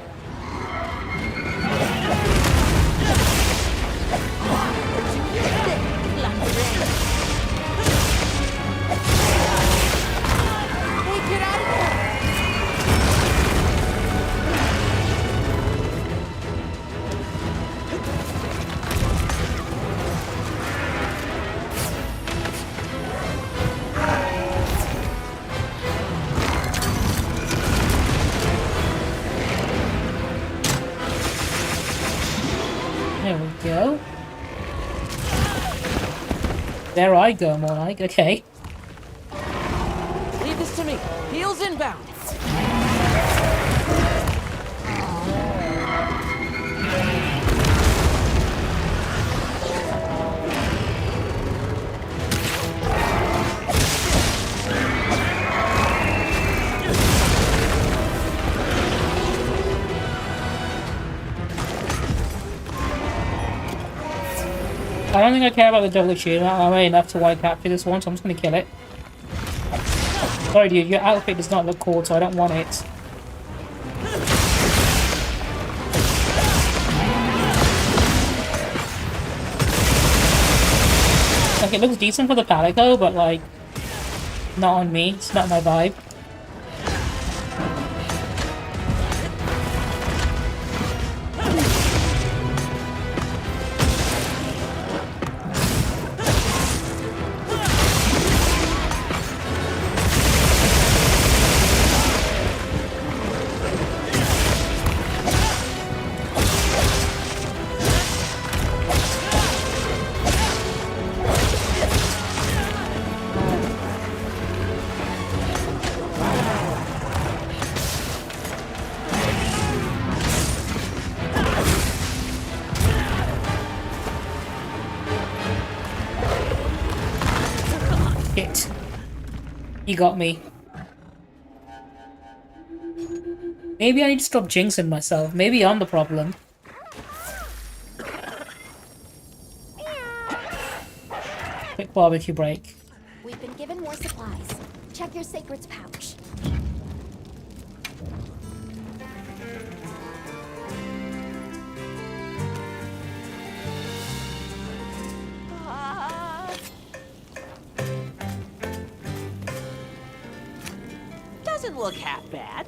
There we go. There I go, more like. Okay. Leave this to me. Heels inbound. I don't think I care about the double achievement. I'm enough to want to capture this one, so I'm just gonna kill it. Sorry dude, your outfit does not look cool, so I don't want it. Like, it looks decent for the Palico, but like, not on me. It's not my vibe. Shit. He got me. Maybe I need to stop jinxing myself. Maybe I'm the problem. Quick barbecue break. We've been given more supplies. Check your sacred's pouch. Doesn't look half bad.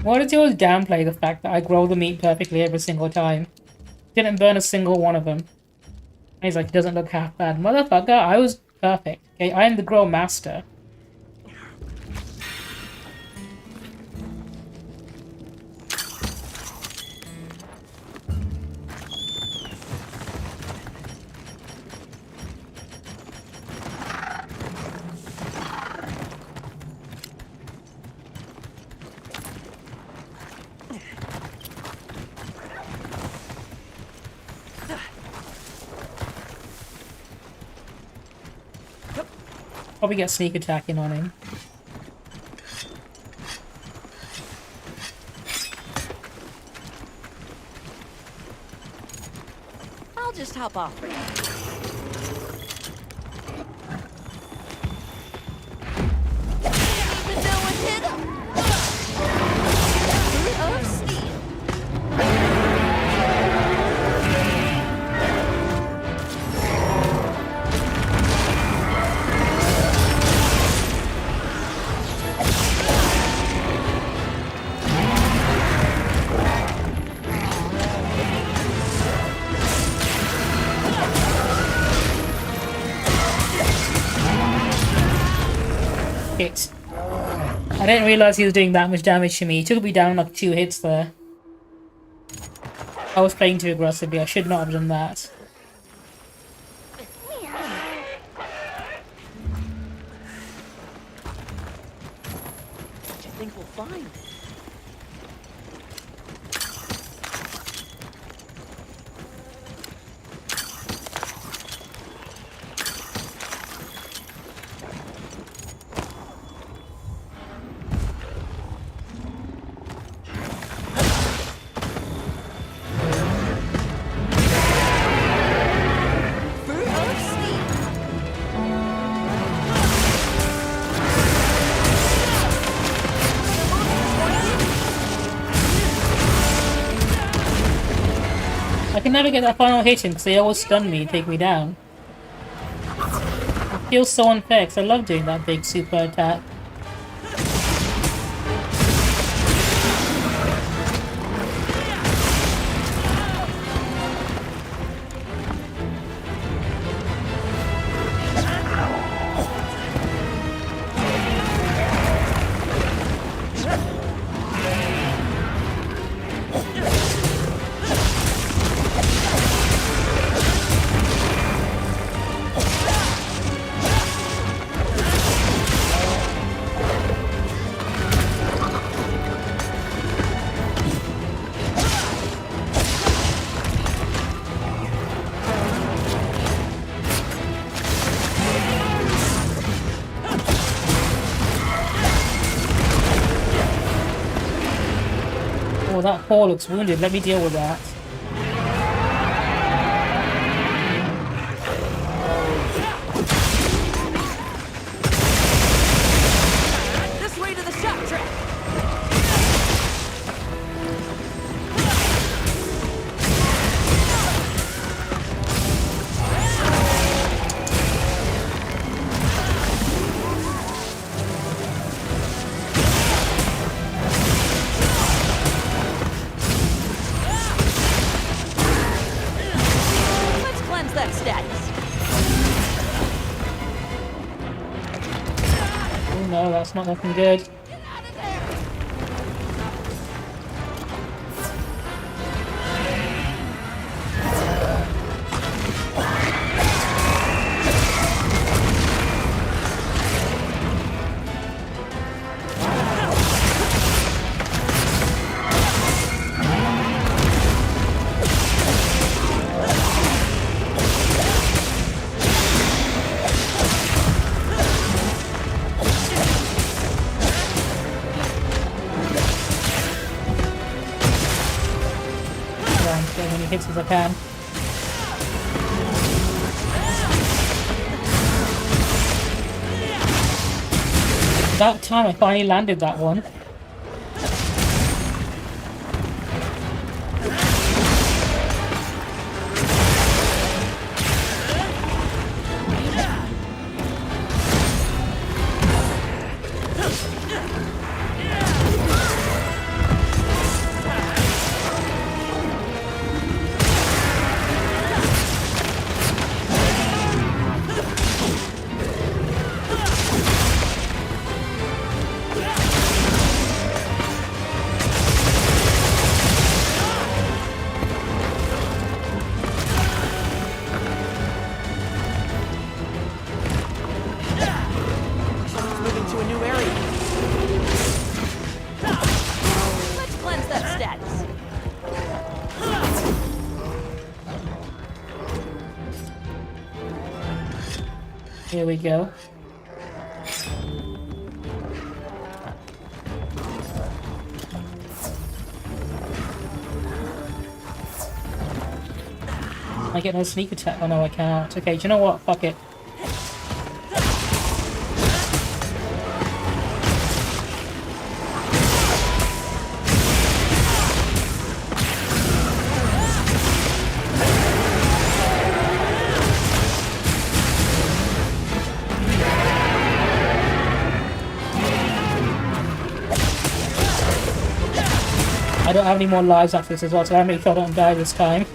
Why did you always downplay the fact that I grow the meat perfectly every single time? Didn't burn a single one of them. And he's like, it doesn't look half bad. Motherfucker, I was perfect. Okay, I am the grow master. Probably get sneak attacking on him. I'll just hop off. Even no one hit him. Of steel. Hit. I didn't realize he was doing that much damage to me. He took me down like 2 hits there. I was playing too aggressively. I should not have done that. What do you think we'll find? I can never get that final hit in because they always stun me and take me down. It feels so unfair because I love doing that big super attack. Oh, that paw looks wounded. Let me deal with that. This way to the shop track. Let's cleanse that status. Oh no, that's not looking good. Try and get as many hits as I can. About time I finally landed that one. Moving to a new area. Let's cleanse that status. Here we go. I get no sneak attack. Oh no, I can't. Okay, do you know what? Fuck it. I don't have any more lives after this as well, so I make sure I don't die this time.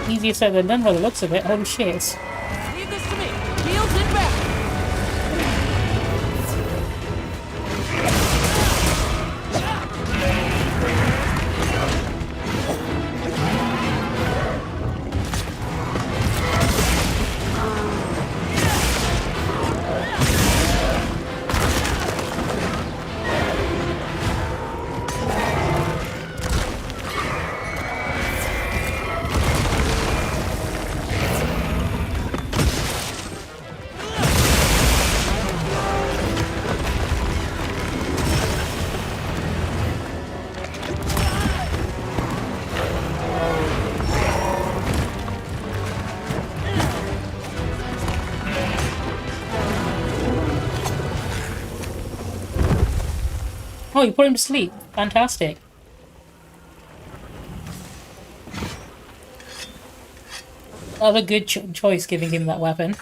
Easier said than done by the looks of it. Holy shit. Leave this to me. Heels in back. Oh, you put him to sleep. Fantastic. That was a good choice giving him that weapon.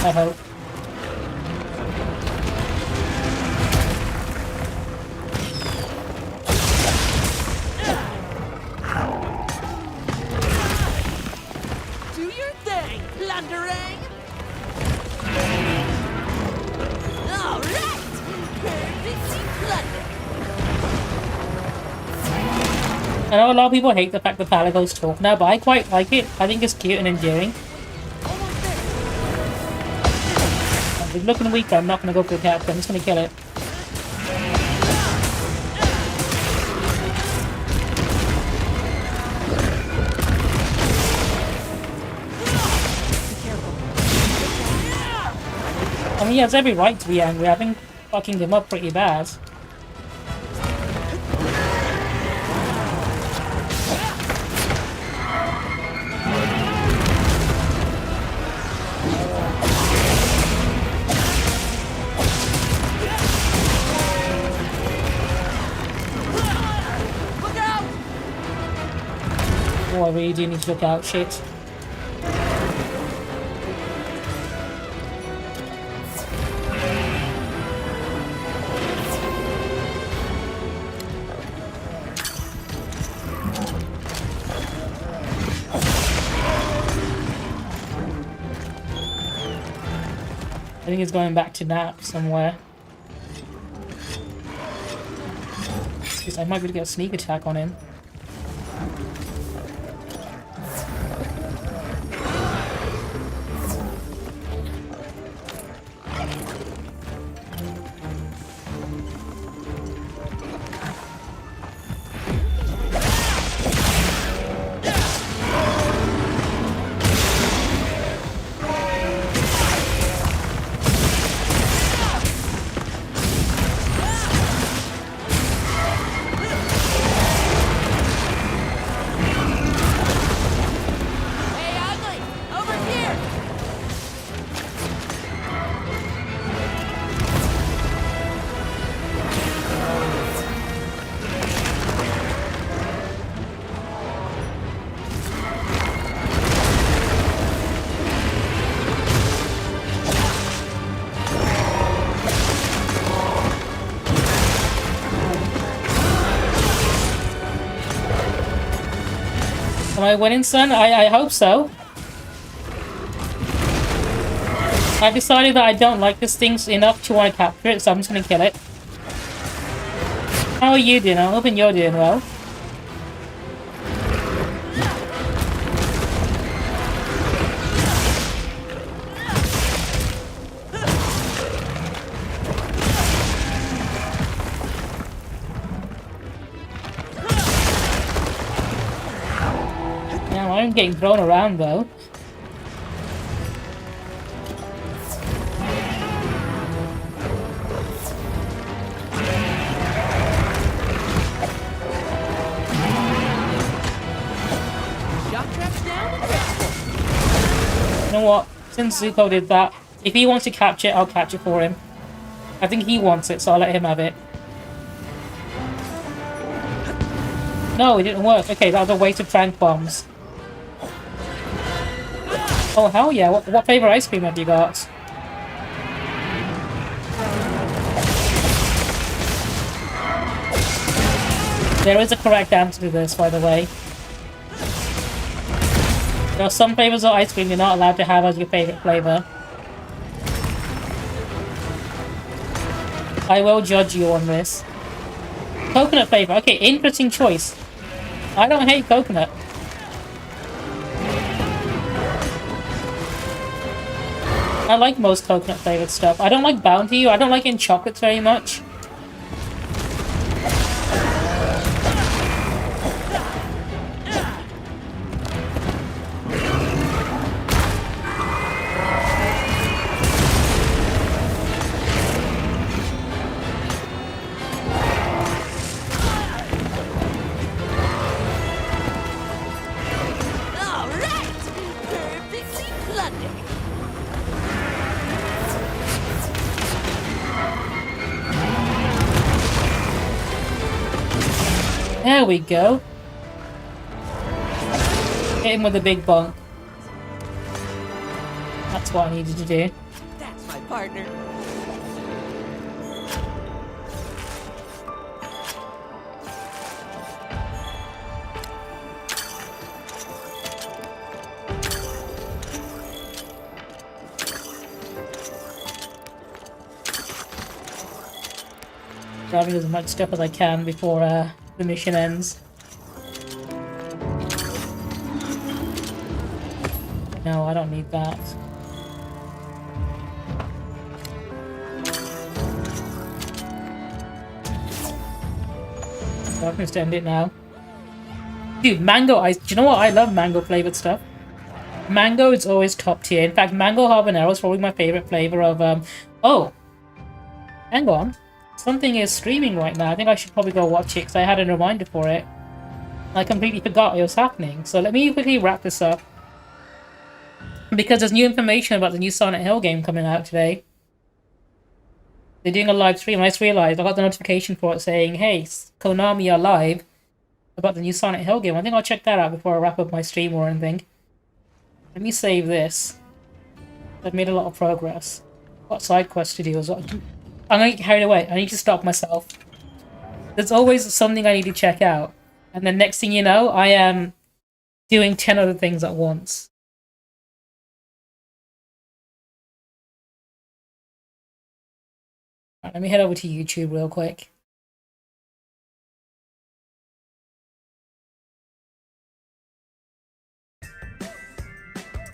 I hope. Do your thing, plundering! Alright! Perfect plunder! I know a lot of people hate the fact that Palago's talk now, but I quite like it. I think it's cute and endearing. If it's looking weak, I'm not going to go for the attack. I'm just going to kill it. I mean, he has every right to be angry. I've been fucking him up pretty bad. Oh, I really do need to look out. Shit. I think he's going back to nap somewhere. I might be able to get a sneak attack on him. Am I winning, son? I hope so. I've decided that I don't like this thing enough to want to capture it, so I'm just going to kill it. How are you doing? I'm hoping you're doing well. Now I'm getting thrown around though. You know what? Since Zuko did that, if he wants to capture it, I'll catch it for him. I think he wants it, so I'll let him have it. No, it didn't work. Okay, that was a waste of trank bombs. Oh, hell yeah. What flavor ice cream have you got? There is a correct answer to this, by the way. There are some flavors of ice cream you're not allowed to have as your favorite flavor. I will judge you on this. Coconut flavor. Okay, interesting choice. I don't hate coconut. I like most coconut flavored stuff. I don't like Bounty. I don't like it in chocolates very much. There we go. Hit him with a big bonk. That's what I needed to do. That's my partner. Grabbing as much stuff as I can before the mission ends. No, I don't need that. So I can just end it now. Dude, mango ice. Do you know what? I love mango flavored stuff. Mango is always top tier. In fact, mango habanero is probably my favorite flavor of Oh! Hang on. Something is streaming right now. I think I should probably go watch it because I had a reminder for it. I completely forgot it was happening. So let me quickly wrap this up. Because there's new information about the new Silent Hill game coming out today. They're doing a live stream. I just realized I got the notification for it saying, hey, Konami are live about the new Silent Hill game. I think I'll check that out before I wrap up my stream or anything. Let me save this. I've made a lot of progress. Got side quests to do as well. I'm gonna get carried away. I need to stop myself. There's always something I need to check out. And then next thing you know, I am doing 10 other things at once. Right, let me head over to YouTube real quick.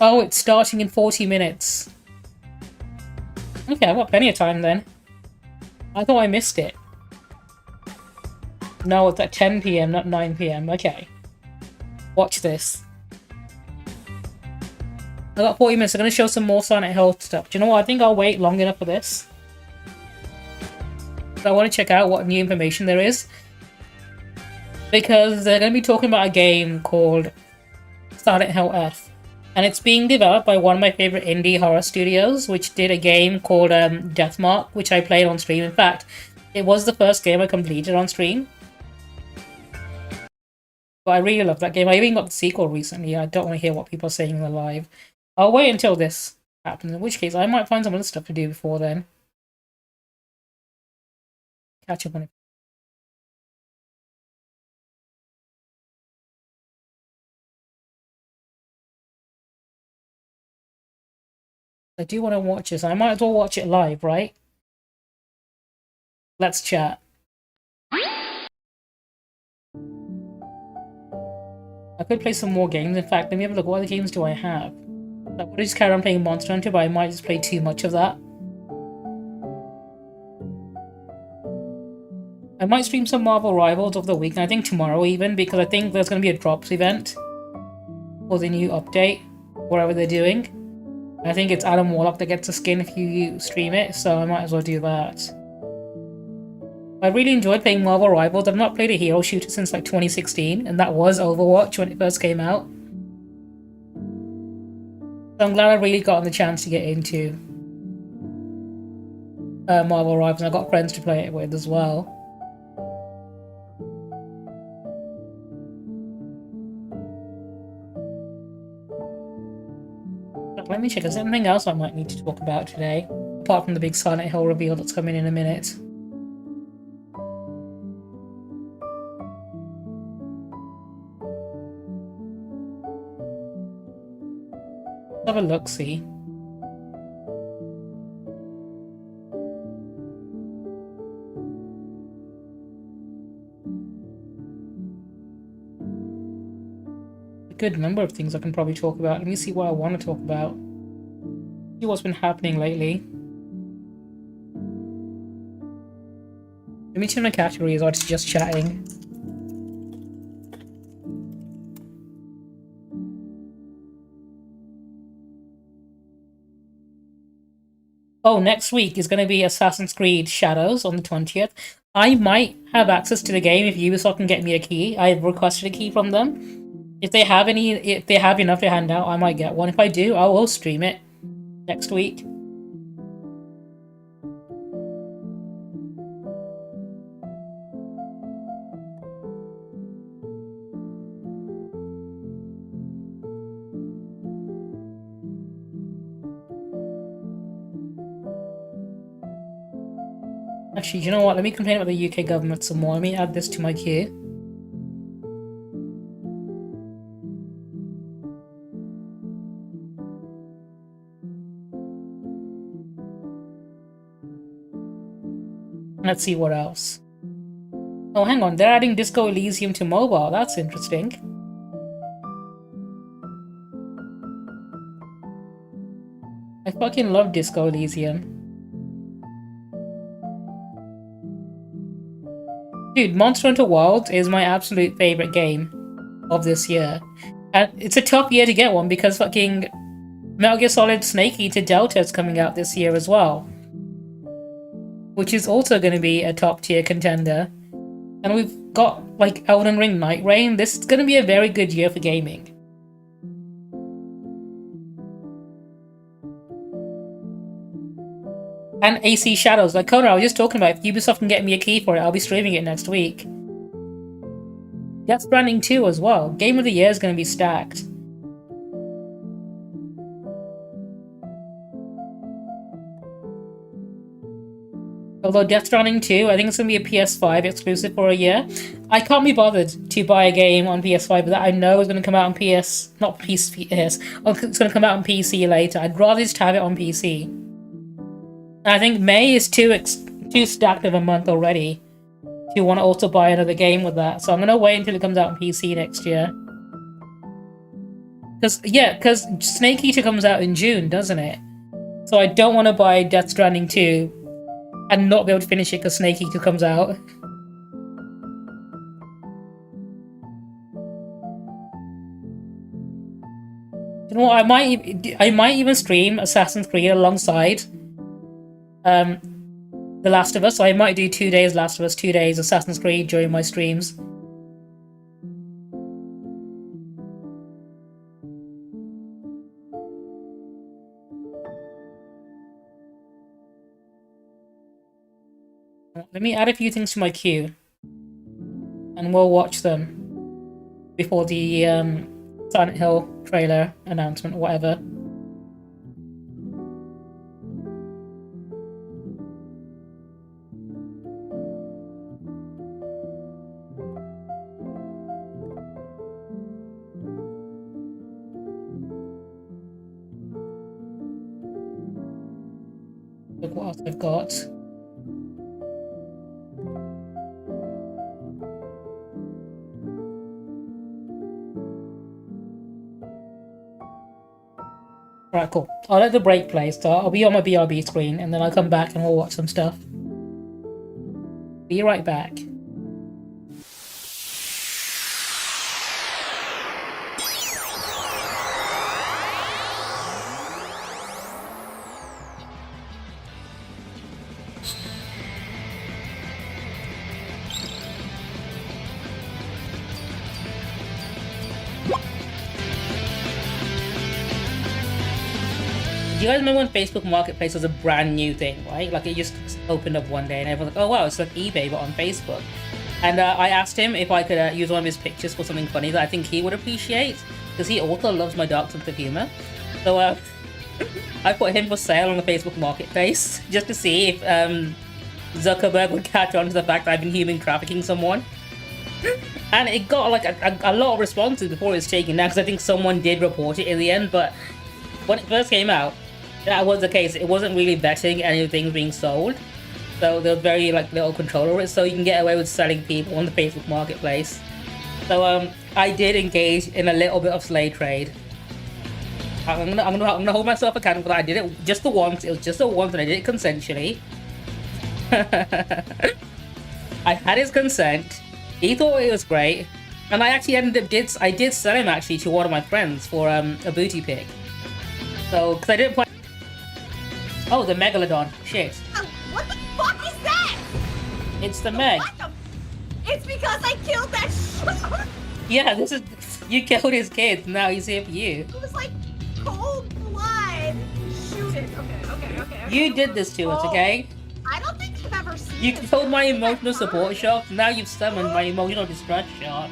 Oh, it's starting in 40 minutes. Okay, I've got plenty of time then. I thought I missed it. No, it's at 10 PM, not 9 PM. Okay. Watch this. I got 40 minutes. I'm going to show some more Silent Hill stuff. Do you know what? I think I'll wait long enough for this. So I want to check out what new information there is. Because they're going to be talking about a game called Silent Hill F. And it's being developed by one of my favorite indie horror studios, which did a game called Deathmark, which I played on stream. In fact, it was the first game I completed on stream. But I really love that game. I even got the sequel recently. I don't want to hear what people are saying in the live. I'll wait until this happens, in which case I might find some other stuff to do before then. Catch up on it. I do want to watch this. I might as well watch it live, right? Let's chat. I could play some more games. In fact, let me have a look. What other games do I have? I would just carry on playing Monster Hunter, but I might just play too much of that. I might stream some Marvel Rivals over the weekend. I think tomorrow even, because I think there's going to be a drops event for the new update, whatever they're doing. I think it's Adam Warlock that gets a skin if you stream it, so I might as well do that. I really enjoyed playing Marvel Rivals. I've not played a hero shooter since like 2016, and that was Overwatch when it first came out. So I'm glad I really gotten the chance to get into Marvel Rivals, and I got friends to play it with as well. Let me check. Is there anything else I might need to talk about today? Apart from the big Silent Hill reveal that's coming in a minute. Have a look, see. A good number of things I can probably talk about. Let me see what I want to talk about. See what's been happening lately. Let me turn my categories or it's just chatting. Oh, next week is going to be Assassin's Creed Shadows on the 20th. I might have access to the game if Ubisoft can get me a key. I've requested a key from them. If they have enough to hand out, I might get one. If I do, I will stream it next week. Actually, you know what? Let me complain about the UK government some more. Let me add this to my queue. Let's see what else. Oh, hang on. They're adding Disco Elysium to mobile. That's interesting. I fucking love Disco Elysium. Dude, Monster Hunter Wilds is my absolute favorite game of this year. And it's a tough year to get one because fucking Metal Gear Solid Snake Eater Delta is coming out this year as well. Which is also going to be a top tier contender. And we've got like Elden Ring Night Rain. This is going to be a very good year for gaming. And AC Shadows, like Connor, I was just talking about, if Ubisoft can get me a key for it, I'll be streaming it next week. Death Stranding 2 as well. Game of the Year is going to be stacked. Although Death Stranding 2, I think it's going to be a PS5 exclusive for a year. I can't be bothered to buy a game on PS5 that I know is going to come out on PS... Not PS... It's going to come out on PC later. I'd rather just have it on PC. I think May is too stacked of a month already to want to also buy another game with that. So I'm going to wait until it comes out on PC next year. Because Snake Eater comes out in June, doesn't it? So I don't want to buy Death Stranding 2 and not be able to finish it because Snake Eater comes out. You know what? I might even stream Assassin's Creed alongside The Last of Us, so I might do 2 days Last of Us, 2 days Assassin's Creed during my streams. Let me add a few things to my queue, and we'll watch them before the Silent Hill trailer announcement or whatever. Look what else I've got. Right, cool. I'll let the break play, so I'll be on my BRB screen, and then I'll come back and we'll watch some stuff. Be right back. You guys remember when Facebook Marketplace was a brand new thing, right? Like it just opened up one day and everyone's like, oh wow, it's like eBay but on Facebook. And I asked him if I could use one of his pictures for something funny that I think he would appreciate, because he also loves my dark sense of humor. So I put him for sale on the Facebook Marketplace just to see if Zuckerberg would catch on to the fact that I've been human trafficking someone. And it got like a lot of responses before it was taken down, because I think someone did report it in the end, but when it first came out, that was the case. It wasn't really vetting any of the things being sold. So there was very like little control over it, so you can get away with selling people on the Facebook marketplace. So I did engage in a little bit of slave trade. I'm gonna hold myself accountable for that. I did it just the once. It was just the once, and I did it consensually. I had his consent. He thought it was great, and I actually ended up I did sell him actually to one of my friends for a booty pic. So because I didn't play. Oh, the Megalodon. Shit. What the fuck is that? It's the Meg. It's because I killed that shark. Yeah, this is you killed his kids. Now he's here for you. It was like cold blood. Shoot it. Okay. You did this to us, okay? I don't think you've ever seen You this. killed my emotional support shark. Now you've summoned my emotional distress shark.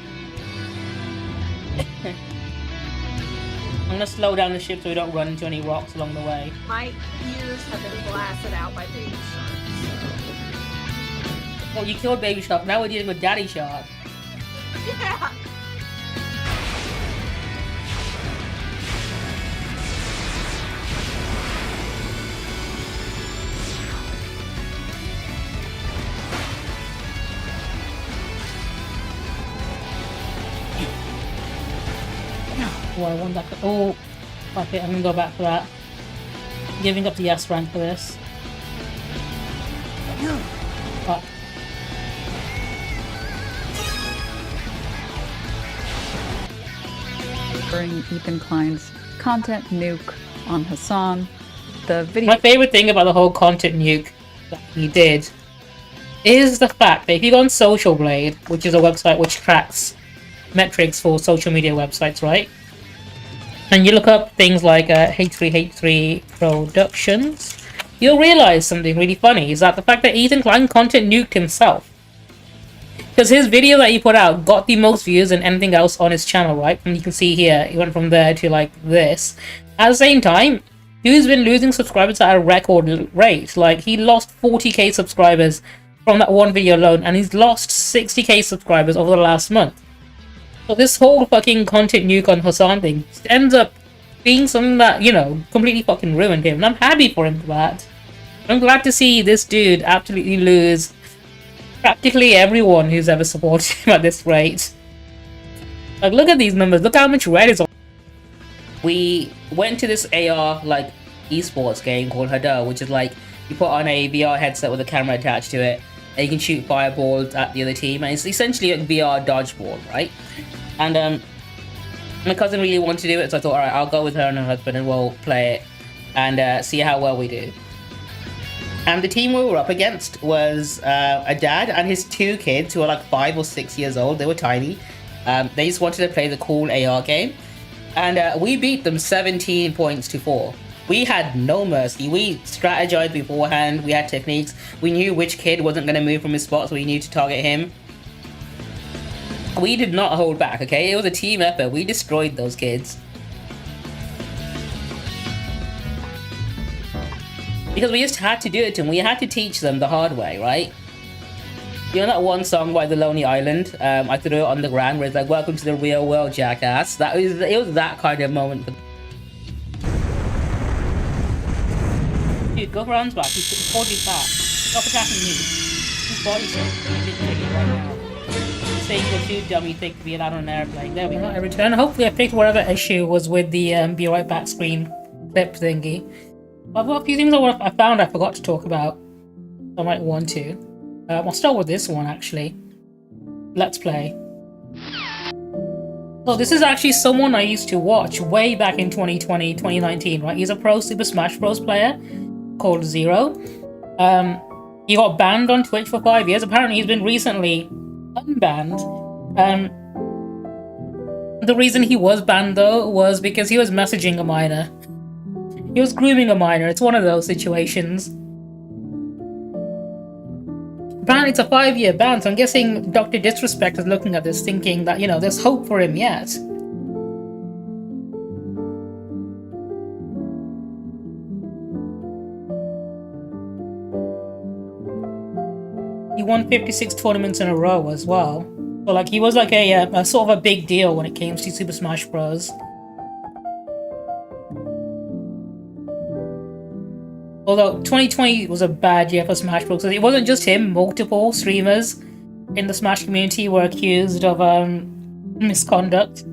I'm gonna slow down the ship so we don't run into any rocks along the way. My ears have been blasted out by baby sharks. Well, you killed baby shark. Now we're dealing with daddy shark. Yeah. Oh, I want that. Oh, fuck it. I'm gonna go back for that. Giving up the S rank for this. Fuck. During Ethan Klein's content nuke on Hassan, the video. My favorite thing about the whole content nuke that he did is the fact that if you go on Social Blade, which is a website which tracks metrics for social media websites, right? And you look up things like H3H3 Productions, you'll realize something really funny is that the fact that Ethan Klein content nuked himself. Because his video that he put out got the most views than anything else on his channel, right? And you can see here, he went from there to like this. At the same time, he's been losing subscribers at a record rate. Like, he lost 40k subscribers from that one video alone, and he's lost 60k subscribers over the last month. So this whole fucking content nuke on Hassan thing ends up being something that, you know, completely fucking ruined him. And I'm happy for him for that. I'm glad to see this dude absolutely lose practically everyone who's ever supported him at this rate. Like, look at these numbers. Look how much red is on. We went to this AR, like, esports game called Hadar, which is like, you put on a VR headset with a camera attached to it, and you can shoot fireballs at the other team, and it's essentially a VR dodgeball, right? And my cousin really wanted to do it, so I thought, alright, I'll go with her and her husband and we'll play it and see how well we do. And the team we were up against was a dad and his two kids who are like 5 or 6 years old. They were tiny. They just wanted to play the cool AR game. And we beat them 17 points to 4. We had no mercy. We strategized beforehand. We had techniques. We knew which kid wasn't going to move from his spot, so we knew to target him. We did not hold back, okay? It was a team effort. We destroyed those kids. Because we just had to do it to them. We had to teach them the hard way, right? You know that one song by The Lonely Island? I threw it on the ground where it's like, welcome to the real world, jackass. It was that kind of moment. Dude, go for Hans back. He's 40 back. Stop attacking me. His body's so right now. Saying you're too dumb, you think to be allowed on an airplane. There we go. I return. Hopefully I picked whatever issue was with the be right back screen clip thingy. I've got a few things I found I forgot to talk about. I might want to. I'll start with this one actually. Let's play. So this is actually someone I used to watch way back in 2020, 2019, right? He's a pro Super Smash Bros player called Zero. He got banned on Twitch for 5 years. Apparently he's been recently unbanned. The reason he was banned though was because he was messaging a minor. He was grooming a minor. It's one of those situations. Apparently it's a 5-year ban, so I'm guessing Dr. Disrespect is looking at this thinking that, you know, there's hope for him yet. He won 56 tournaments in a row as well. So like he was like a sort of a big deal when it came to Super Smash Bros. Although 2020 was a bad year for Smash Bros. It wasn't just him, multiple streamers in the Smash community were accused of misconduct.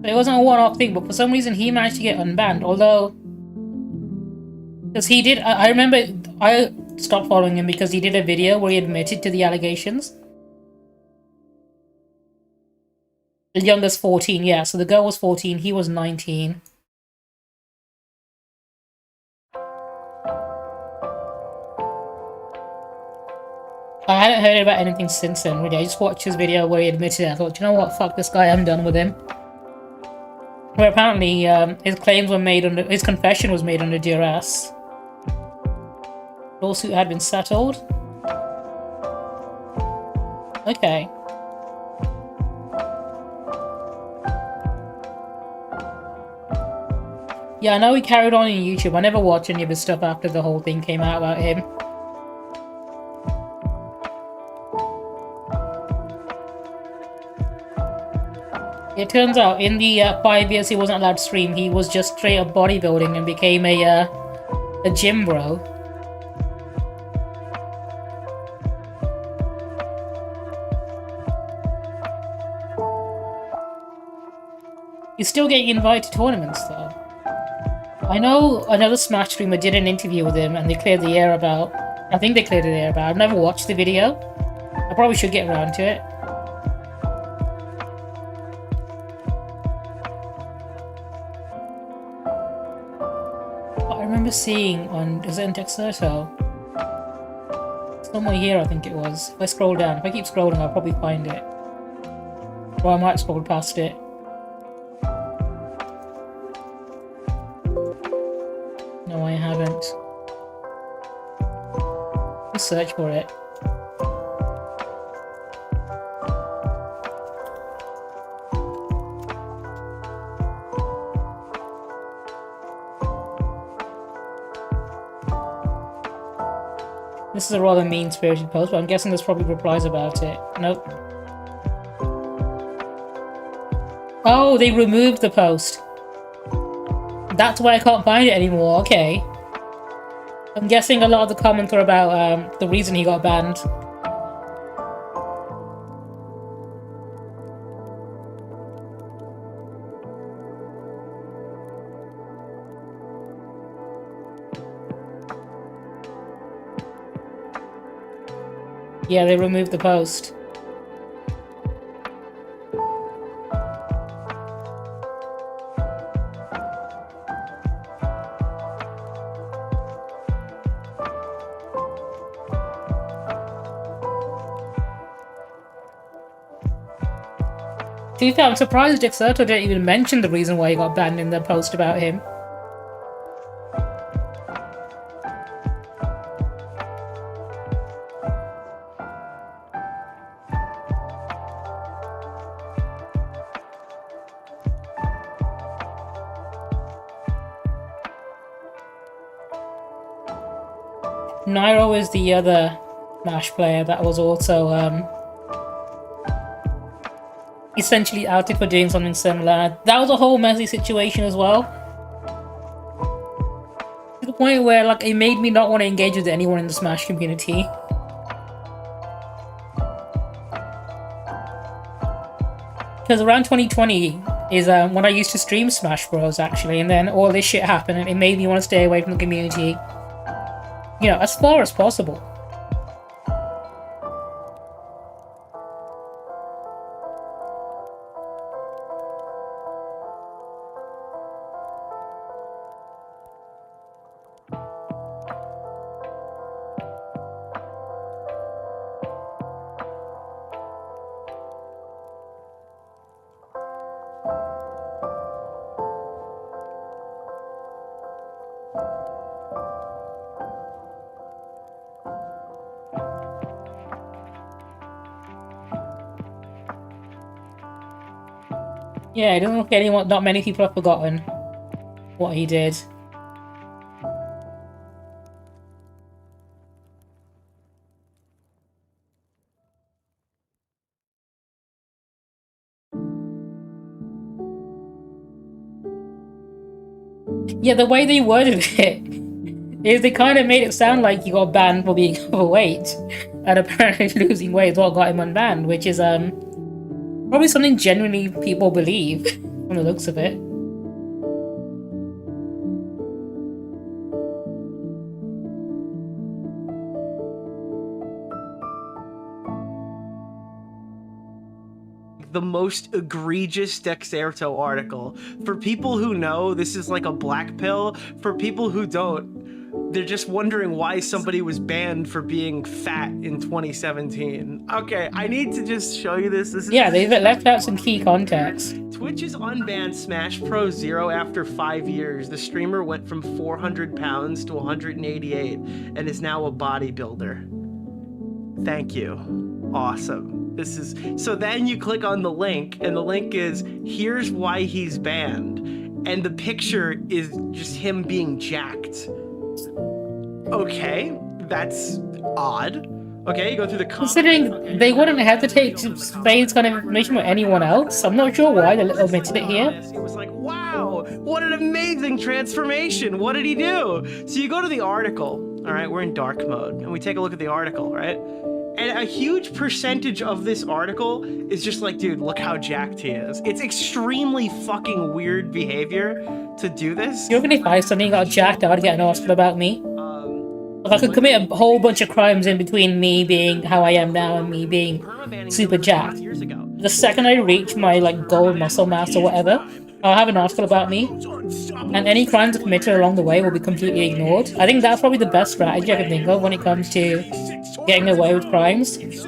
It wasn't a one-off thing, but for some reason he managed to get unbanned. Although, because he did, I remember I stopped following him because he did a video where he admitted to the allegations. The youngest 14, yeah. So the girl was 14, he was 19. I hadn't heard about anything since then, really. I just watched his video where he admitted it. I thought, you know what, fuck this guy, I'm done with him. Where apparently his claims were made under, his confession was made under duress. Lawsuit had been settled. Okay. Yeah, I know he carried on in YouTube. I never watched any of his stuff after the whole thing came out about him. It turns out in the 5 years he wasn't allowed to stream, he was just straight up bodybuilding and became a gym bro. He's still getting invited to tournaments though. I know another Smash streamer did an interview with him and they cleared the air about... I think they cleared the air about... I've never watched the video. I probably should get around to it. I remember seeing on... Is it in Dexerto? Somewhere here I think it was. If I scroll down, if I keep scrolling I'll probably find it. Or I might scroll past it. No, I haven't. Let's search for it. This is a rather mean-spirited post, but I'm guessing there's probably replies about it. Nope. Oh, they removed the post. That's why I can't find it anymore, okay. I'm guessing a lot of the comments are about the reason he got banned. Yeah, they removed the post. To be fair, I'm surprised Dexerto didn't even mention the reason why he got banned in the post about him. Nairo is the other Smash player that was also essentially outed for doing something similar. That was a whole messy situation as well. To the point where like it made me not want to engage with anyone in the Smash community. Because around 2020 is when I used to stream Smash Bros actually, and then all this shit happened and it made me want to stay away from the community. You know, as far as possible. Yeah, I don't think not many people have forgotten what he did. Yeah, the way they worded it is they kind of made it sound like he got banned for being overweight, and apparently losing weight is what got him unbanned, which is probably something genuinely people believe from the looks of it. The most egregious Dexerto article. For people who know, this is like a black pill. For people who don't, they're just wondering why somebody was banned for being fat in 2017. Okay, I need to just show you this. This is Yeah, they've left out some key context. Twitch has unbanned Smash Pro Zero after 5 years. The streamer went from 400 pounds to 188 and is now a bodybuilder. Thank you. Awesome. This is so then you click on the link and the link is here's why he's banned, and the picture is just him being jacked. Okay, that's odd. Okay, you go through the comments. Considering they wouldn't hesitate to say this kind of information with anyone else, I'm not sure why they omitted it here. It was like, wow, what an amazing transformation. What did he do? So you go to the article. All right, we're in dark mode and we take a look at the article, right? And a huge percentage of this article is just like, dude, look how jacked he is. It's extremely fucking weird behavior to do this. You're gonna find something got jacked, I would get an article about me. If I could commit a whole bunch of crimes in between me being how I am now and me being super jacked. The second I reach my like goal muscle mass or whatever, I'll have an article about me, and any crimes committed along the way will be completely ignored. I think that's probably the best strategy I can think of when it comes to getting away with crimes. If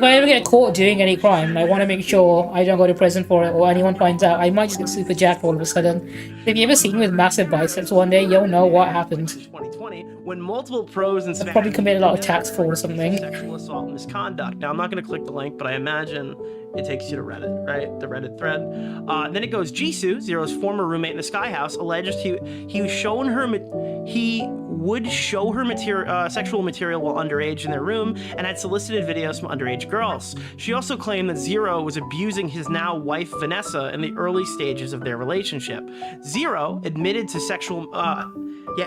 I ever get caught doing any crime, I want to make sure I don't go to prison for it, or anyone finds out, I might just get super jacked all of a sudden. If you ever seen me with massive biceps one day, you'll know what happened. 2020, when multiple pros and I've probably committed a lot of tax fraud or something. Sexual assault and misconduct. Now I'm not going to click the link, but I imagine it takes you to Reddit, right? The Reddit thread. Then it goes, Jisoo, Zero's former roommate in the Sky House, alleges he was shown her he would show her sexual material while underage in their room and had solicited videos from underage girls. She also claimed that Zero was abusing his now wife Vanessa in the early stages of their relationship. Zero admitted to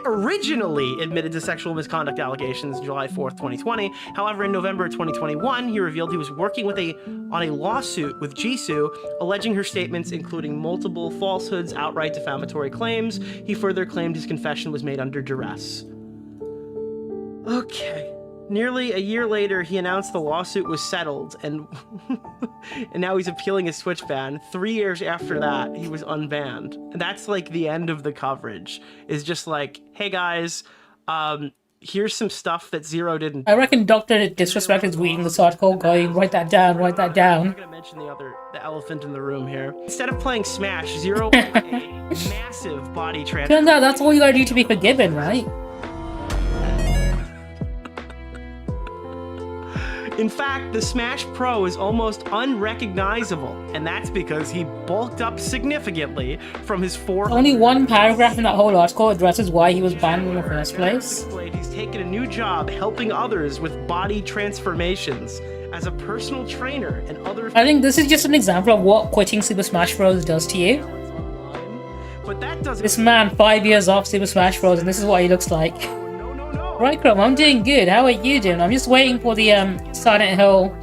originally admitted to sexual misconduct allegations July 4th, 2020. However, in November 2021, he revealed he was working on a lawsuit with Jisoo, alleging her statements including multiple falsehoods, outright defamatory claims. He further claimed his confession was made under duress. Okay. Nearly a year later, he announced the lawsuit was settled, and and now he's appealing his Twitch ban. 3 years after that, he was unbanned. And that's like the end of the coverage. Is just like, hey guys, here's some stuff that Zero didn't. I reckon Dr. Disrespect is reading this article, going, write that down, write that down. I'm gonna mention the elephant in the room here. Instead of playing Smash, Zero had a massive body transformation. Turns out that's all you gotta do to be forgiven, right? In fact, the Smash Pro is almost unrecognizable, and that's because he bulked up significantly from his Only one paragraph in that whole article addresses why he was banned in the first place. He's taken a new job helping others with body transformations as a personal trainer and other. I think this is just an example of what quitting Super Smash Bros. Does to you. But that doesn't. This man, 5 years off Super Smash Bros. And this is what he looks like. Right, Chrome, I'm doing good. How are you doing? I'm just waiting for the Silent Hill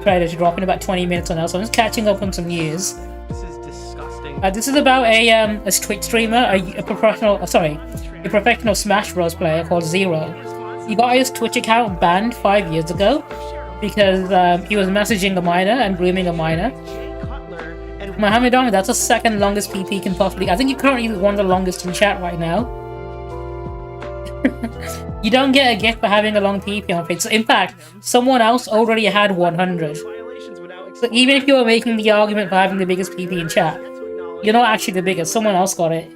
trailer to drop in about 20 minutes or now, so I'm just catching up on some news. This is disgusting. This is about a Twitch streamer, a professional Smash Bros. Player called Zero. He got his Twitch account banned 5 years ago because he was messaging a minor and grooming a minor. Mohammed Ahmed, that's the second longest PP can possibly. I think you're currently one of the longest in chat right now. You don't get a gift for having a long PP on face. So in fact, someone else already had 100. So even if you were making the argument for having the biggest PP in chat, you're not actually the biggest. Someone else got it.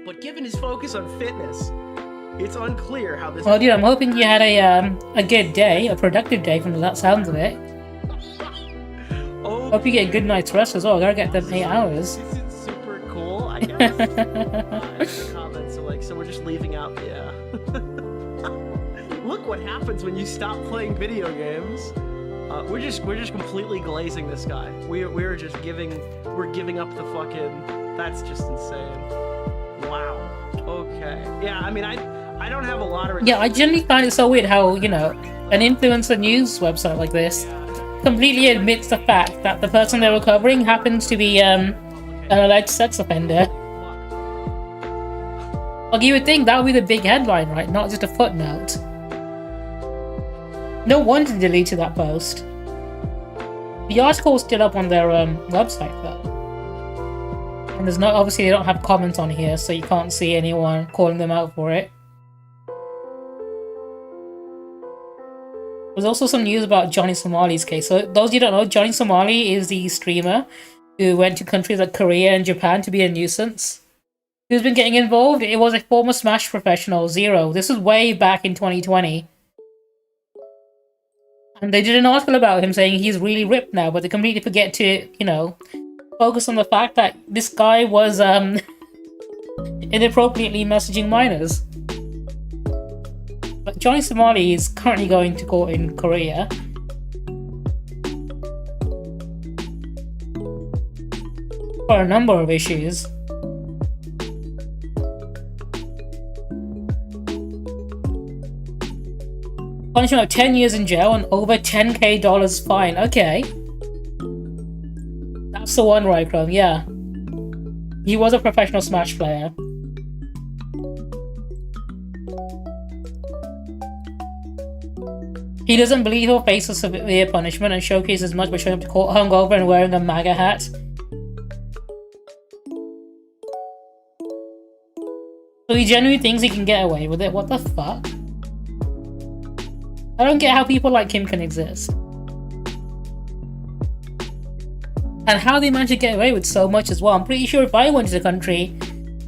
But given his focus on fitness, it's unclear how this. Well, dude, I'm hoping you had a good day, a productive day from that sounds of it. Hope you get a good night's rest as well. I gotta get them 8 hours. This is super cool. I guess. The comments are like, so we're just leaving out the. Look what happens when you stop playing video games. We're just completely glazing this guy. We're giving up the fucking That's just insane. Wow. Okay. Yeah, I mean, I don't have a lot of... Yeah, I generally find it so weird how, you know, an influencer news website like this completely admits the fact that the person they're recovering happens to be an alleged sex offender. Like, you would think that would be the big headline, right? Not just a footnote. No wonder they deleted that post. The article's still up on their website, though. And there's no, obviously they don't have comments on here, so you can't see anyone calling them out for it. There's also some news about Johnny Somali's case. So those of you who don't know, Johnny Somali is the streamer who went to countries like Korea and Japan to be a nuisance. Who's been getting involved? It was a former Smash professional, Zero. This was way back in 2020. And they did an article about him saying he's really ripped now, but they completely forget to, you know, focus on the fact that this guy was inappropriately messaging minors. But Johnny Somali is currently going to court in Korea. For a number of issues. Punishment of 10 years in jail and over $10K fine. Okay. That's the one, right, Chrome? Yeah. He was a professional Smash player. He doesn't believe he'll face a severe punishment and showcases much by showing up to court hungover and wearing a MAGA hat. So he genuinely thinks he can get away with it. What the fuck? I don't get how people like him can exist. And how they manage to get away with so much as well. I'm pretty sure if I went to the country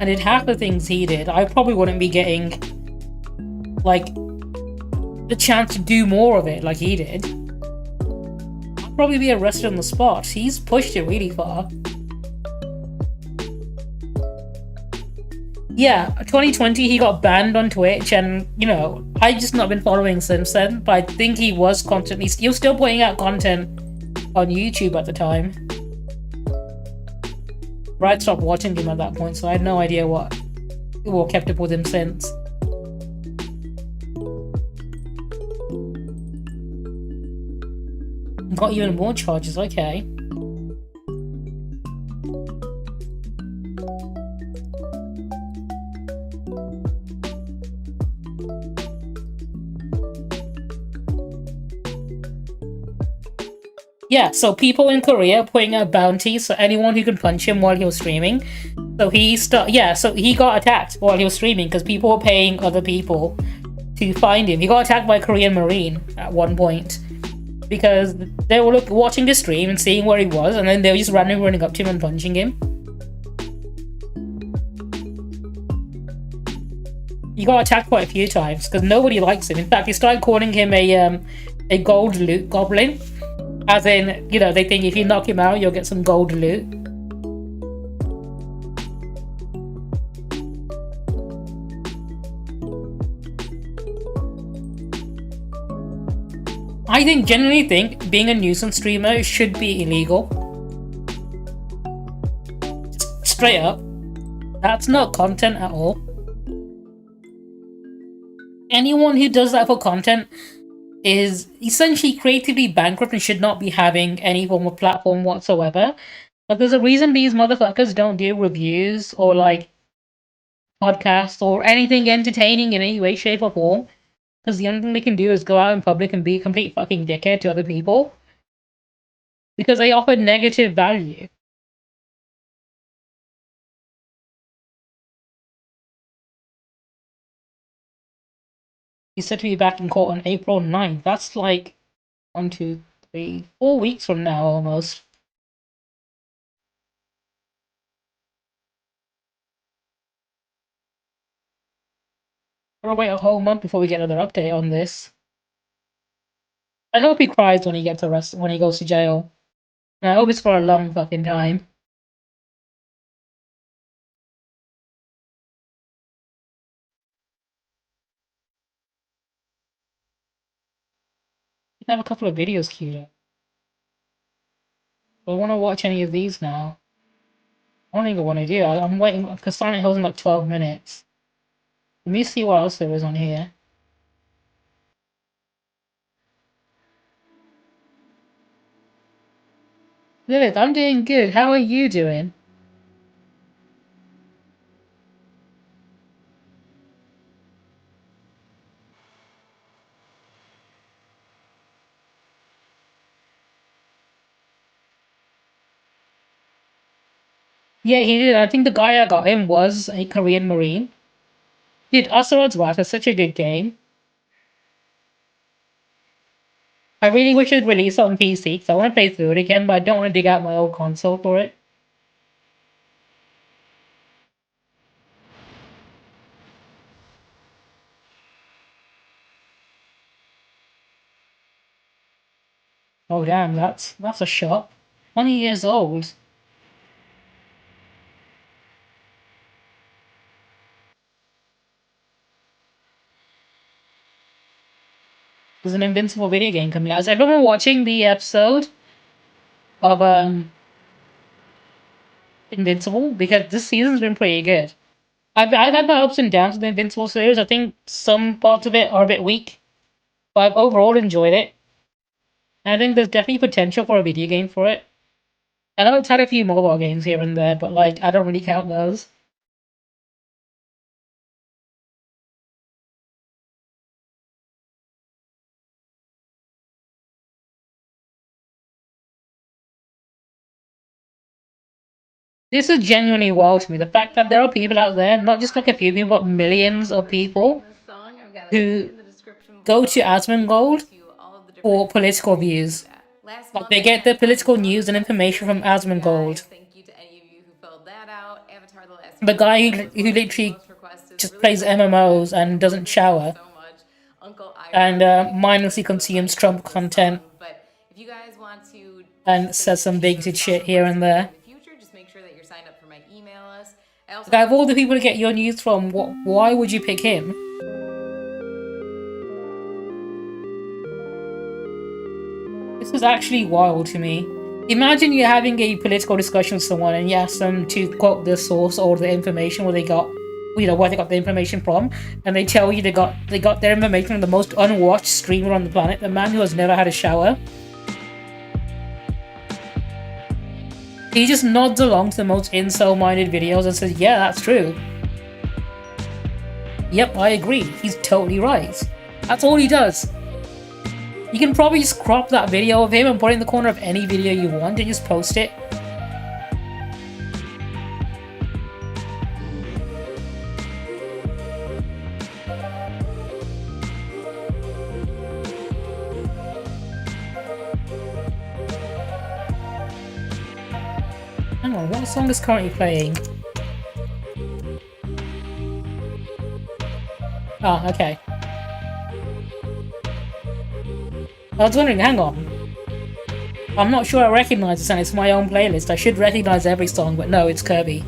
and did half the things he did, I probably wouldn't be getting, like, the chance to do more of it like he did. I'd probably be arrested on the spot. He's pushed it really far. Yeah, 2020 he got banned on Twitch, and you know, I've just not been following since then, but I think he was constantly, he was still putting out content on YouTube at the time. But I'd stopped watching him at that point, so I had no idea what kept up with him since. Got even more charges, okay. Yeah, so people in Korea putting out bounties for anyone who could punch him while he was streaming. So he got attacked while he was streaming because people were paying other people to find him. He got attacked by a Korean Marine at one point because they were watching the stream and seeing where he was, and then they were just randomly running up to him and punching him. He got attacked quite a few times because nobody likes him. In fact, they started calling him a gold loot goblin. As in, you know, they think if you knock him out, you'll get some gold loot. I genuinely think being a nuisance streamer should be illegal. Straight up. That's not content at all. Anyone who does that for content is essentially creatively bankrupt and should not be having any form of platform whatsoever. But there's a reason these motherfuckers don't do reviews or like podcasts or anything entertaining in any way, shape, or form. Because the only thing they can do is go out in public and be a complete fucking dickhead to other people. Because they offer negative value. He's said to be back in court on April 9th. That's like 1, 2, 3, 4 weeks from now almost. We'll wait a whole month before we get another update on this. I hope he cries when he gets arrested, when he goes to jail. And I hope it's for a long fucking time. I have a couple of videos queued up. I want to watch any of these now. I don't think I want to do. I'm waiting because Silent Hill's in like 12 minutes. Let me see what else there is on here. Lilith, I'm doing good. How are you doing? Yeah, he did. I think the guy I got him was a Korean Marine. Dude, Asteroid's Wrath is such a good game. I really wish it'd release on PC because I want to play through it again, but I don't want to dig out my old console for it. Oh damn, that's a shot. 20 years old. There's an Invincible video game coming out. Is everyone watching the episode of Invincible? Because this season's been pretty good. I've had my ups and downs with the Invincible series. I think some parts of it are a bit weak, but I've overall enjoyed it. And I think there's definitely potential for a video game for it. I know it's had a few mobile games here and there, but like I don't really count those. This is genuinely wild to me. The fact that there are people out there, not just like a few people, but millions of people who go to Asmongold for political views. Like they get their political news and information from Asmongold. The guy who literally just plays MMOs and doesn't shower and mindlessly consumes Trump content and says some bigoted shit here and there. Like, out of all the people to get your news from, why would you pick him? This is actually wild to me. Imagine you're having a political discussion with someone and you ask them to quote the source or the information where they got, you know, where they got the information from, and they tell you they got their information from the most unwatched streamer on the planet, the man who has never had a shower. He just nods along to the most incel-minded videos and says, yeah, that's true. Yep, I agree. He's totally right. That's all he does. You can probably just crop that video of him and put it in the corner of any video you want and just post it. Hang on, what song is currently playing? Oh, okay. I was wondering, hang on. I'm not sure I recognize the song, it's my own playlist. I should recognize every song, but no, it's Kirby.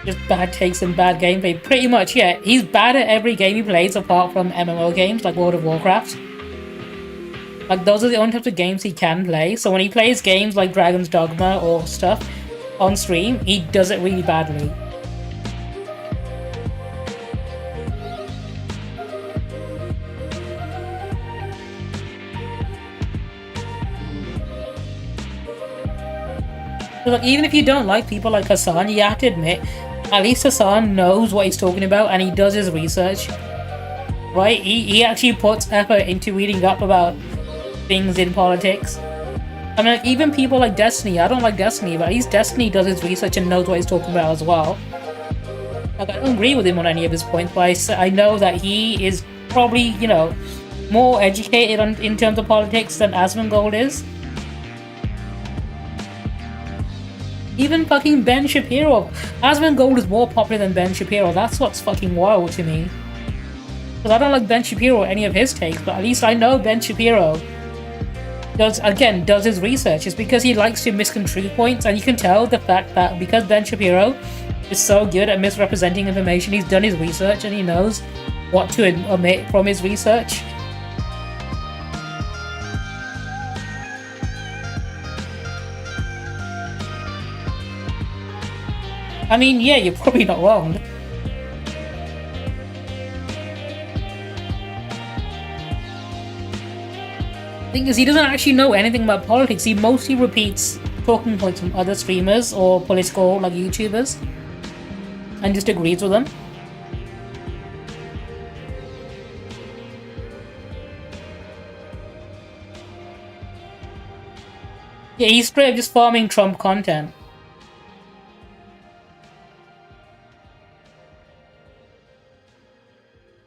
Just bad takes and bad gameplay. Pretty much, yeah. He's bad at every game he plays apart from MMO games like World of Warcraft. Like, those are the only types of games he can play. So when he plays games like Dragon's Dogma or stuff on stream, he does it really badly. So, like, even if you don't like people like Hassan, you have to admit, at least Hassan knows what he's talking about and he does his research. Right? He actually puts effort into reading up about things in politics. I mean, like, even people like Destiny, I don't like Destiny, but at least Destiny does his research and knows what he's talking about as well. Like, I don't agree with him on any of his points, but I know that he is probably, you know, more educated in terms of politics than Asmongold is. Even fucking Ben Shapiro. Asmongold is more popular than Ben Shapiro. That's what's fucking wild to me. Because I don't like Ben Shapiro or any of his takes, but at least I know Ben Shapiro does his research. It's because he likes to misconstrue points, and you can tell the fact that because Ben Shapiro is so good at misrepresenting information, he's done his research and he knows what to omit from his research. I mean, yeah, you're probably not wrong. The thing is, he doesn't actually know anything about politics. He mostly repeats talking points from other streamers or political, like, YouTubers, and just agrees with them. Yeah, he's straight up just farming Trump content.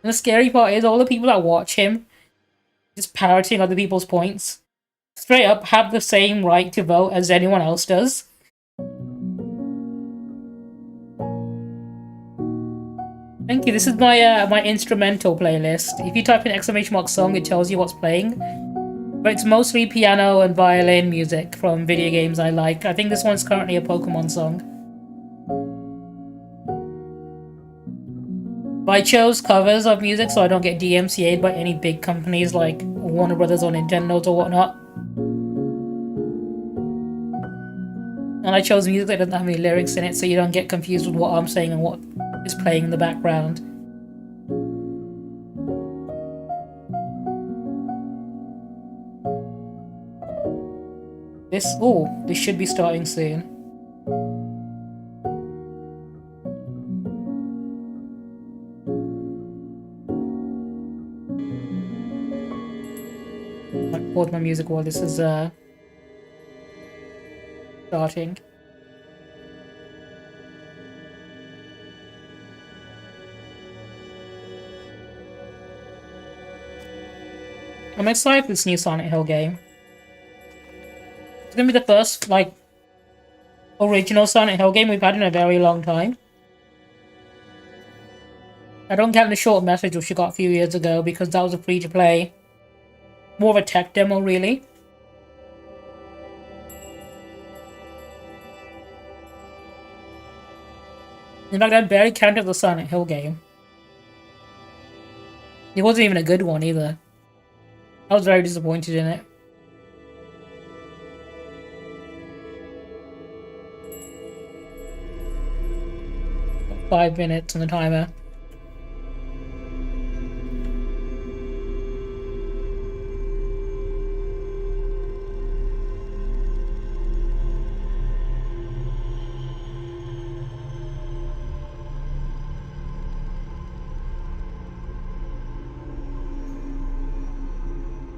And the scary part is all the people that watch him just parroting other people's points straight up have the same right to vote as anyone else does. Thank you. This is my my instrumental playlist. If you type in ! Song, it tells you what's playing. But it's mostly piano and violin music from video games I like. I think this one's currently a Pokemon song. But I chose covers of music so I don't get DMCA'd by any big companies like Warner Brothers or Nintendo or whatnot. And I chose music that doesn't have any lyrics in it so you don't get confused with what I'm saying and what is playing in the background. This should be starting soon. I pause my music while this is starting. I'm excited for this new Silent Hill game. It's gonna be the first, like, original Silent Hill game we've had in a very long time. I don't count the short message which we got a few years ago because that was a free-to-play. More of a tech demo, really. In fact, I barely counted the Silent Hill game. It wasn't even a good one either. I was very disappointed in it. Got 5 minutes on the timer.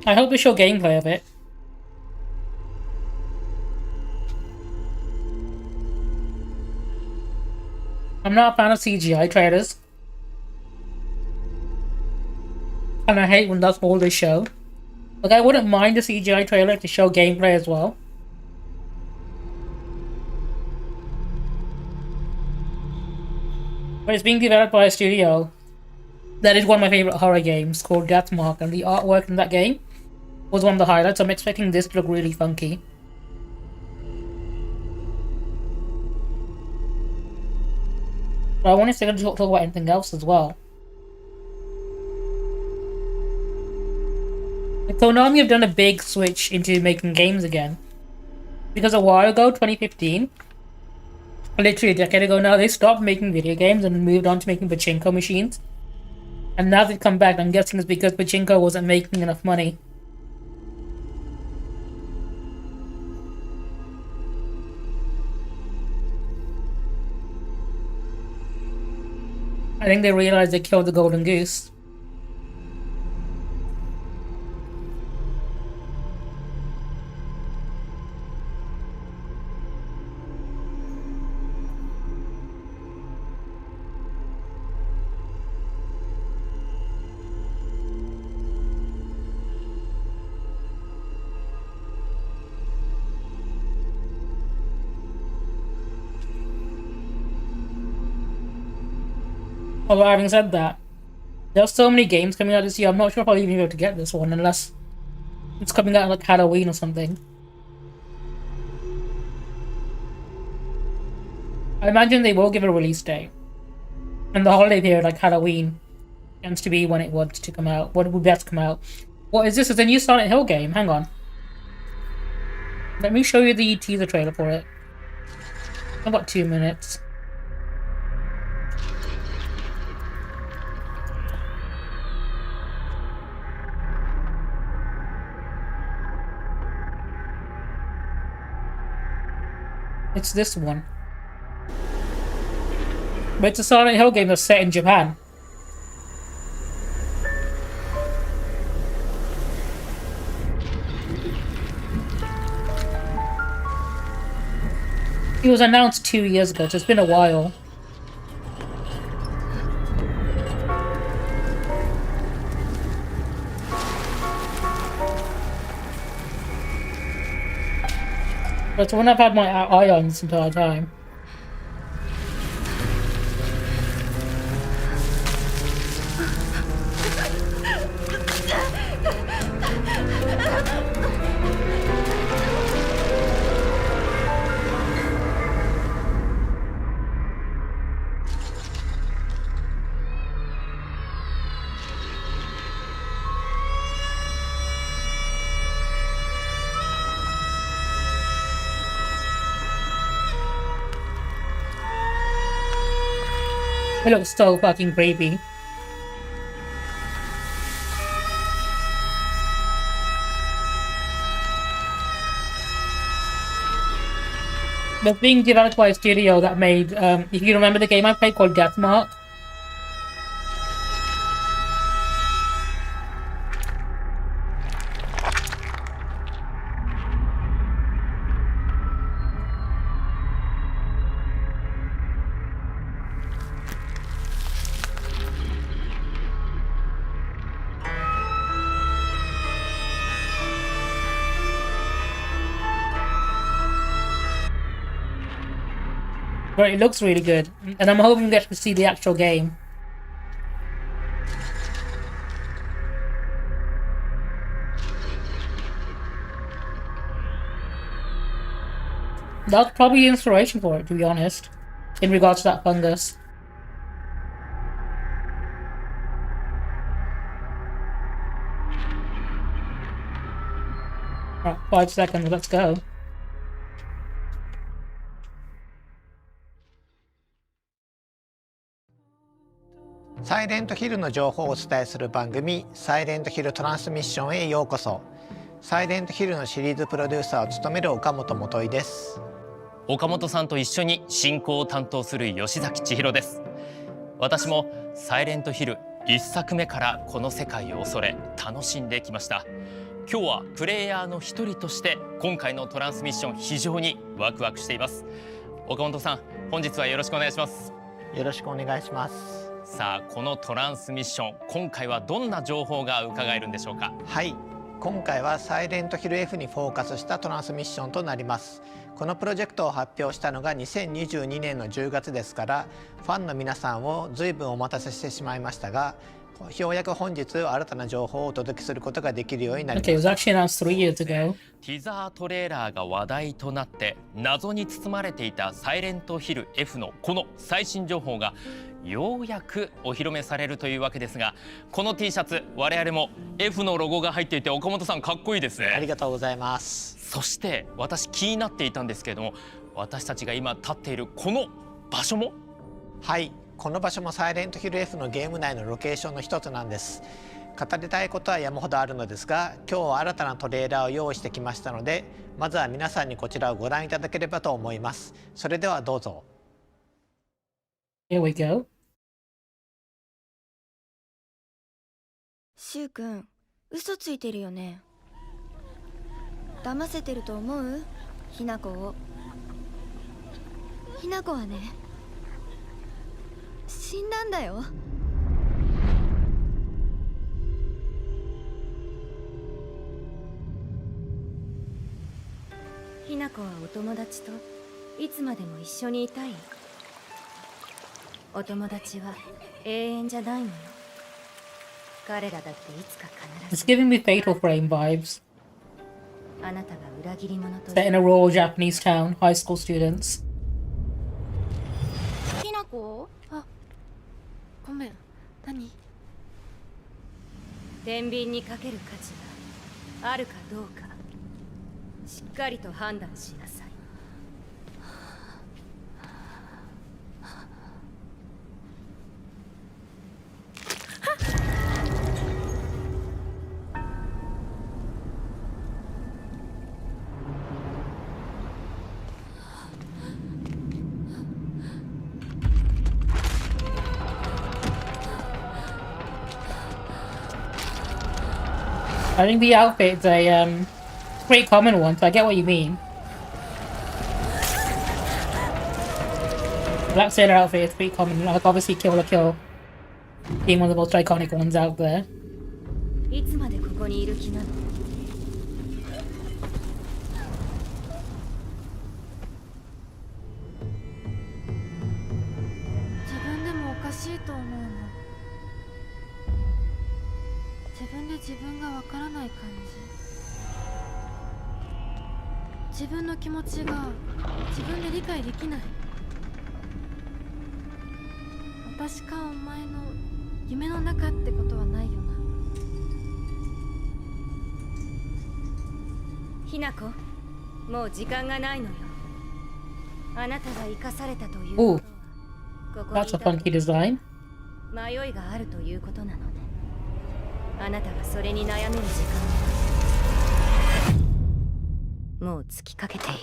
I hope they show gameplay of it. I'm not a fan of CGI trailers. And I hate when that's all they show. Like, I wouldn't mind a CGI trailer to show gameplay as well. But it's being developed by a studio that is one of my favorite horror games called Deathmark, and the artwork in that game was one of the highlights. I'm expecting this to look really funky. But I want to talk about anything else as well. Like, Konami have done a big switch into making games again. Because a while ago, 2015, literally a decade ago now, they stopped making video games and moved on to making pachinko machines. And now they've come back, I'm guessing it's because pachinko wasn't making enough money. I think they realized they killed the golden goose. Although having said that, there's so many games coming out this year, I'm not sure if I'll even be able to get this one unless It's coming out like Halloween or something. I imagine they will give a release date. And the holiday period, like Halloween, tends to be when it wants to come out. What would best come out? What is this? It's a new Silent Hill game. Hang on. Let me show you the teaser trailer for it. About 2 minutes. It's this one. But it's a Silent Hill game that's set in Japan. It was announced 2 years ago, so it's been a while. But it's one I've had my eye on this entire time. It looks so fucking creepy. But being developed by a studio that made, if you remember the game I played called Deathmark. But it looks really good, and I'm hoping we get to see the actual game. That's probably the inspiration for it, to be honest, in regards to that fungus. Right, 5 seconds, let's go. サイレントヒルの情報をお伝えする番組サイレントヒルトランスミッションへようこそ。サイレントヒルのシリーズプロデューサーを務める岡本元井です。岡本さんと一緒に進行を担当する吉崎千尋です。私もサイレントヒル1作目からこの世界を恐れ楽しんできました。今日はプレイヤーの一人として今回のトランスミッション非常にワクワクしています。岡本さん、本日はよろしくお願いします。よろしくお願いします。さあ、このトランスミッション、今回はどんな情報が伺えるんでしょうか。はい、今回はサイレントヒル F にフォーカスしたトランスミッションとなります。このプロジェクトを発表したのが2022年の10月ですから、ファンの皆さんを随分お待たせしてしまいましたが、ようやく本日新たな情報をお届けすることができるようになります。Okay, it was actually announced 3 years ago. ティザートレーラーが話題となって謎に包まれていたサイレントヒル F のこの最新情報がようやくお披露目されるというわけですが、この T シャツ我々も F のロゴが入っていて岡本さんかっこいいですね。ありがとうございます。そして私気になっていたんですけれども、私たちが今立っているこの場所も、はい、この場所もサイレントヒル F のゲーム内のロケーションの一つなんです。語りたいことは山ほどあるのですが、今日は新たなトレーラーを用意してきましたので、まずは皆さんにこちらをご覧いただければと思います。それではどうぞ。Here we go. シュウ君、嘘ついてるよね。騙せてると思う？ひなこを。ひなこはね、死んだんだよ。ひなこはお友達といつまでも一緒にいたい。お友達は永遠じゃないのよ。彼らだっていつか必ず。It's giving me Fatal Frame vibes. Set in a rural Japanese town, high school students. きなこ？あ、ごめん。何？天秤にかける価値があるかどうか、しっかりと判断しなさい。I think the outfit's a pretty common one, so I get what you mean. Black Sailor outfit is pretty common, like obviously Kill la Kill being one of the most iconic ones out there. いつまでここにいる気なの？自分でもおかしいと思うの。自分で自分がわからない感じ。自分の気持ちが自分で理解できない。私かお前の夢の中ってことはないよな。ひなこ、もう時間がないのよ。あなたが生かされたということは、ここに That's a funky design. 迷いがあるということなのね。あなたがそれに悩める時間はもう尽きかけている。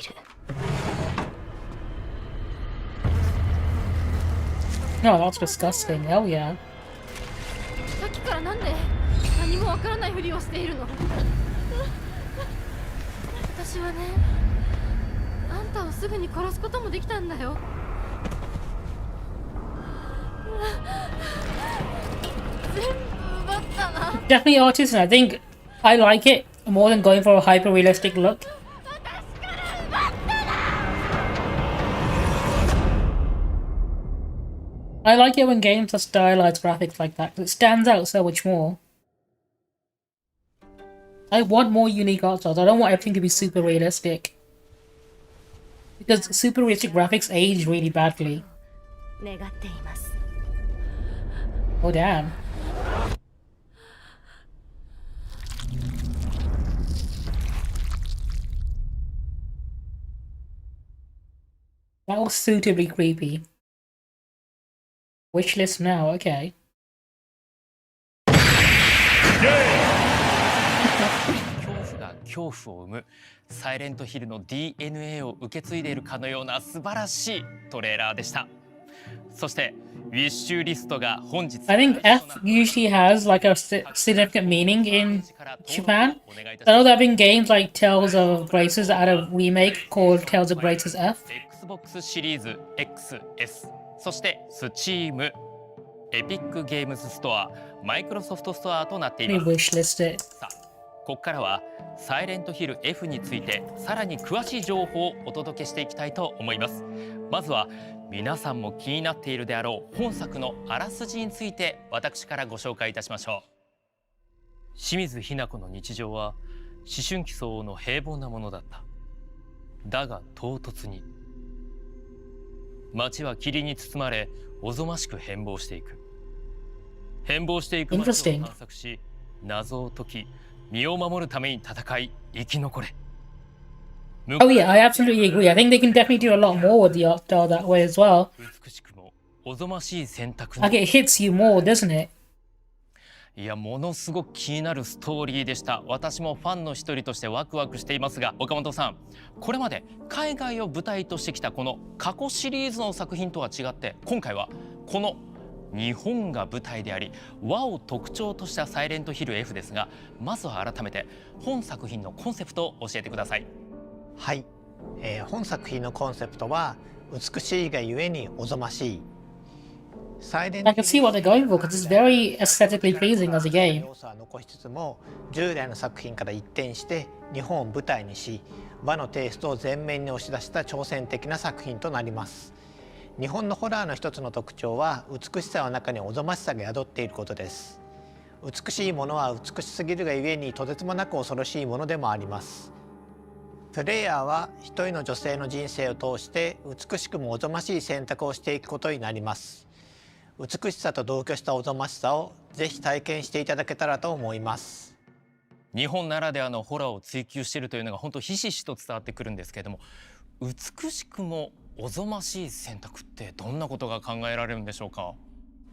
No, that's disgusting. Hell yeah. さっきからなんで何もわからないふりをしているの？私はね、あんたをすぐに殺すこともできたんだよ。全部奪ったな。Definitely artists, and I think I like it more than going for a hyper-realistic look. I like it when games have stylized graphics like that, 'cause it stands out so much more. I want more unique art styles. I don't want everything to be super realistic. Because super realistic graphics age really badly. Oh damn. That was suitably creepy. Wishlist now, okay. 恐怖が恐怖を生むサイレントヒルの DNA を受け継いでいるかのような素晴らしいトレーラーでした。そしてウィッシュリストが本日 I think F usually has like a significant meaning in Japan. I know there have been games like Tales of Graces that had a remake called Tales of Graces F. Xbox シリーズ XS、 そしてスチーム、エピックゲームズストア、マイクロソフトストアとなっています。さあ、ここからはサイレントヒル F についてさらに詳しい情報をお届けしていきたいと思います。まずは皆さんも気になっているであろう本作のあらすじについて私からご紹介いたしましょう。清水日奈子の日常は思春期相応の平凡なものだった。だが唐突に街は霧に包まれ、おぞましく変貌していく。変貌していく街を探索し、謎を解き、身を守るために戦い、生き残れ。Oh yeah, I absolutely agree. I think they can definitely do a lot more with the art style that way as well. 美しくもおぞましい選択。Like it hits you more, doesn't it? いや、ものすごく気になるストーリーでした。私もファンの一人としてワクワクしていますが、岡本さん、これまで海外を舞台としてきたこの過去シリーズの作品とは違って、今回はこの日本が舞台であり、和を特徴としたサイレントヒル F ですが、まずは改めて本作品のコンセプトを教えてください。はい、本作品のコンセプトは美しいがゆえにおぞましい。I can see what they're going for because it's very aesthetically pleasing as a game. 要素は残しつつも従来の作品から一転して日本を舞台にし、和のテイストを前面に押し出した挑戦的な作品となります。日本のホラーの一つの特徴は美しさの中におぞましさが宿っていることです。美しいものは美しすぎるがゆえにとてつもなく恐ろしいものでもあります。プレイヤーは一人の女性の人生を通して美しくもおぞましい選択をしていくことになります。美しさと同居したおぞましさをぜひ体験していただけたらと思います。日本ならではのホラーを追求しているというのが本当ひしひしと伝わってくるんですけれども、美しくもおぞましい選択ってどんなことが考えられるんでしょうか。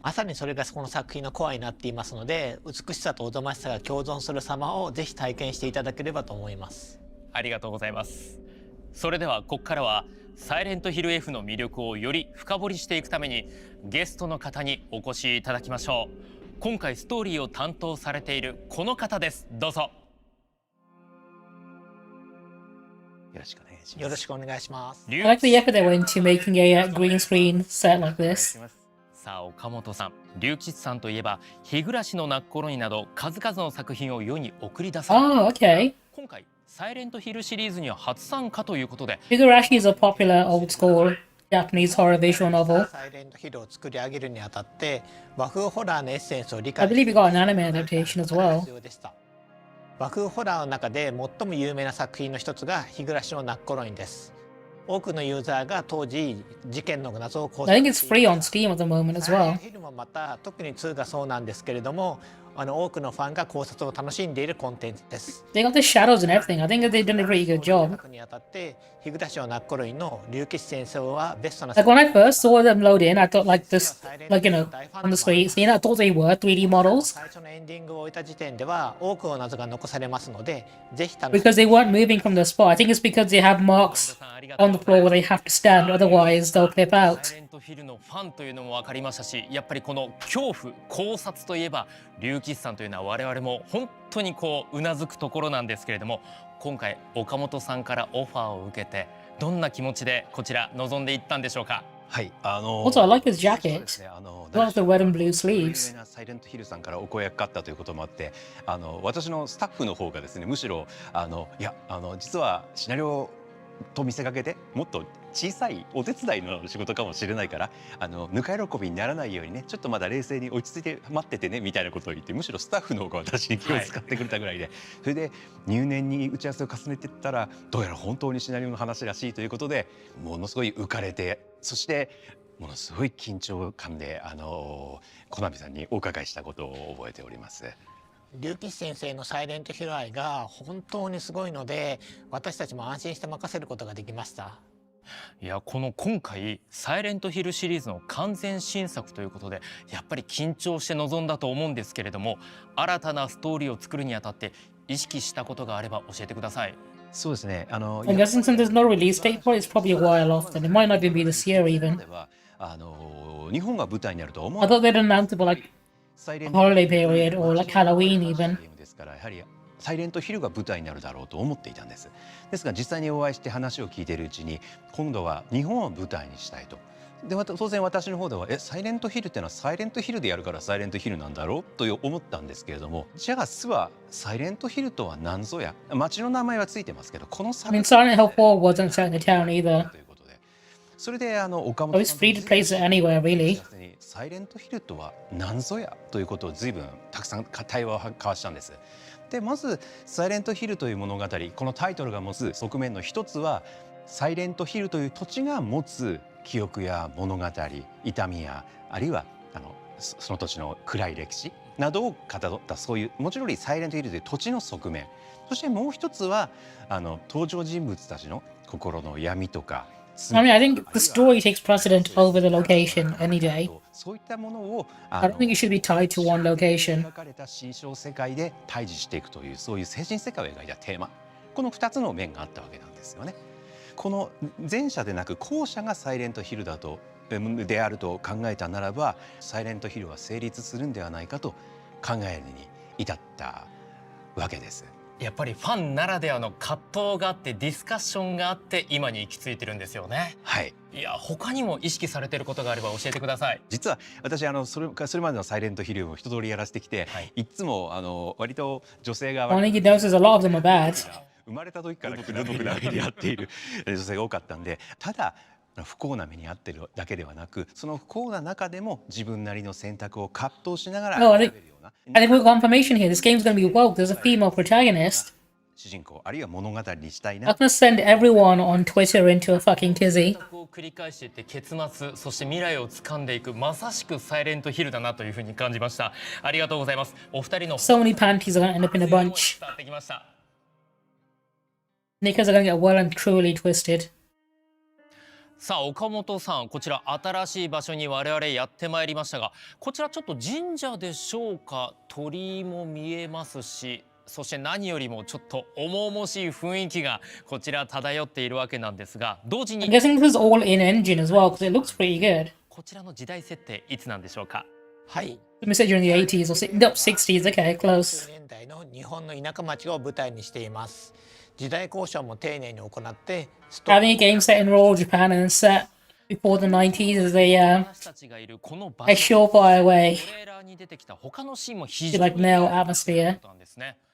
まさにそれがこの作品のコアになっていますので、美しさとおぞましさが共存する様をぜひ体験していただければと思います。ありがとうございます。それではここからはサイレントヒル F の魅力をより深掘りしていくためにゲストの方にお越しいただきましょう。今回ストーリーを担当されているこの方です。どうぞ。よろしくお願いします。よろしくお願いします。I like the effort they went to making a green screen set like this. さあ岡本さん、龍吉さんといえば日暮らしの泣く頃になど数々の作品を世に送り出され、okay. 今回サイレントヒルシリーズには初参加ということで、Higurashi is a popular old school Japanese horror visual novel. サイレントヒルを作り上げるにあたって和風ホラーのエッセンスを理 I 解 believe you got an anime adaptation as well. 和風ホラーの中で最も有名な作品の一つが日暮らしの泣く頃にです。多くのユーザーが当時事件の謎を考察 I think it's free on Steam at the moment as well. ヒルもまた特に2がそうなんですけれども、多くのファンが考察を楽しんでいるコンテンツです。They got the shadows and everything. I think they've done a pretty good job. にあたって日暮らしを泣く頃の龍吉先生はベストな。Like when I first saw them load in, I thought like this, like you know, on the streets. You know, I thought they were 3D models 最初のエンディングを終えた時点では多くの謎が残されますので、ぜひ楽し because they weren't moving from the spot. I think it's because they have marks on the floor where they have to stand, otherwise they'll clip out. サイレントヒルのファンというのも分かりましたし、やっぱりこの恐怖考察といえば龍吉さんというのは我々も本当にこううなずくところなんですけれども、今回岡本さんからオファーを受けてどんな気持ちでこちら臨んでいったんでしょうか。はい、Also, I like his jacket. One of the red and blue sleeves. サイレントヒルさんからお声がかかったということもあって、私のスタッフの方がですね、むしろいや実はシナリオと見せかけてもっと小さいお手伝いの仕事かもしれないからぬか喜びにならないようにね、ちょっとまだ冷静に落ち着いて待っててねみたいなことを言って、むしろスタッフの方が私に気を使ってくれたぐらいで、それで入念に打ち合わせを重ねていったらどうやら本当にシナリオの話らしいということで、ものすごい浮かれて、そしてものすごい緊張感でコナミさんにお伺いしたことを覚えております。龍吉先生のサイレントヒル愛が本当にすごいので、私たちも安心して任せることができました。いや、この今回サイレントヒルシリーズの完全新作ということでやっぱり緊張して臨んだと思うんですけれども、新たなストーリーを作るにあたって意識したことがあれば教えてください。そうですね。I'm guessing since there's no release date for it, it's probably a while off, and it might not even be this year even. 日本が舞台になるとは思わ I な thought they'd announce it for like holiday period or like Halloween even. ですから、やはりサイレントヒルが舞台になるだろうと思っていたんです。ですが実際にお会いして話を聞いているうちに、今度は日本を舞台にしたいと。で当然私の方ではサイレントヒルっていうのはサイレントヒルでやるからサイレントヒルなんだろうと思ったんですけれども、じゃあ巣はサイレントヒルとは何ぞや、町の名前はついてますけど、この I mean, Silent Hill 4 wasn't set in the town either. それで岡 So 本 it's さん free to place it anywhere really. サイレントヒルとは何ぞやということを随分たくさん対話を交わしたんです。でまずサイレントヒルという物語、このタイトルが持つ側面の一つは、サイレントヒルという土地が持つ記憶や物語、痛みやあるいはその土地の暗い歴史などをかたどった、そういうもちろんサイレントヒルという土地の側面、そしてもう一つは登場人物たちの心の闇とか。I mean, I think the story takes precedent over the location any day. そういったものをI don't think it should be tied to one location. 描かれた心象世界で対峙していくという、そういう精神世界を描いたテーマ、この2つの面があったわけなんですよね。この前者でなく後者がサイレントヒルであると考えたならば、サイレントヒルは成立するんではないかと考えるに至ったわけです。やっぱりファンならではの葛藤があってディスカッションがあって今に行き着いてるんですよね。はい。いや、他にも意識されていることがあれば教えてください。実は私それまでのサイレントヒルを一通りやらせてきて、いつも割と女性が I think he notices a lot of them are bad. 生まれた時から孤独な目に遭っている女性が多かったんで、ただ不幸な目に遭っているだけではなく、その不幸な中でも自分なりの選択を葛藤しながら No, I think with confirmation here, this game's going to be woke. There's a female protagonist. 主人公あるいは物語にしたい I'm な。 gonna send everyone on Twitter into a fucking tizzy. を繰り返していって結末そして未来を掴んでいくまさしくサイレントヒルだなというふうに感じました。ありがとうございます。お二人の So many panties are gonna end up in a bunch. 伝わってきました。 Knickers are gonna get well and truly twisted. さあ岡本さん、こちら新しい場所に我々やってまいりましたが、こちらちょっと神社でしょうか。鳥居も見えますし、そして何よりもちょっと重々しい雰囲気がこちら漂っているわけなんですが、同時に I'm guessing this is all in engine as well because it looks pretty good. こちらの時代設定いつなんでしょうか。はい。 Let me say during the 80s or no, 60s. Okay, close. 90年代の日本の田舎町を舞台にしています。時代交渉も丁寧に行って、 Having a game set in rural Japan and set before the 90s is a surefire way to like nail atmosphere.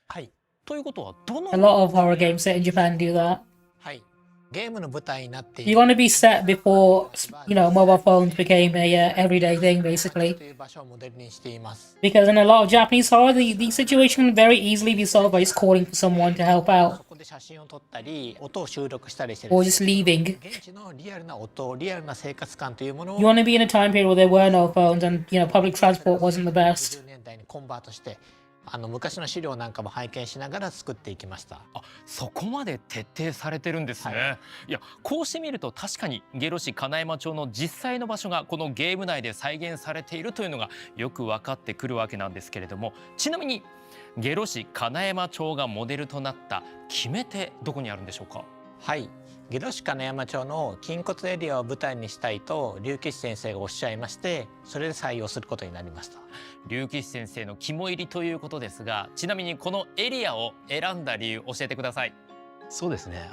はい。ということはどの A lot of horror games set in Japan do that. はい。ゲームの舞台になってい You want to be set before, you know, mobile phones became a everyday thing, basically. という場所をモデルにしています。 Because in a lot of Japanese horror, the situation can very easily be solved by just calling for someone to help out. そこで写真を撮ったり、音を収録したりして、 Or just leaving. 現地のリアルな音、リアルな生活感というものを You want to be in a time period where there were no phones and, you know, public transport wasn't the best. 90年代にコンバートして、昔の資料なんかも拝見しながら作っていきました。あ、そこまで徹底されてるんですね。いや、こうして見ると確かに下呂市金山町の実際の場所がこのゲーム内で再現されているというのがよく分かってくるわけなんですけれども、ちなみに下呂市金山町がモデルとなった決め手、どこにあるんでしょうか。はい。下呂市金山町の筋骨エリアを舞台にしたいと竜吉先生がおっしゃいまして、それで採用することになりました。竜吉先生の肝入りということですが、ちなみにこのエリアを選んだ理由教えてください。そうですね、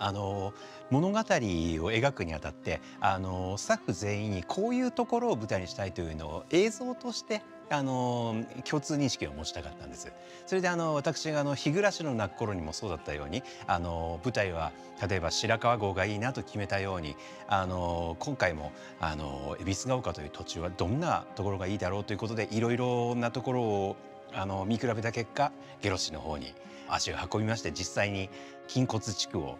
物語を描くにあたってスタッフ全員にこういうところを舞台にしたいというのを映像として共通認識を持ちたかったんです。それで私が日暮の泣く頃にもそうだったように舞台は例えば白川郷がいいなと決めたように今回も恵比寿ヶ丘という土地はどんなところがいいだろうということでいろいろなところを見比べた結果下呂市の方に足を運びまして、実際に筋骨地区を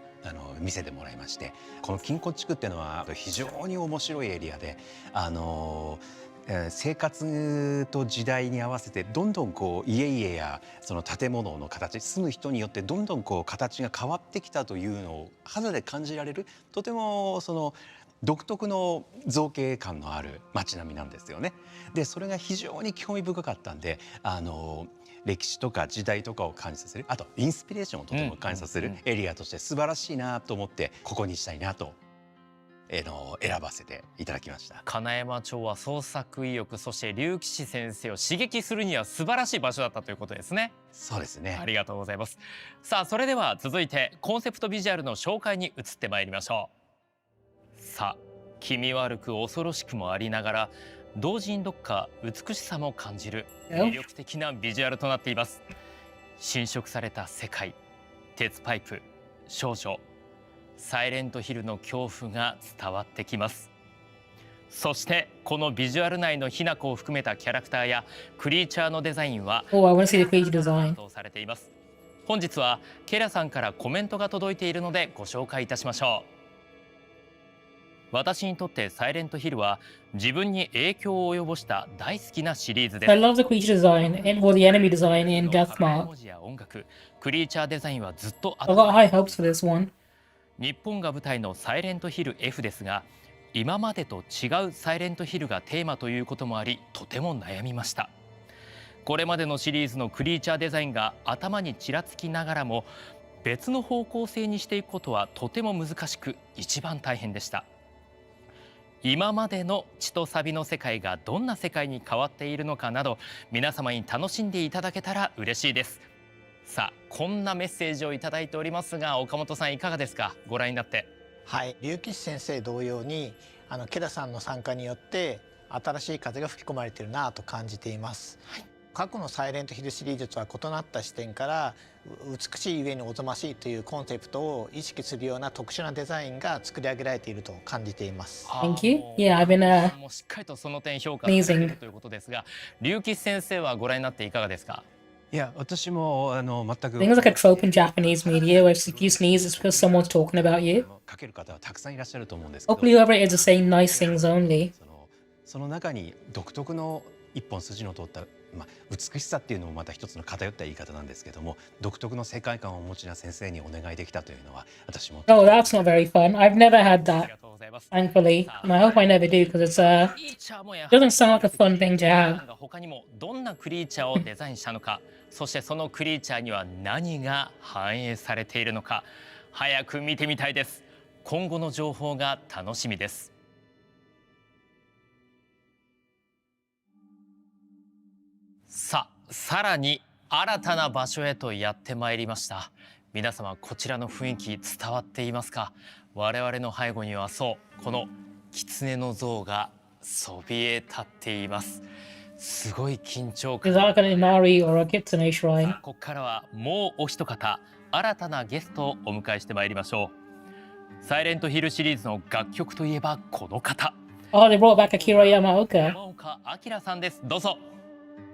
見せてもらいまして、この筋骨地区っていうのは非常に面白いエリアで生活と時代に合わせてどんどん家々やその建物の形、住む人によってどんどん形が変わってきたというのを肌で感じられる、とても独特の造形感のある街並みなんですよね。でそれが非常に興味深かったんで歴史とか時代とかを感じさせる、あとインスピレーションをとても感じさせるエリアとして素晴らしいなと思ってここにしたいなと選ばせていただきました。金山町は創作意欲、そして竜吉先生を刺激するには素晴らしい場所だったということですね。そうですね。ありがとうございます。さあそれでは続いてコンセプトビジュアルの紹介に移ってまいりましょう。さあ気味悪く恐ろしくもありながら同時にどっか美しさも感じる魅力的なビジュアルとなっています。侵食された世界、鉄パイプ、少女、サイレントヒルの恐怖が伝わってきます。そしてこのビジュアル内のひな子を含めたキャラクターやクリーチャーのデザインは担当されています。本日はケラさんからコメントが届いているのでご紹介いたしましょう。私にとってサイレントヒルは自分に影響を及ぼした大好きなシリーズです。 I love the creature design or the enemy design in Deathmark. 文字や音楽、クリーチャーデザインはずっと I got high hopes for this one. 日本が舞台のサイレントヒル F ですが、今までと違うサイレントヒルがテーマということもあり、とても悩みました。これまでのシリーズのクリーチャーデザインが頭にちらつきながらも別の方向性にしていくことはとても難しく、一番大変でした。今までの血とサビの世界がどんな世界に変わっているのかなど、皆様に楽しんでいただけたら嬉しいです。さあこんなメッセージをいただいておりますが、岡本さんいかがですか、ご覧になって。はい、竜吉先生同様にケラさんの参加によって新しい風が吹き込まれているなと感じています。はい、過去のサイレントヒルシリーズとは異なった視点から美しいゆえにおぞましいというコンセプトを意識するような特殊なデザインが作り上げられていると感じています。Thank you. Yeah, I've been もうしっかりとその点評価されているということですが、竜吉先生はご覧になっていかがですか。いや、私も全 I く think it's like a trope in Japanese media where if you sneeze, it's because someone's talking about you. かける方はたくさんいらっしゃると思うんですけど、 Hopefully, whoever it is is saying nice things only. その中に独特の一本筋の通った、美しさっていうのもまた一つの偏った言い方なんですけども、独特の世界観をお持ちな先生にお願いできたというのは私も。 Oh, that's not very fun. I've never had that, thankfully, and I hope I never do because it doesn't sound like a fun thing to have. 他にもどんなクリーチャーをデザインしたのか、そしてそのクリーチャーには何が反映されているのか、早く見てみたいです。今後の情報が楽しみです。さらに新たな場所へとやってまいりました。皆様、こちらの雰囲気伝わっていますか？我々の背後にはこの狐の像がそびえ立っています。すごい緊張感。Is that like an Inari or a Kitsune shrine? ここからはもうお一方、新たなゲストをお迎えしてまいりましょう。サイレントヒルシリーズの楽曲といえばこの方。Oh, they brought back Akira Yamaoka. 山岡明さんです。どうぞ。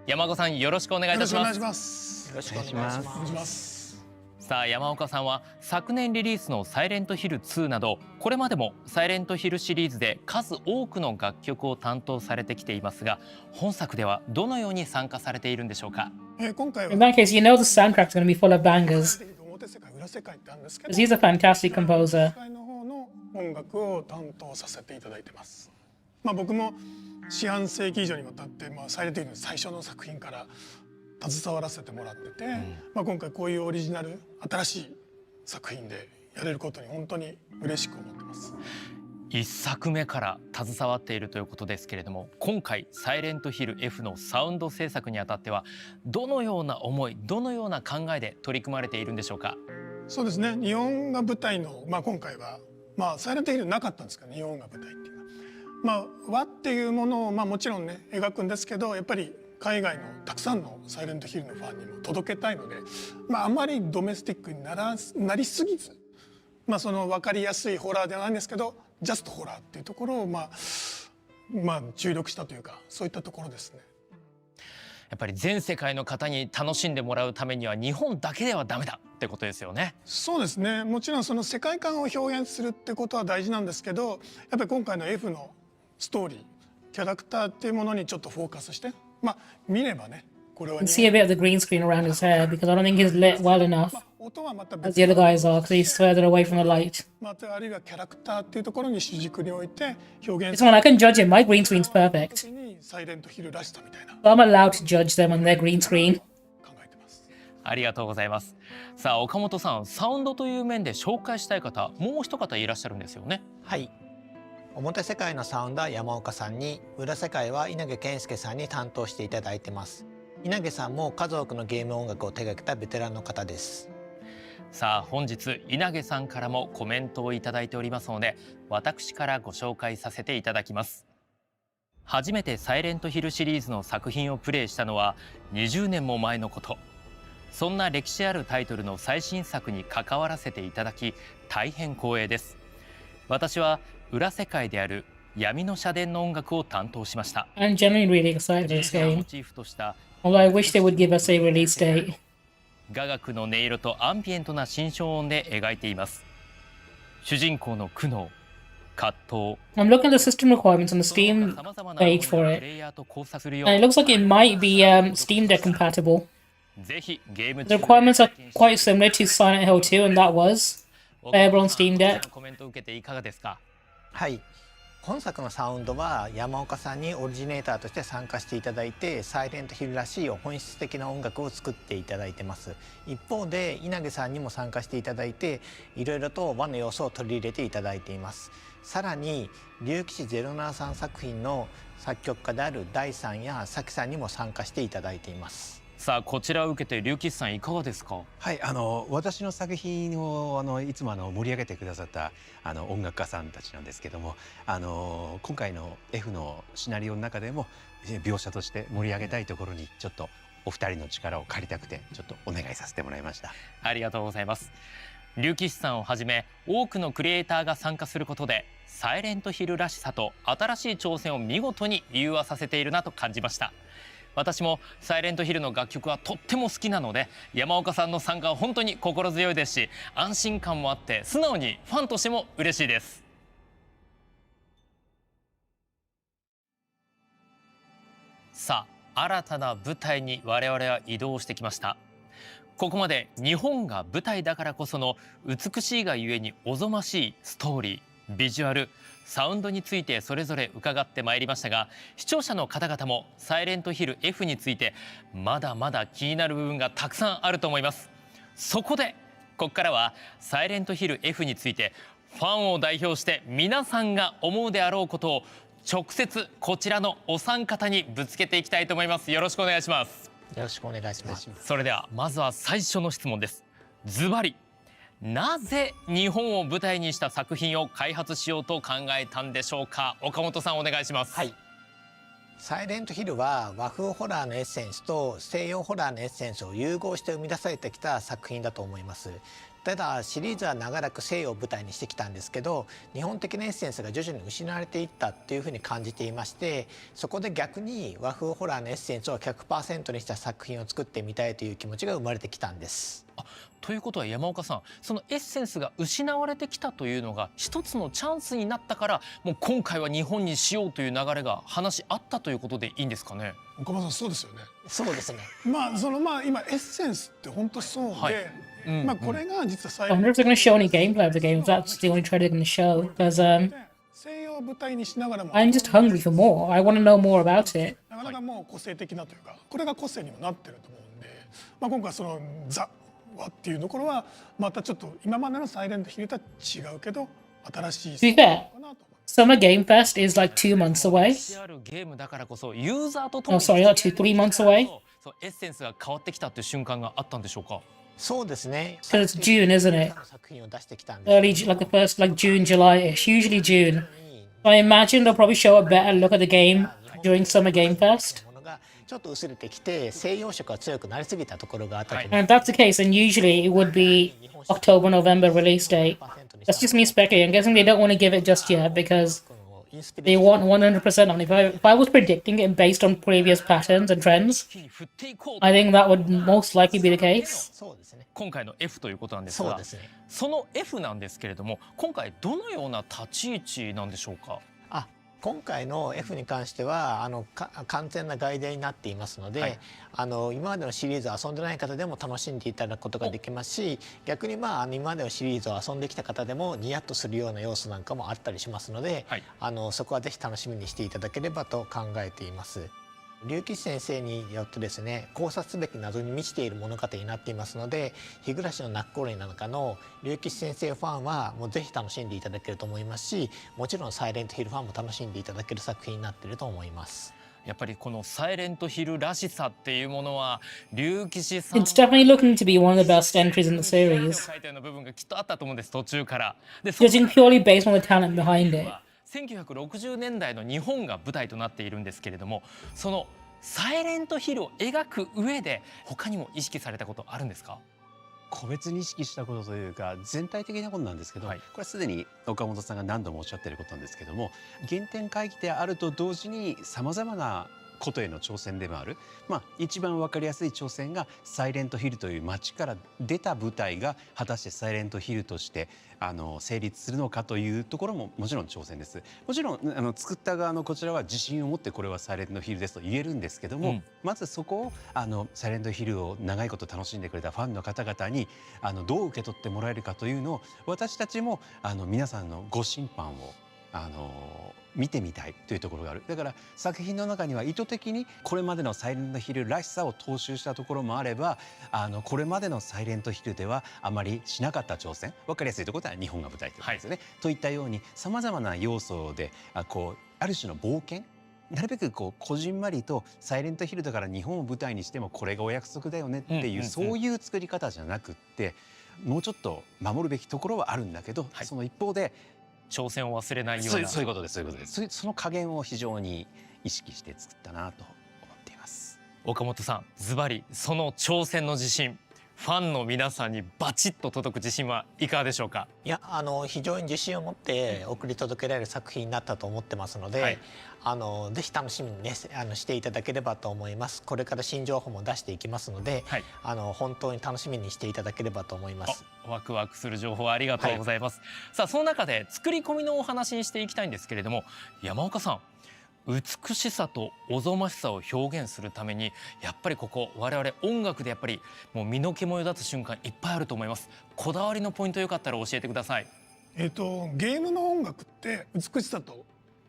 山岡さん、よろしくお願いいたします。よろしくお願いします。さあ、山岡さんは昨年リリースのサイレントヒル2など、これまでもサイレントヒルシリーズで数多くの楽曲を担当されてきていますが、本作ではどのように参加されているんでしょうか？ 今回は In that case, you know the soundtrack's going to be full of bangers. 表世界裏世界ってあるんですけど、 Because he's a fantastic composer. 世界の方の音楽を担当させていただいてます。僕も四半世紀以上にわたって、サイレントヒルの最初の作品から携わらせてもらってて、今回こういうオリジナル新しい作品でやれることに本当に嬉しく思ってます。1作目から携わっているということですけれども、今回サイレントヒル F のサウンド制作にあたってはどのような思い、どのような考えで取り組まれているんでしょうか？そうですね、日本が舞台の、今回は、サイレントヒルなかったんですけど、日本が舞台っていうのは、和っていうものを、もちろんね描くんですけど、やっぱり海外のたくさんのサイレントヒルのファンにも届けたいので、あまりドメスティックになりすぎず、その分かりやすいホラーではないんですけど、ジャストホラーっていうところを注力したというか、そういったところですね。やっぱり全世界の方に楽しんでもらうためには日本だけではダメだってことですよね。そうですね、もちろんその世界観を表現するってことは大事なんですけど、やっぱり今回の F のストーリー、キャラクターっていうものにちょっとフォーカスして、見ればね、これは You can see a bit of the green screen around his hair because I don't think he's lit well enough as the other guys are because he's further away from the light. あるいはキャラクターっていうところに主軸に置いて表現 It's one I can judge him. My green screen's perfect. サイレントヒルらしさみたいな。So I'm allowed to judge them on their green screen. ありがとうございます。さあ、岡本さん、サウンドという面で紹介したい方、もう一方いらっしゃるんですよね。はい。表世界のサウンドは山岡さんに、裏世界は稲毛健介さんに担当していただいてます。稲毛さんも数多くのゲーム音楽を手掛けたベテランの方です。さあ、本日稲毛さんからもコメントをいただいておりますので、私からご紹介させていただきます。初めてサイレントヒルシリーズの作品をプレイしたのは20年も前のこと。そんな歴史あるタイトルの最新作に関わらせていただき、大変光栄です。私は裏世界である闇の社殿の音楽を担当しました。I'm genuinely really excited for this game. モチーフとした Although I wish they would give us a release date. 雅楽の音色とアンビエントな心象音で描いています。主人公の苦悩、葛藤。I'm looking at the system requirements on the Steam page for it, and it looks like it might be Steam Deck compatible. ぜひゲーム The requirements are quite similar to Silent Hill 2, and that was playable on Steam Deck. コメントを受けていかがですか？はい。本作のサウンドは山岡さんにオリジネーターとして参加していただいて、サイレントヒルらしい本質的な音楽を作っていただいてます。一方で稲毛さんにも参加していただいて、いろいろと和の要素を取り入れていただいています。さらに竜騎士073作品の作曲家である大さんやさきさんにも参加していただいています。さあ、こちらを受けて竜騎士さんいかがですか？はい、私の作品をいつも盛り上げてくださった音楽家さんたちなんですけども、今回の F のシナリオの中でも描写として盛り上げたいところにちょっとお二人の力を借りたくてちょっとお願いさせてもらいました。ありがとうございます。竜騎士さんをはじめ多くのクリエイターが参加することで、サイレントヒルらしさと新しい挑戦を見事に融和させているなと感じました。私もサイレントヒルの楽曲はとっても好きなので、山岡さんの参加は本当に心強いですし、安心感もあって素直にファンとしても嬉しいです。さあ、新たな舞台に我々は移動してきました。ここまで日本が舞台だからこその美しいがゆえにおぞましいストーリー、ビジュアル、サウンドについてそれぞれ伺ってまいりましたが、視聴者の方々もサイレントヒル F についてまだまだ気になる部分がたくさんあると思います。そこでここからはサイレントヒル F についてファンを代表して皆さんが思うであろうことを直接こちらのお三方にぶつけていきたいと思います。よろしくお願いします。よろしくお願いします。それではまずは最初の質問です。ズバリ、なぜ日本を舞台にした作品を開発しようと考えたんでしょうか。岡本さん、お願いします。サイレントヒルは和風ホラーのエッセンスと西洋ホラーのエッセンスを融合して生み出されてきた作品だと思います。ただシリーズは長らく西洋を舞台にしてきたんですけど、日本的なエッセンスが徐々に失われていったっていうふうに感じていまして、そこで逆に和風ホラーのエッセンスを 100% にした作品を作ってみたいという気持ちが生まれてきたんです。ということは山岡さん、そのエッセンスが失われてきたというのが一つのチャンスになったから、もう今回は日本にしようという流れが話あったということでいいんですかね。岡本さん、そうですよね。そうですね。今エッセンスって本当そうで、これが実は最 I wonder if they're going to show any gameplay of the game. If that's the only trailer they're going to show, because 西洋舞台にしながらも I'm just hungry for more. I want to know more about it. なかなかもう個性的なというか、これが個性にもなってると思うんで、今回そのザはっていうところはまたちょっと今までのサイレントヒルとは違うけど新しい。 To be fair, Summer Game Fest is like 2 months away. ゲームだからこそユーザーとと Oh, もに sorry, not 2, 3 months away. エッセンスが変わってきたっていう瞬間があったんでしょうか。そうですね。 Because it's June, isn't it? 作品を出してきたんです。 Early, like the first, like June, July-ish. Usually June. I imagine they'll probably show a better look at the game during Summer Game Fest. ちょっと薄れてきて西洋色が強くなりすぎたところがあったと思い And if that's the case, then usually it would be October, November release date. That's just me speculating. I'm guessing they don't want to give it just yet because they want 100% on it. If I was predicting it based on previous patterns and trends, I think that would most likely be the case. 今回の F ということなんですが、その F なんですけれども、今回どのような立ち位置なんでしょうか。今回の F に関しては完全な外伝になっていますので、今までのシリーズを遊んでない方でも楽しんでいただくことができますし、逆に今までのシリーズを遊んできた方でもニヤッとするような要素なんかもあったりしますので、そこはぜひ楽しみにしていただければと考えています。竜吉先生によってですね、考察すべき謎に満ちている物語になっていますので、日暮の泣く頃になんかの竜吉先生ファンはもうぜひ楽しんでいただけると思いますし、もちろんサイレントヒルファンも楽しんでいただける作品になっていると思います。やっぱりこのサイレントヒルらしさっていうものは竜吉さん It's definitely looking to be one of the best entries in the series. 書いたような部分がきっとあったと思うんです、途中から。Judging purely based on the talent behind it. 1960年代の日本が舞台となっているんですけれども、そのサイレントヒルを描く上で他にも意識されたことあるんですか。個別に意識したことというか全体的なことなんですけど、これはすでに岡本さんが何度もおっしゃっていることなんですけども、原点回帰であると同時にさまざまなことへの挑戦でもある、一番分かりやすい挑戦がサイレントヒルという街から出た舞台が果たしてサイレントヒルとして成立するのかというところももちろん挑戦です。もちろん作った側のこちらは自信を持ってこれはサイレントヒルですと言えるんですけども、まずそこをサイレントヒルを長いこと楽しんでくれたファンの方々にどう受け取ってもらえるかというのを私たちも皆さんのご審判を見てみたいというところがある。だから作品の中には意図的にこれまでのサイレントヒルらしさを踏襲したところもあれば、これまでのサイレントヒルではあまりしなかった挑戦、分かりやすいところでは日本が舞台ということですよね、といったようにさまざまな要素である種の冒険、なるべくこじんまりとサイレントヒルだから日本を舞台にしてもこれがお約束だよねっていうそういう作り方じゃなくって、もうちょっと守るべきところはあるんだけど、その一方で挑戦を忘れないような、そういうことです、そういうことです。その加減を非常に意識して作ったなと思っています。岡本さん、ズバリその挑戦の自信ファンの皆さんにバチッと届く自信はいかがでしょうか？いや非常に自信を持って送り届けられる作品になったと思ってますので、ぜひ楽しみにねしていただければと思います。これから新情報も出していきますので、本当に楽しみにしていただければと思います。ワクワクする情報ありがとうございます。さあその中で作り込みのお話にしていきたいんですけれども、山岡さん、美しさとおぞましさを表現するためにやっぱりここ我々音楽でやっぱりもう身の毛もよだつ瞬間いっぱいあると思います。こだわりのポイントよかったら教えてください。ゲームの音楽って美しさと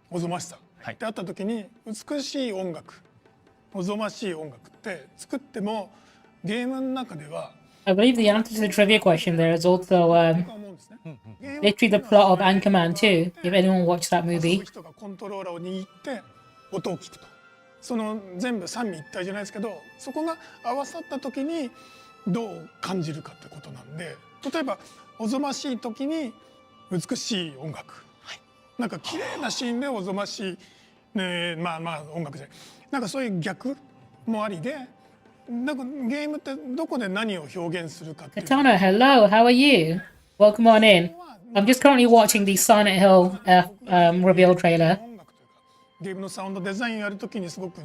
おぞましさってあった時に、美しい音楽、おぞましい音楽って作ってもゲームの中では I believe the answer to the trivia question there is also literally the plot of Anchorman 2, if anyone watched that movie. 人がコントローラーを握って音を聞くと、その全部三位一体じゃないですけど、そこが合わさった時にどう感じるかってことなんで、例えばおぞましい時に美しい音楽、なんか綺麗なシーンでおぞましい、音楽じゃない、なんかそういう逆もありで、なんかゲームってどこで何を表現するかっていう。Katana, hello, how are you? Welcome on in. I'm just currently watching the Silent Hill reveal trailer. ゲームのサウンドデザインやるときにすごく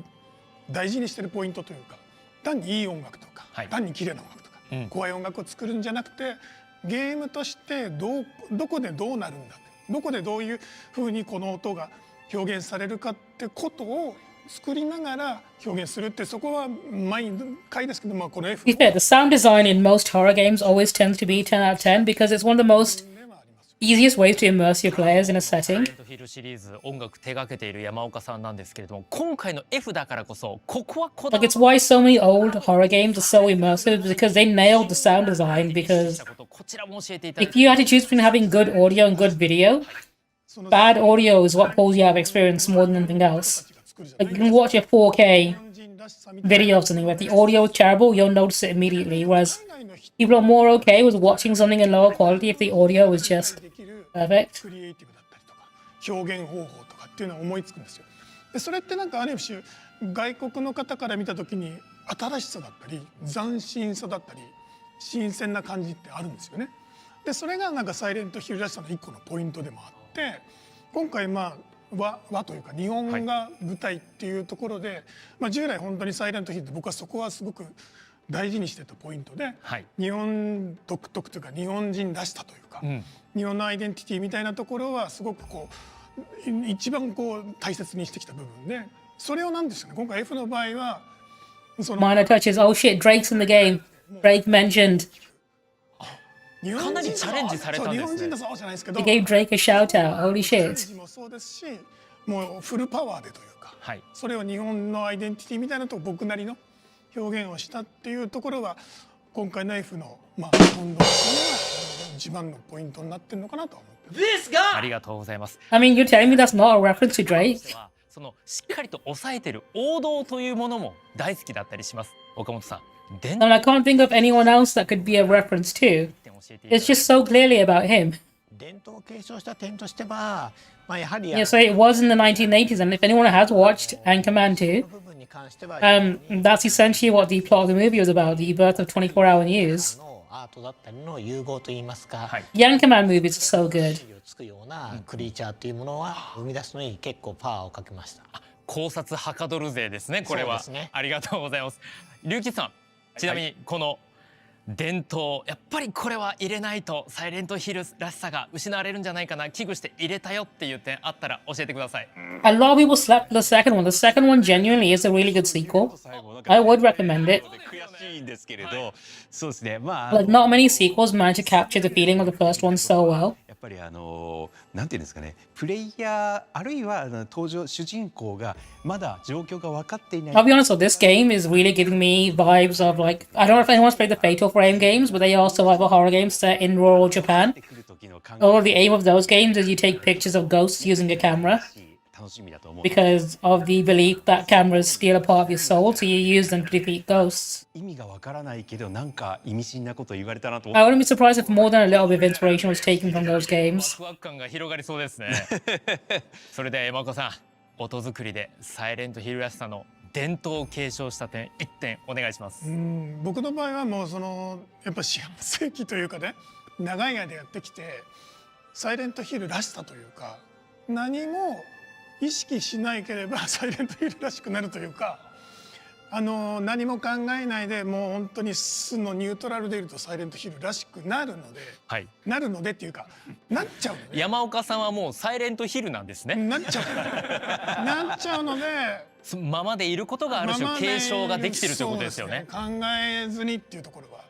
大事にしてるポイントというか、単にいい音楽とか、単に綺麗な音楽とか、怖い音楽を作るんじゃなくて、ゲームとしてどこでどうなるんだ、どこでどういうふうにこの音が表現されるかってことを作りながら表現するって、そこは毎回ですけど、この F。To be fair, the sound design in most horror games always tends to be 10 out of 10 because it's one of the most easiest ways to immerse your players in a setting. ヒルシリーズ音楽手掛けている山岡さんなんですけれども、今回の F だからこそここはこだわ Like it's why so many old horror games are so immersive, because they nailed the sound design. Because こちらも教えていただい if て you had to choose between having good audio and good video, bad audio is what pulls you out of experience more than anything else. Like you can watch a 4K video of something where the audio is terrible, you'll notice it immediately. Whereas people are more okay with watching something in lower quality if the audio is just perfect. 表現方法とかっていうのは思いつくんですよ。でそれってなんかある種外国の方から見た時に新しさだったり斬新さだったり新鮮な感じってあるんですよね。でそれがなんかサイレントヒルらしさの一個のポイントでもあって、今回和というか日本が舞台っていうところで、従来本当にサイレントヒルって僕はそこはすごく大事にしてたポイントで、日本独特というか日本人らしさというか、日本のアイデンティティみたいなところはすごく一番大切にしてきた部分で、それをなんですよね、今回 F の場合はMinor touches. Oh shit, Drake's in the game. Drake mentioned. かなりチャレンジされたんですね。日本人だそうじゃないですけど。They gave Drake a shout out. Holy shit. もそうですし、もうフルパワーでというか、それを日本のアイデンティティみたいなと僕なりの表現をしたっていうところは今回の F の日本の一番のポイントになってるのかなと思ってます。ありがとうございます。I mean, you're telling me that's not a reference to Drake? そのしっかりと抑えてる王道というものも大好きだったりします。岡本さん。I mean, I can't think of anyone else that could be a reference to. It's just so clearly about him. 伝統を継承した点としては、やはり Yeah, so it was in the 1980s, and if anyone has watched Anchorman 2, that's essentially what the plot of the movie was about, the birth of 24-hour news. アートだったりの融合といいますか、The Anchorman movies are so good. つくようなクリーチャーというものは生み出すのに結構パワーをかけました。考察はかどる勢ですね、これは。ありがとうございます。龍吉さん、ちなみにこの伝統、やっぱりこれは入れないとサイレントヒルらしさが失われるんじゃないかな、危惧して入れたよっていう点あったら教えてください。A lot of people slept the second one. The second one genuinely is a really good sequel. I would recommend it. 悔しいんですけれど、そうですね。Like not many sequels manage to capture the feeling of the first one so well. やっぱりなんていうんですかね、プレイヤーあるいは登場主人公がまだ状況が分かっていない。I'll be honest, though, this game is really giving me vibes of like, I don't know if anyone's played the Fatal Frame games, but they are survival horror games set in rural Japan. All the aim of those games is you take pictures of ghosts using a camera. Because of the belief that cameras steal a part of your soul, so you use them to defeat ghosts. 意味がわからないけどなんか意味深なこと言われたなと。I wouldn't be surprised if more than a little bit of inspiration was taken from those games. ワクワク感が広がりそうですね。それでは山岡さん、音作りでサイレントヒルらしさの伝統を継承した点1点お願いします。僕の場合はもうやっぱ四半世紀というかね、長い間やってきてサイレントヒルらしさというか、何も意識しないければサイレントヒルらしくなるというか、何も考えないでもう本当に素のニュートラルでいるとサイレントヒルらしくなるので、はい、なるのでっていうかなっちゃうのね。山岡さんはもうサイレントヒルなんですね。なっちゃうのでままでいることがある種継承ができてるということですよね。考えずにっていうところは、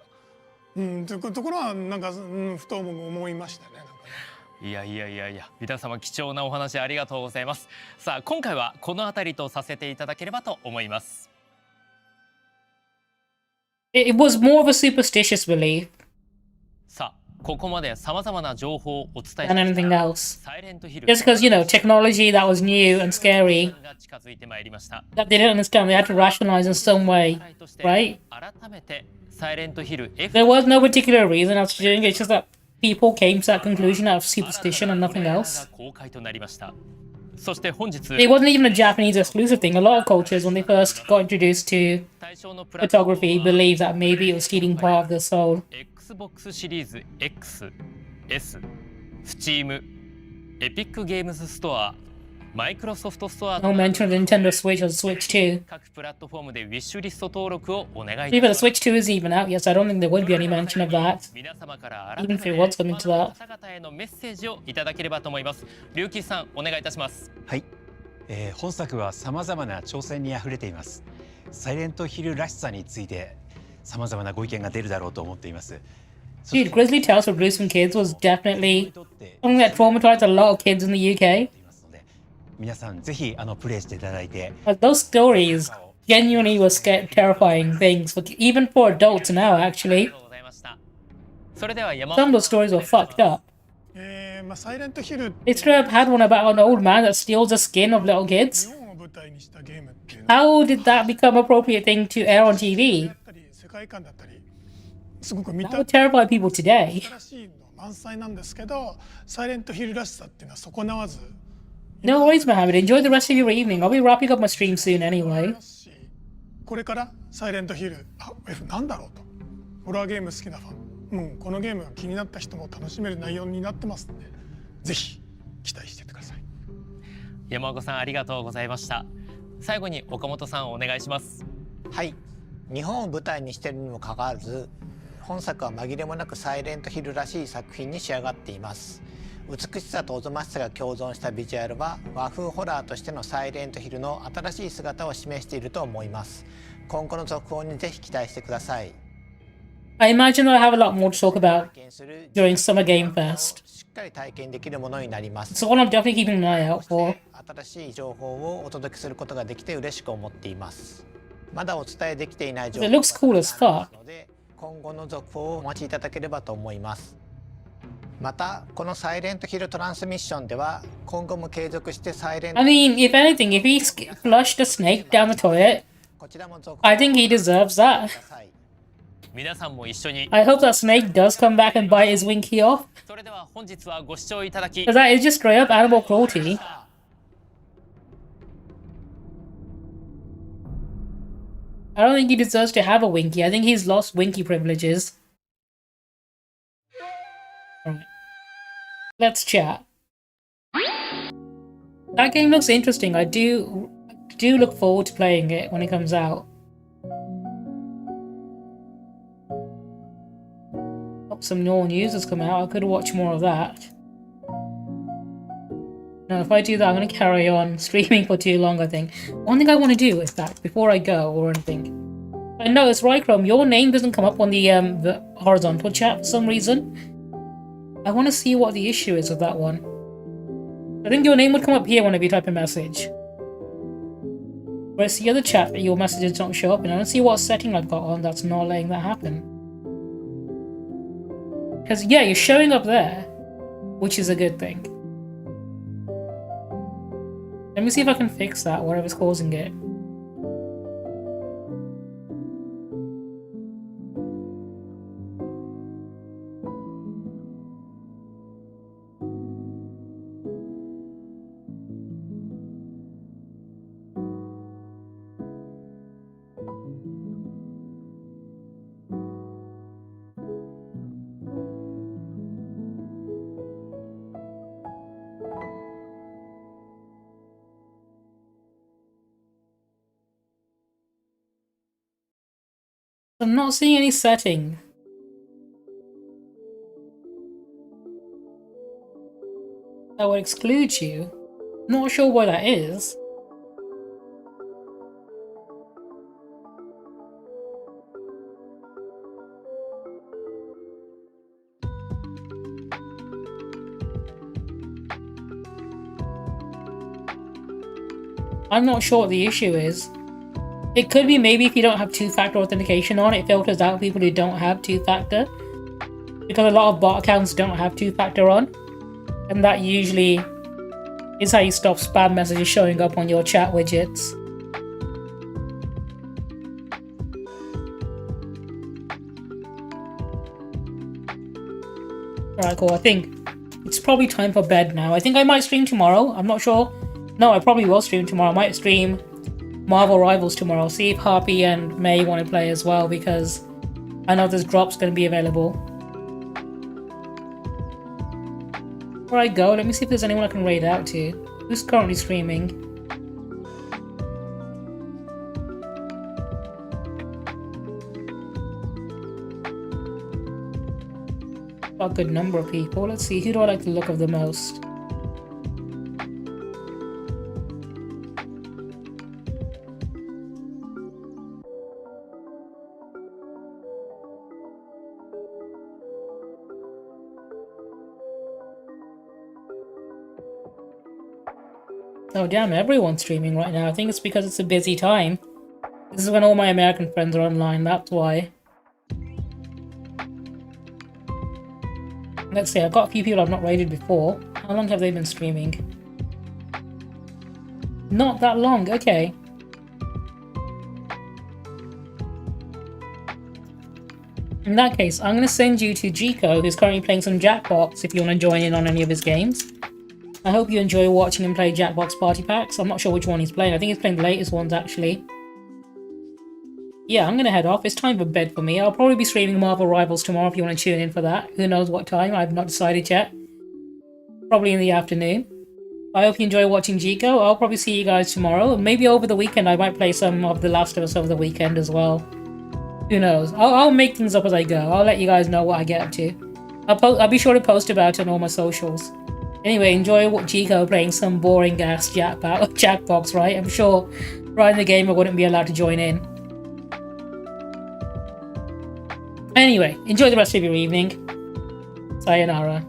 というところはなんか、ふと思いましたね。いや皆様貴重なお話ありがとうございます。さあ今回はこの辺りとさせていただければと思います。It was more of a superstitious belief さあここまで様々な情報をお伝え than anything else. Just because, technology that was new and scary, that they didn't understand, they had to rationalize in some way, right? There was no particular reason as to doing it, it's just that people came to that conclusion out of superstition and nothing else. It wasn't even a Japanese exclusive thing. A lot of cultures, when they first got introduced to photography, believed that maybe it was stealing part of their soul. Xbox シリーズ X、S、Steam、Epic Games Store、Microsoft Store No mention of the Nintendo Switch or Switch 2. 各プラットフォームでウィッシュリスト登録をお願い Even the Switch 2 is even out, yes, I don't think there would be any mention of that. 皆様から改 Even め if て it was coming to that. 方々へのメッセージをいただければと思います。龍騎さんお願いいたします。はい、本作はさまざまな挑戦にあふれています。サイレントヒルらしさについてさまざまなご意見が出るだろうと思っています。Dude, Grizzly Tales for Gruesome Kids was definitely something that traumatized a lot of kids in the UK. 皆さんぜひプレイしていただいて。Those stories genuinely were terrifying things, even for adults now, actually. それでは山 Some of those stories were fucked up. サイレントヒル They straight up had one about an old man that steals the skin of little kids. How did that become an appropriate thing to air on TV? 世界観だったりすごく That would terrify people today. 新しいの満載なんですけど、サイレントヒルらしさっていうのは損なわず。No worries, Mohammed. Enjoy the rest of your evening. I'll be wrapping up my stream soon anyway. これからサイレントヒル、F なんだろうと。ホラーゲーム好きなファン、このゲームが気になった人も楽しめる内容になってますので、ぜひ期待しててください。山岡さんありがとうございました。最後に岡本さんお願いします。はい、日本を舞台にしているにもかかわらず、本作は紛れもなくサイレントヒルらしい作品に仕上がっています。美しさとおぞましさが共存したビジュアルは和風ホラーとしてのサイレントヒルの新しい姿を示していると思います。今後の続報にぜひ期待してください。I imagine I'll have a lot more to talk about during Summer Game Fest. しっかり体験できるものになります。So what I'm definitely keeping an eye out for. 新しい情報をお届けすることができて嬉しく思っています。まだお伝えできていない情報がありますので、今後の続報をお待ちいただければと思います。また、このサイレントヒルトランスミッションでは、今後も継続してサイレント I mean, if anything, if he flushed a snake down the toilet, I think he deserves that. 皆さんも一緒に I hope that snake does come back and bite his winky off. それでは本日はご視聴いただき Because that is just straight up animal cruelty. I don't think he deserves to have a winky. I think he's lost winky privileges. Alright. Let's chat. That game looks interesting. I do look forward to playing it when it comes out. Oh, some more news has come out. I could watch more of that. No, if I do that, I'm going to carry on streaming for too long, I think. One thing I want to do, in fact, before I go or anything. I noticed, right, Chrome, your name doesn't come up on the horizontal chat for some reason. I want to see what the issue is with that one. I think your name would come up here whenever you type a message. Whereas the other chat, your messages don't show up, and I don't see what setting I've got on that's not letting that happen. Because, yeah, you're showing up there, which is a good thing. Let me see if I can fix that, whatever's causing it. I'm not seeing any setting. That would exclude you. Not sure why that is. I'm not sure what the issue is. It could be maybe if you don't have two-factor authentication on, it filters out people who don't have two-factor. Because a lot of bot accounts don't have two-factor on. And that usually is how you stop spam messages showing up on your chat widgets. Alright, cool. I think it's probably time for bed now. I think I might stream tomorrow. I'm not sure. No, I probably will stream tomorrow. I might stream Marvel Rivals tomorrow. See if Harpy and May want to play as well, because I know this drop's going to be available. Before I go, let me see if there's anyone I can raid out to. Who's currently streaming? Got a good number of people. Let's see, who do I like the look of the most? Oh damn, everyone's streaming right now. I think it's because it's a busy time. This is when all my American friends are online, that's why. Let's see, I've got a few people I've not raided before. How long have they been streaming? Not that long, okay. In that case, I'm going to send you to Jico, who's currently playing some Jackbox, if you want to join in on any of his games. I hope you enjoy watching him play Jackbox Party Packs. I'm not sure which one he's playing. I think he's playing the latest ones, actually. Yeah, I'm going to head off. It's time for bed for me. I'll probably be streaming Marvel Rivals tomorrow if you want to tune in for that. Who knows what time? I've not decided yet. Probably in the afternoon. I hope you enjoy watching Jico. I'll probably see you guys tomorrow. Maybe over the weekend I might play some of The Last of Us over the weekend as well. Who knows? I'll make things up as I go. I'll let you guys know what I get up to. I'll be sure to post about it on all my socials. Anyway, enjoy Jico playing some boring ass Jackbox, right? I'm sure Ryan the Gamer wouldn't be allowed to join in. Anyway, enjoy the rest of your evening. Sayonara.